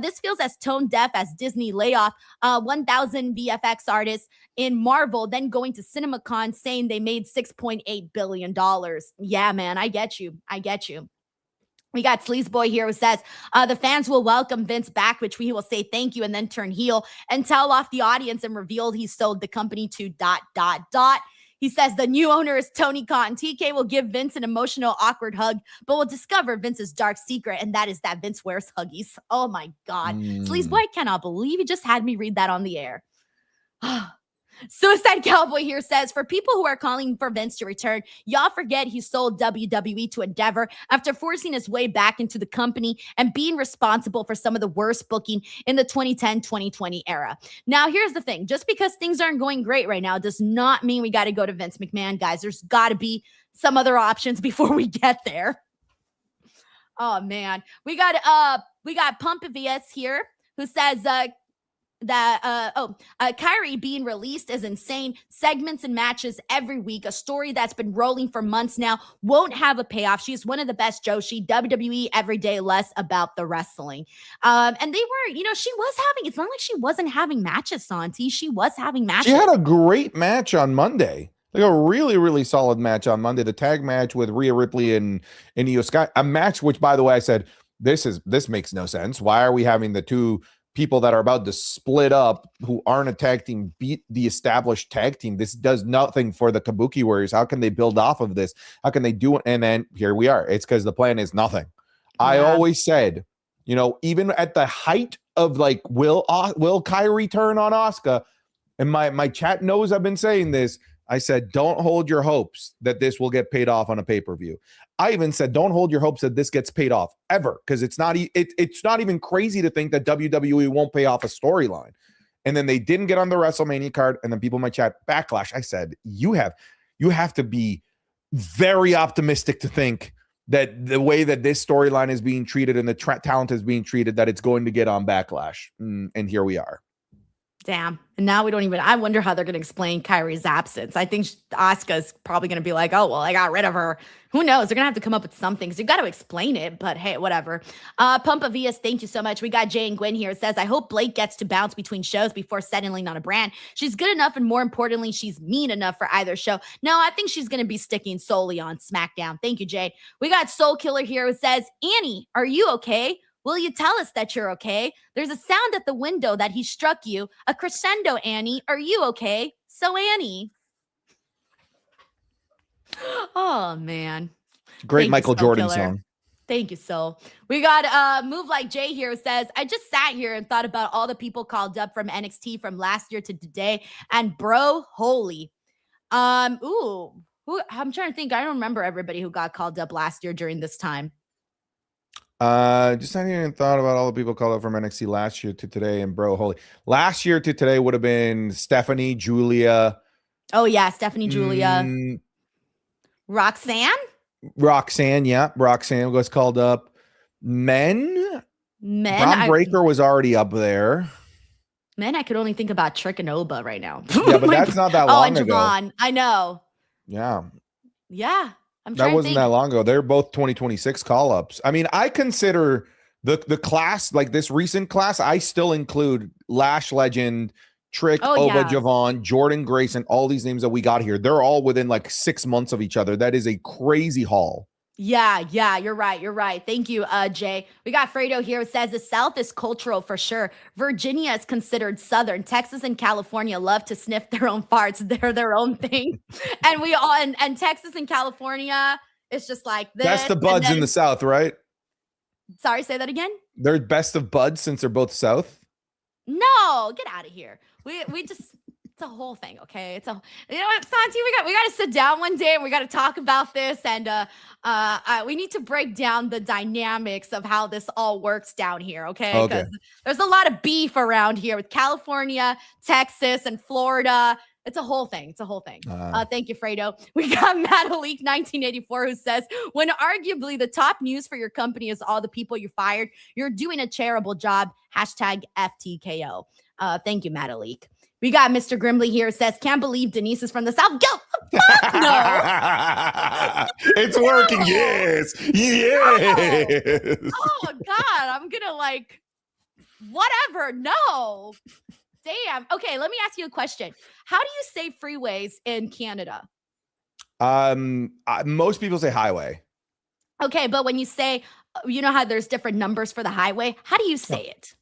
this feels as tone deaf as Disney layoff 1,000 VFX artists in Marvel, then going to CinemaCon saying they made $6.8 billion. Yeah, man, I get you. I get you. We got Sleazeboy here who says, the fans will welcome Vince back, which we will say thank you and then turn heel and tell off the audience and reveal he sold the company to ... He says the new owner is Tony Khan. TK will give Vince an emotional, awkward hug, but will discover Vince's dark secret, and that is that Vince wears Huggies. Oh my God. Sleazeboy, I cannot believe he just had me read that on the air. Suicide Cowboy here says, for people who are calling for Vince to return, y'all forget he sold WWE to Endeavor after forcing his way back into the company and being responsible for some of the worst booking in the 2010-2020 era. Now, here's the thing. Just because things aren't going great right now does not mean we got to go to Vince McMahon, guys. There's got to be some other options before we get there. Oh, man. We got Pump VS here who says, Kyrie being released is insane. Segments and matches every week. A story that's been rolling for months now won't have a payoff. She's one of the best Joshi. WWE every day less about the wrestling. And they were, she was having, it's not like she wasn't having matches, Santi. She was having matches. She had a great match on Monday. Like a really, really solid match on Monday. The tag match with Rhea Ripley and Io Sky. A match which, by the way, I said, this makes no sense. Why are we having the two people that are about to split up who aren't a tag team beat the established tag team? This does nothing for the Kabuki Warriors. How can they build off of this? How can they do it? And then here we are. It's because the plan is nothing. Yeah. I always said, even at the height of like, will Kyrie turn on Asuka? And my chat knows I've been saying this. I said, don't hold your hopes that this will get paid off on a pay-per-view. I even said, don't hold your hopes that this gets paid off ever, because it's not even crazy to think that WWE won't pay off a storyline. And then they didn't get on the WrestleMania card, and then people in my chat backlash. I said, you have to be very optimistic to think that the way that this storyline is being treated and the talent is being treated, that it's going to get on backlash. And here we are. Damn. And now we don't even, I wonder how they're going to explain Kyrie's absence. I think Asuka's probably going to be like, oh, well, I got rid of her. Who knows? They're going to have to come up with something because you got to explain it, but hey, whatever. Pumpa Vias, thank you so much. We got Jay and Gwen here. It says, I hope Blake gets to bounce between shows before settling on a brand. She's good enough, and more importantly, she's mean enough for either show. No, I think she's going to be sticking solely on SmackDown. Thank you, Jay. We got Soul Killer here who says, Annie, are you okay? Will you tell us that you're okay? There's a sound at the window that he struck you. A crescendo, Annie. Are you okay? So, Annie. Oh, man. Great Thank Michael you, Jordan Killer. song. Thank you, Soul. We got Move Like Jay here who says, I just sat here and thought about all the people called up from NXT from last year to today. And bro, holy. I'm trying to think. I don't remember everybody who got called up last year during this time. Just hadn't even thought about all the people called up from NXT last year to today, and bro, holy. Last year to today would have been Stephanie, Julia. Oh yeah, Stephanie, Julia. Roxanne, yeah. Roxanne was called up. Men. Braun Breaker was already up there. Men, I could only think about Trick and Oba right now. Yeah, but that's not that long ago. Javon. I know. Yeah. Yeah. That wasn't that long ago. They're both 2026 call-ups. I mean, I consider the class, like this recent class, I still include Lash Legend, Trick, Oba, Javon, Jordan Grayson, all these names that we got here. They're all within like 6 months of each other. That is a crazy haul. Yeah, you're right. Thank you, Jay. We got Fredo here who says the South is cultural for sure. Virginia is considered Southern. Texas and California love to sniff their own farts. They're their own thing. And we all, and Texas and California, it's just like this. Best of buds in the South, right? Sorry, say that again? They're best of buds since they're both South? No, get out of here. We just... It's a whole thing, okay? You know what, Santi, we got to sit down one day and we got to talk about this, and we need to break down the dynamics of how this all works down here, okay? Because there's a lot of beef around here with California, Texas, and Florida. It's a whole thing. It's a whole thing. Thank you, Fredo. We got Madalik 1984 who says, when arguably the top news for your company is all the people you fired, you're doing a terrible job. Hashtag FTKO. Thank you, Madalik. We got Mr. Grimley here who says, can't believe Denise is from the South. Go. Fuck no. It's working. Yes. Yes. Oh, God. I'm going to whatever. No. Damn. Okay, let me ask you a question. How do you say freeways in Canada? Most people say highway. Okay, but when you say, you know how there's different numbers for the highway? How do you say it?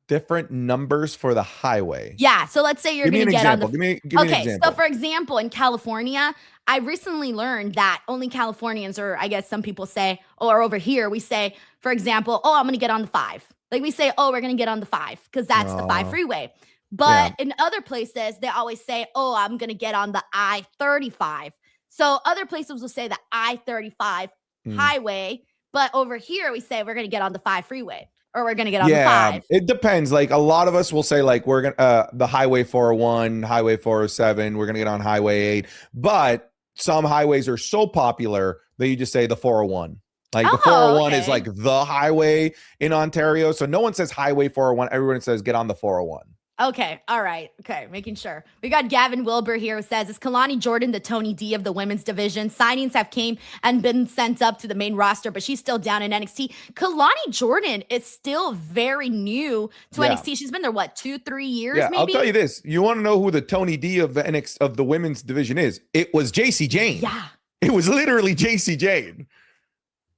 Different numbers for the highway. Yeah, so let's say you're going to get on the... Give me an example. So for example, in California, I recently learned that only Californians, or I guess some people say, or over here, we say, for example, I'm going to get on the 5. Like we say, we're going to get on the 5 because that's the 5 freeway. But in other places, they always say, I'm going to get on the I-35. So other places will say the I-35 highway. But over here, we say we're going to get on the 5 freeway or we're going to get on the 5. It depends. Like a lot of us will say like we're going to the Highway 401, Highway 407. We're going to get on Highway 8. But some highways are so popular that you just say the 401. Like the 401 is like the highway in Ontario. So no one says Highway 401. Everyone says get on the 401. Okay. All right. Okay. Making sure. We got Gavin Wilbur here who says, is Kalani Jordan the Tony D of the women's division? Signings have came and been sent up to the main roster, but she's still down in NXT. Kalani Jordan is still very new to NXT. She's been there, 2-3 years maybe? I'll tell you this. You want to know who the Tony D of the NXT of the women's division is? It was Jacy Jayne. Yeah. It was literally Jacy Jayne.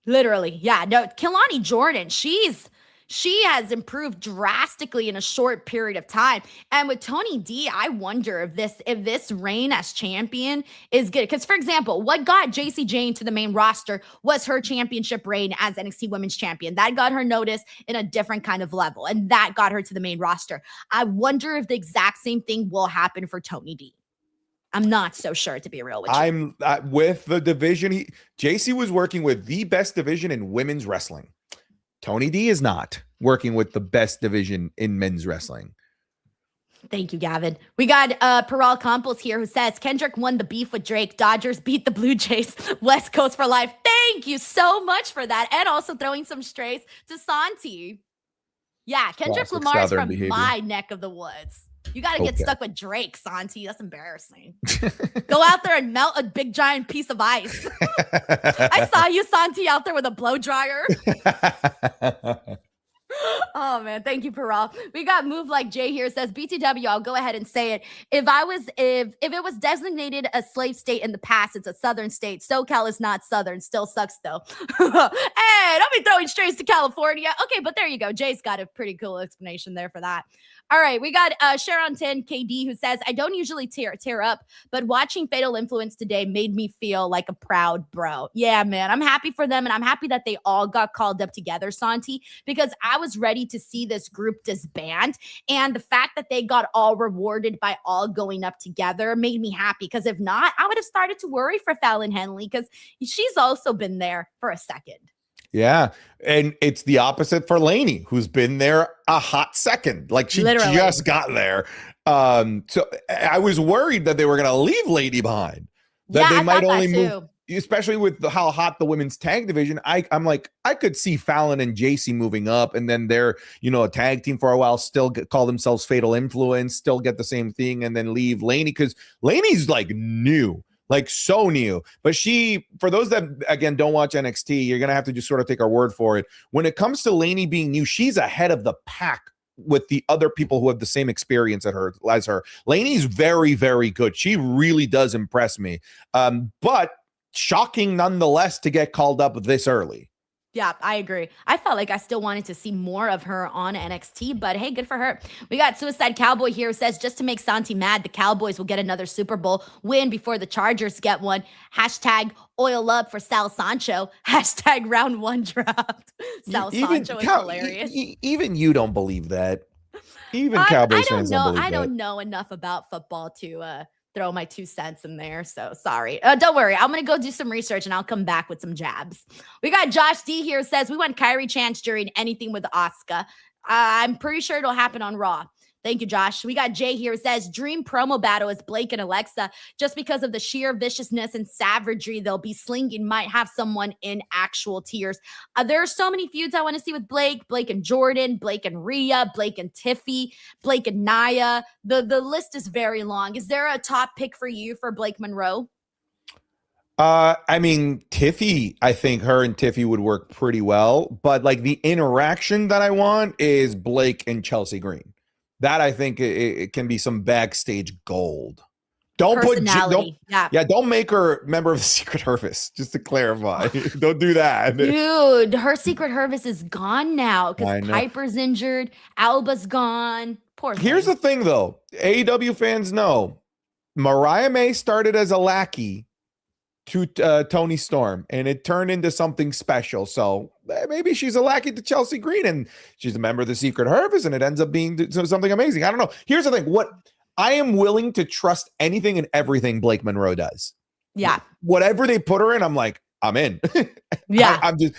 Literally. Yeah. No, Kalani Jordan, she has improved drastically in a short period of time. And with Tony D, I wonder if this reign as champion is good. Because, for example, what got Jacy Jayne to the main roster was her championship reign as NXT Women's Champion. That got her notice in a different kind of level. And that got her to the main roster. I wonder if the exact same thing will happen for Tony D. I'm not so sure, to be real with you. I'm with the division. Jacy was working with the best division in women's wrestling. Tony D is not working with the best division in men's wrestling. Thank you, Gavin. We got Peral Campos here who says, Kendrick won the beef with Drake. Dodgers beat the Blue Jays. West Coast for life. Thank you so much for that. And also throwing some strays to Santi. Yeah, Kendrick Classic Lamar's Southern from behavior. my neck of the woods. You got to get stuck with Drake, Santi. That's embarrassing. Go out there and melt a big giant piece of ice. I saw you, Santi, out there with a blow dryer. Oh man, thank you, Peral. We got Move Like Jay here. Says BTW, I'll go ahead and say it. If it was designated a slave state in the past, it's a southern state. SoCal is not southern. Still sucks though. Hey, don't be throwing strays to California. Okay, but there you go. Jay's got a pretty cool explanation there for that. All right, we got Sharon 10 KD who says, I don't usually tear up, but watching Fatal Influence today made me feel like a proud bro. Yeah, man, I'm happy for them, and I'm happy that they all got called up together, Santi, because I was ready to see this group disband, and the fact that they got all rewarded by all going up together made me happy, because if not, I would have started to worry for Fallon Henley, because she's also been there for a second. Yeah. And it's the opposite for Lainey, who's been there a hot second. Like she just got there. So I was worried that they were going to leave Lainey behind. That they might only move, especially with how hot the women's tag division. I'm like, I could see Fallon and Jacy moving up, and then they're, a tag team for a while, still call themselves Fatal Influence, still get the same thing, and then leave Lainey, because Lainey's like new. Like so new. But for those that, again, don't watch NXT, you're going to have to just sort of take our word for it. When it comes to Lainey being new, she's ahead of the pack with the other people who have the same experience as her. Lainey's very, very good. She really does impress me. But shocking nonetheless to get called up this early. Yeah, I agree. I felt like I still wanted to see more of her on NXT, but hey, good for her. We got Suicide Cowboy here who says, just to make Santi mad, the Cowboys will get another Super Bowl win before the Chargers get one. Hashtag oil up for Sal Sancho. Hashtag round 1 draft. Sal Sancho is hilarious. Even you don't believe that. Even Cowboys fans don't believe that. I don't know enough about football to throw my 2 cents in there. So sorry. Don't worry. I'm going to go do some research and I'll come back with some jabs. We got Josh D here says, we want Kyrie Chance during anything with Asuka. I'm pretty sure it'll happen on Raw. Thank you, Josh. We got Jay here. It says, dream promo battle is Blake and Alexa. Just because of the sheer viciousness and savagery they'll be slinging might have someone in actual tears. There are so many feuds I want to see with Blake and Jordan, Blake and Rhea, Blake and Tiffy, Blake and Nia. The list is very long. Is there a top pick for you for Blake Monroe? I mean, Tiffy, I think her and Tiffy would work pretty well, but like the interaction that I want is Blake and Chelsea Green. That I think it can be some backstage gold. Don't don't make her member of the Secret Service, just to clarify. Don't do that. Dude, her Secret Service is gone now because Piper's injured, Alba's gone. Poor thing. Here's the thing, though. AEW fans know Mariah May started as a lackey to Tony Storm, and it turned into something special. So maybe she's a lackey to Chelsea Green, and she's a member of the Secret Service, and it ends up being something amazing. I don't know. Here's the thing. What I am willing to trust anything and everything Blake Monroe does. Yeah. Whatever they put her in, I'm like, I'm in. Yeah. I'm just,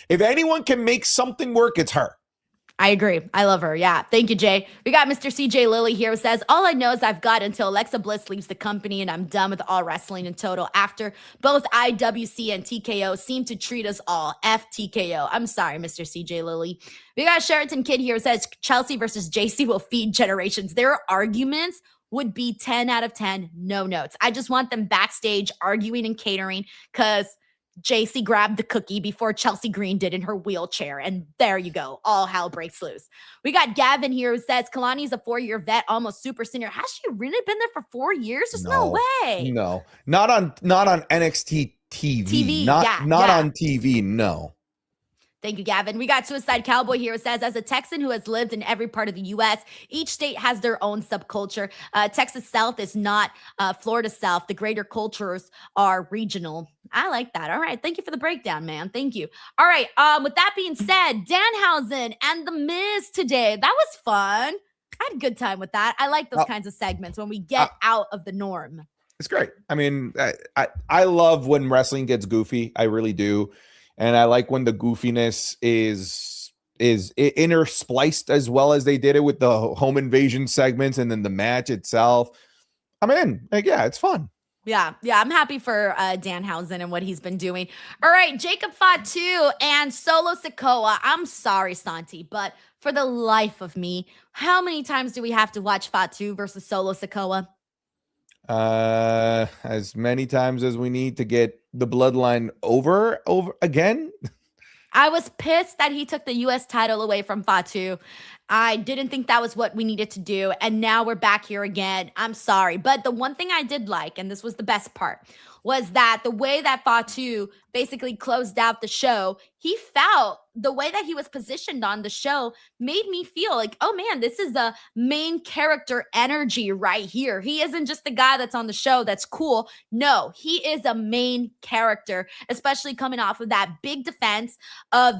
if anyone can make something work, it's her. I agree. I love her. Yeah. Thank you, Jay. We got Mr. CJ Lilly here who says, all I know is I've got until Alexa Bliss leaves the company and I'm done with all wrestling in total after both IWC and TKO seem to treat us all FTKO. I'm sorry, Mr. CJ Lilly. We got Sheraton Kid here who says Chelsea versus Jacy will feed generations. Their arguments would be 10 out of 10, no notes. I just want them backstage arguing and catering because Jacy grabbed the cookie before Chelsea Green did in her wheelchair. And there you go. All hell breaks loose. We got Gavin here who says Kalani's a 4-year vet, almost super senior. Has she really been there for 4 years? There's no way. No, not on NXT TV. Not on TV. No. Thank you, Gavin. We got Suicide Cowboy here who says, as a Texan who has lived in every part of the U.S., each state has their own subculture. Texas South is not Florida South. The greater cultures are regional. I like that. All right. Thank you for the breakdown, man. Thank you. All right. With that being said, Danhausen and The Miz today. That was fun. I had a good time with that. I like those kinds of segments when we get out of the norm. It's great. I mean, I love when wrestling gets goofy. I really do. And I like when the goofiness is interspliced as well as they did it with the home invasion segments and then the match itself. I'm in. Like, yeah, it's fun. Yeah, I'm happy for Danhausen and what he's been doing. All right, Jacob Fatu and Solo Sikoa. I'm sorry, Santi, but for the life of me, how many times do we have to watch Fatu versus Solo Sikoa? As many times as we need to get the bloodline over again. I was pissed that he took the U.S. title away from Fatu. I didn't think that was what we needed to do. And now we're back here again. I'm sorry. But the one thing I did like, and this was the best part, was that the way that Fatu basically closed out the show, he felt the way that he was positioned on the show made me feel like, oh man, this is a main character energy right here. He isn't just the guy that's on the show that's cool. No, he is a main character, especially coming off of that big defense of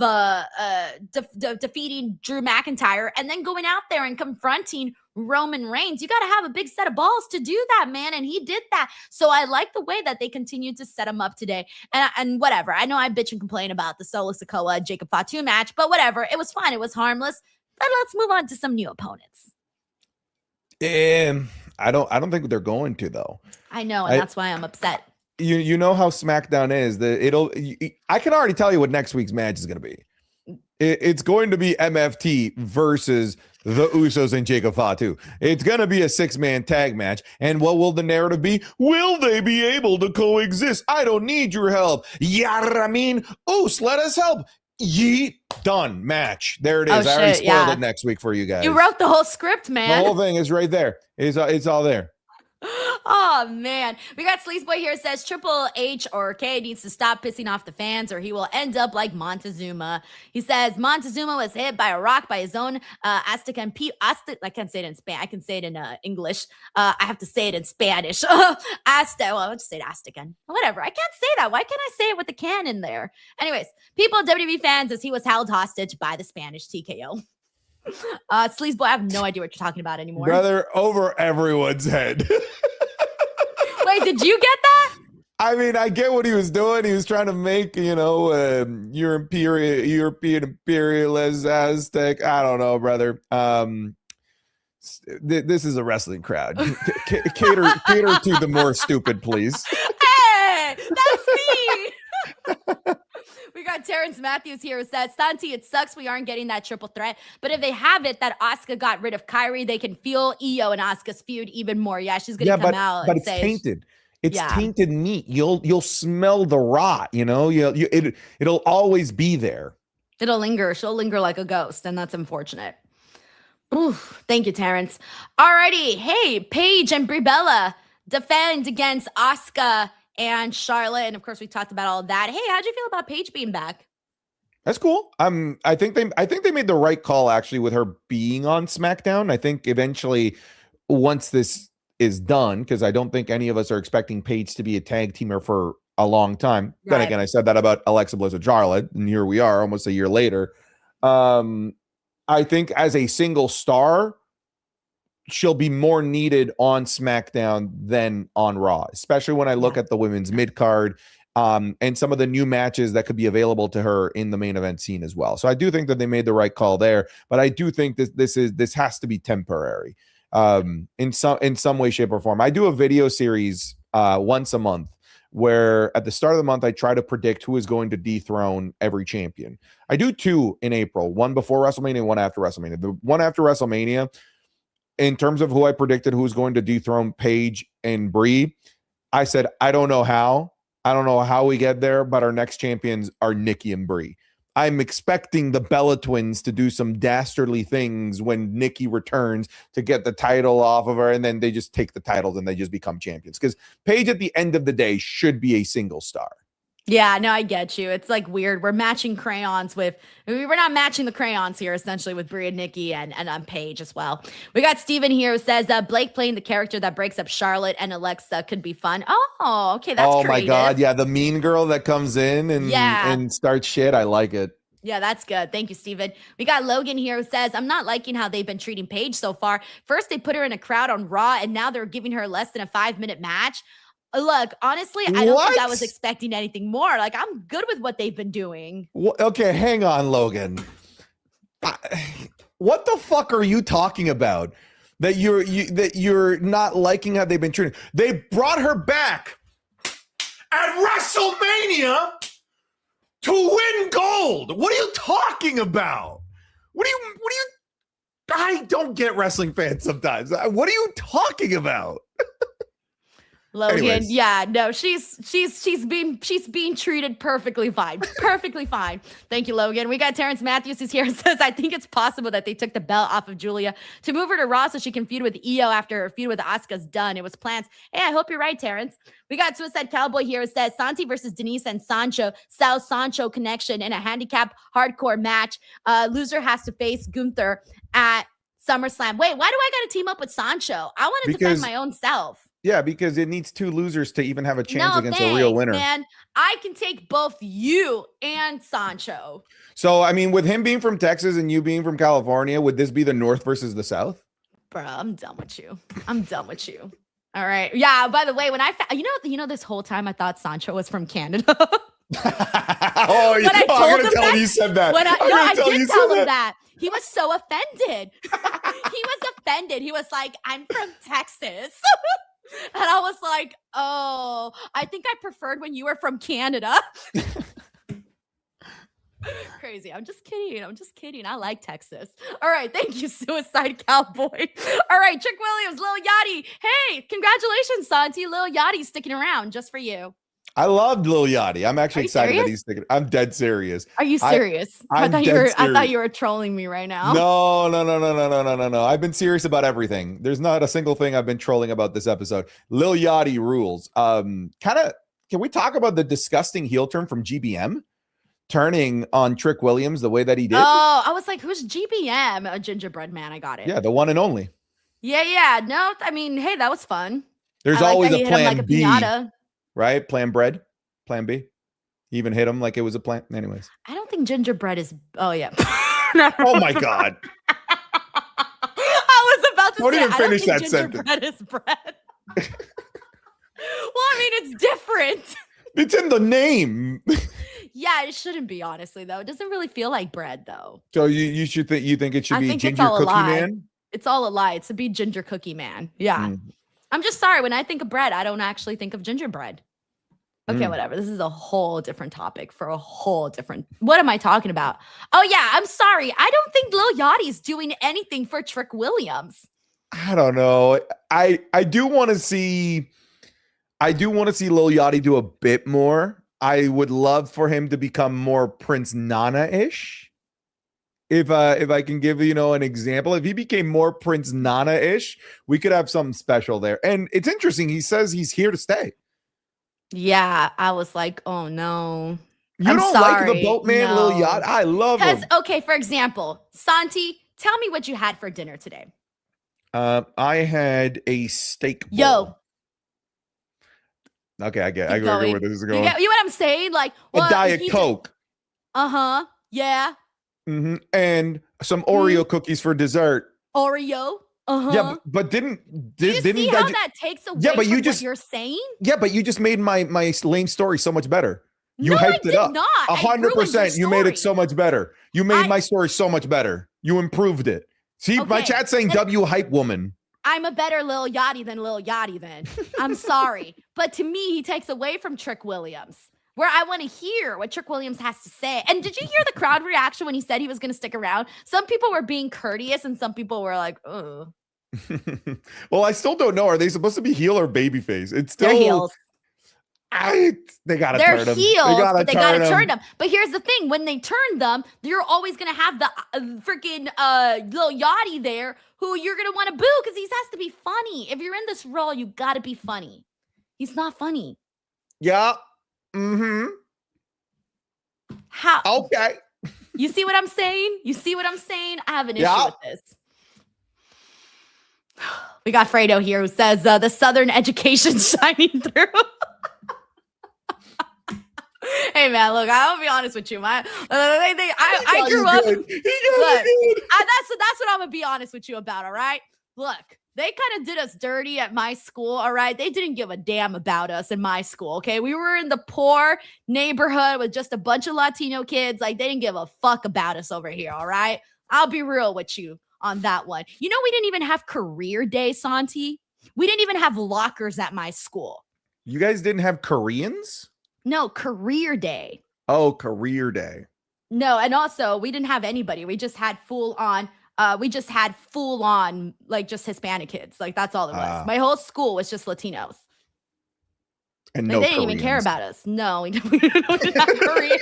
defeating Drew McIntyre and then going out there and confronting Roman Reigns. You got to have a big set of balls to do that, man. And he did that. So I like the way that they continued to set him up today. And whatever. I know I bitch and complain about the Solo Sikoa Jacob Fatu match, but whatever. It was fun. It was harmless. But let's move on to some new opponents. I don't think they're going to, though. I know, and that's why I'm upset. You know how SmackDown is. I can already tell you what next week's match is going to be. It's going to be MFT versus the Usos and Jacob Fatu. It's going to be a 6-man tag match. And what will the narrative be? Will they be able to coexist? I don't need your help. Yaramin Us, let us help. Yeet. Done. Match. There it is. I already spoiled it next week for you guys. You wrote the whole script, man. The whole thing is right there. It's all there. Oh man, we got Sleazeboy here says Triple H or K needs to stop pissing off the fans or he will end up like Montezuma. He says Montezuma was hit by a rock by his own Aztecan I can't say it in Spanish. I can say it in English. I have to say it in Spanish. I'll just say it Aztecan. Whatever. I can't say that. Why can't I say it with the can in there? Anyways, people WWE fans as he was held hostage by the Spanish TKO. Sleazeboy, I have no idea what you're talking about anymore. Brother, over everyone's head. Wait, did you get that? I mean, I get what he was doing. He was trying to make, European imperialist Aztec. I don't know, brother. This is a wrestling crowd. Cater to the more stupid, please. Hey, that's me. We got Terrence Matthews here who says, Santi, it sucks we aren't getting that triple threat, but if they have it, that Asuka got rid of Kyrie, they can feel Io and Asuka's feud even more. Yeah, she's gonna come out but and it's say tainted. It's tainted meat. You'll smell the rot. It'll always be there. It'll linger. She'll linger like a ghost, and that's unfortunate. Ooh, thank you, Terrence. Alrighty, hey, Paige and Brie Bella defend against Asuka and Charlotte, and of course we talked about all of that. Hey, how'd you feel about Paige being back? That's cool. I think they made the right call actually with her being on SmackDown. I think eventually, once this is done, because I don't think any of us are expecting Paige to be a tag teamer for a long time. Right. Then again, I said that about Alexa Bliss and Charlotte, and here we are almost a year later. I think as a single star, she'll be more needed on SmackDown than on Raw, especially when I look at the women's mid-card and some of the new matches that could be available to her in the main event scene as well. So I do think that they made the right call there, but I do think this has to be temporary in some way, shape, or form. I do a video series once a month where at the start of the month, I try to predict who is going to dethrone every champion. I do 2 in April, one before WrestleMania and one after WrestleMania. The one after WrestleMania, in terms of who I predicted who's going to dethrone Paige and Brie, I said, I don't know how. I don't know how we get there, but our next champions are Nikki and Brie. I'm expecting the Bella twins to do some dastardly things when Nikki returns to get the title off of her, and then they just take the titles and they just become champions. Because Paige, at the end of the day, should be a single star. Yeah, no, I get you. It's like weird. We're matching crayons with, we're not matching the crayons here, essentially, with Brie and Nikki and Paige as well. We got Steven here who says Blake playing the character that breaks up Charlotte and Alexa could be fun. Oh, okay, that's creative. My God, yeah, the mean girl that comes in and starts shit. I like it. Yeah, that's good. Thank you, Steven. We got Logan here who says, I'm not liking how they've been treating Paige so far. First, they put her in a crowd on Raw, and now they're giving her less than a 5-minute match. Look, honestly, I don't think I was expecting anything more. Like, I'm good with what they've been doing. Okay, hang on, Logan. What the fuck are you talking about? That you're not liking how they've been treating? They brought her back at WrestleMania to win gold. What are you talking about? What do you? I don't get wrestling fans sometimes. What are you talking about? Logan, Anyways. Yeah, no, she's being treated perfectly fine. Perfectly fine. Thank you, Logan. We got Terrence Matthews who's here and says, I think it's possible that they took the belt off of Julia to move her to Raw so she can feud with Io after her feud with Asuka's done. It was plans. Hey, I hope you're right, Terrence. We got Suicide Cowboy here who says, Santi versus Denise and Sal Sancho connection in a handicap hardcore match. Loser has to face Gunther at SummerSlam. Wait, why do I got to team up with Sancho? I want to defend my own self. Yeah, because it needs 2 losers to even have a chance against a real winner. Man, I can take both you and Sancho. So, I mean, with him being from Texas and you being from California, would this be the North versus the South? Bro, I'm done with you. I'm done with you. All right. Yeah, by the way, when I you know this whole time I thought Sancho was from Canada. I'm gonna tell him you said that. I did tell him that. He was so offended. He was offended. He was like, I'm from Texas. And I was like, oh, I think I preferred when you were from Canada. Crazy. I'm just kidding. I like Texas. All right. Thank you, Suicide Cowboy. All right. Trick Williams, Lil Yachty. Hey, congratulations, Santi. Lil Yachty's sticking around just for you. I loved Lil Yachty. I'm actually excited that he's sticking. I'm dead serious. Are you serious? I thought you were trolling me right now. No. I've been serious about everything. There's not a single thing I've been trolling about this episode. Lil Yachty rules. Can we talk about the disgusting heel turn from GBM? Turning on Trick Williams the way that he did. Oh, I was like, who's GBM? A gingerbread man. I got it. Yeah, the one and only. Yeah. No, I mean, hey, that was fun. There's always a plan B. Pinata. Right? Plan bread, plan B. Even hit him like it was a plan. Anyways. I don't think gingerbread is. Oh, yeah. Oh, my God. I was about to Don't say, even finish that gingerbread sentence. Is bread. Well, I mean, it's different. It's in the name. Yeah, it shouldn't be, honestly, though. It doesn't really feel like bread, though. So you think it should be think it's Ginger all a Cookie lie. Man? It's all a lie. It's a be ginger cookie man. Yeah. I'm just sorry. When I think of bread, I don't actually think of gingerbread. Okay, whatever. This is a whole different topic for a whole different. What am I talking about? Oh yeah, I'm sorry. I don't think Lil Yachty's doing anything for Trick Williams. I don't know. I do want to see. I do want to see Lil Yachty do a bit more. I would love for him to become more Prince Nana-ish. If I can give an example, if he became more Prince Nana-ish, we could have something special there. And it's interesting. He says he's here to stay. Yeah, I was like, oh no. You don't like the boatman, Lil Yachty? I love him. Okay, for example, Santi, tell me what you had for dinner today. I had a steak bowl. Yo. Okay, I get where this is going. You what I'm saying? Like a Diet Coke. Uh-huh. Yeah. And some Oreo cookies for dessert. Oreo. Uh-huh. Yeah, but didn't see how that takes away from what you're saying? Yeah, but you just made my lame story so much better. You hyped it up. 100%. You made it so much better. You made my story so much better. You improved it. See, my chat's saying W hype woman. I'm a better Lil Yachty than Lil Yachty then. I'm sorry. But to me, he takes away from Trick Williams, where I want to hear what Trick Williams has to say. And did you hear the crowd reaction when he said he was going to stick around? Some people were being courteous and some people were like, oh. Well, I still don't know. Are they supposed to be heel or babyface? It's still they're heels. They gotta they're turn them. Heels, but they gotta turn them. But here's the thing: when they turn them, you're always gonna have the freaking Lil Yachty there, who you're gonna want to boo because he has to be funny. If you're in this role, you gotta be funny. He's not funny. Yeah. How? Okay. You see what I'm saying? I have an issue with this. We got Fredo here who says the Southern education shining through. Hey man, look, I'll be honest with you. I grew up. That's what I'm gonna be honest with you about. All right, look, they kind of did us dirty at my school. All right, they didn't give a damn about us in my school. Okay, we were in the poor neighborhood with just a bunch of Latino kids. Like they didn't give a fuck about us over here. All right, I'll be real with you on that one. You know, we didn't even have career day, Santi. We didn't even have lockers at my school. You guys didn't have Koreans? No, career day. Oh, career day. No, and also we didn't have anybody. We just had full on, like just Hispanic kids. Like that's all it was. My whole school was just Latinos. And like, no they didn't Koreans. even care about us. No, we didn't have Koreans.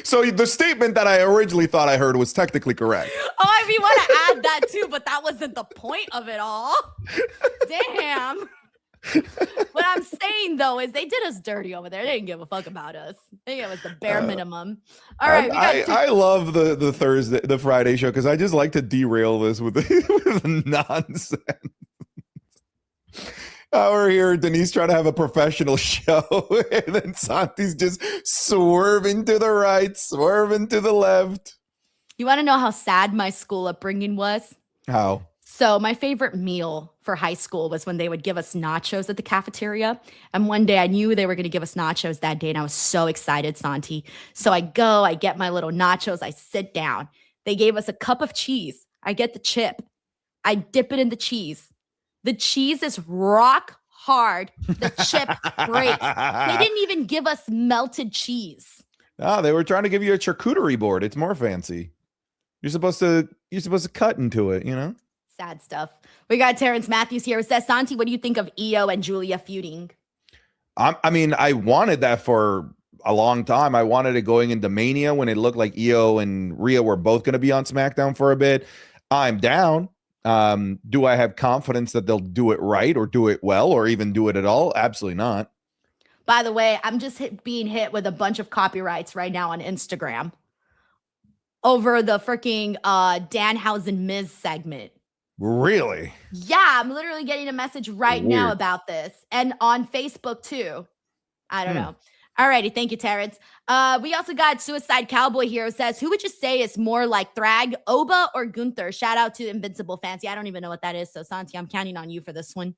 So the statement that I originally thought I heard was technically correct. Oh, I mean, want to add that too, but that wasn't the point of it all. Damn. What I'm saying though is they did us dirty over there. They didn't give a fuck about us. They gave us the bare minimum. All right, I love the Friday show because I just like to derail this with nonsense. We're here, Denise trying to have a professional show, and then Santi's just swerving to the right, swerving to the left. You want to know how sad my school upbringing was? How? So my favorite meal for high school was when they would give us nachos at the cafeteria. And one day I knew they were going to give us nachos that day, and I was so excited, Santi. So I go, I get my little nachos, I sit down. They gave us a cup of cheese. I get the chip. I dip it in the cheese. The cheese is rock hard. The chip breaks. They didn't even give us melted cheese. Oh, they were trying to give you a charcuterie board. It's more fancy. You're supposed to cut into it, you know? Sad stuff. We got Terrence Matthews here. It says, Santi, what do you think of Io and Julia feuding? I mean, I wanted that for a long time. I wanted it going into Mania when it looked like Io and Rhea were both going to be on SmackDown for a bit. I'm down. Do I have confidence that they'll do it right or do it well or even do it at all? Absolutely not. By the way, I'm just being hit with a bunch of copyrights right now on Instagram over the freaking Danhausen Miz segment. Really? Yeah, I'm literally getting a message right now about this. And on Facebook too. I don't know. Alrighty, thank you, Terrence. We also got Suicide Cowboy here who says, who would you say is more like Thrag, Oba, or Gunther? Shout out to Invincible Fancy. I don't even know what that is. So Santi, I'm counting on you for this one.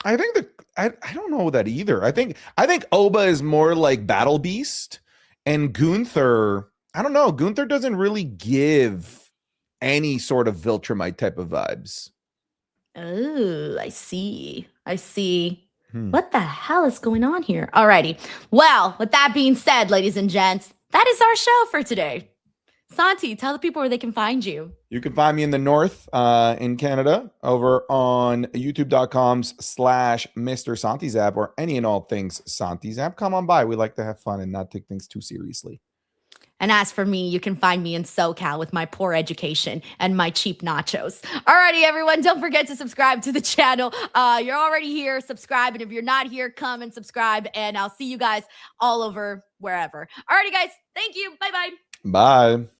I think I don't know that either. I think Oba is more like Battle Beast, and Gunther, I don't know. Gunther doesn't really give any sort of Viltrumite type of vibes. Oh, I see. I see. Hmm. What the hell is going on here? Alrighty. Well, with that being said, ladies and gents, that is our show for today. Santi, tell the people where they can find you. You can find me in the North, in Canada, over on youtube.com/Mr. Santi Zap, or any and all things Santi Zap. Come on by. We like to have fun and not take things too seriously. And as for me, you can find me in SoCal with my poor education and my cheap nachos. Alrighty, everyone, don't forget to subscribe to the channel. You're already here, subscribe. And if you're not here, come and subscribe. And I'll see you guys all over wherever. Alrighty, guys, thank you. Bye-bye. Bye.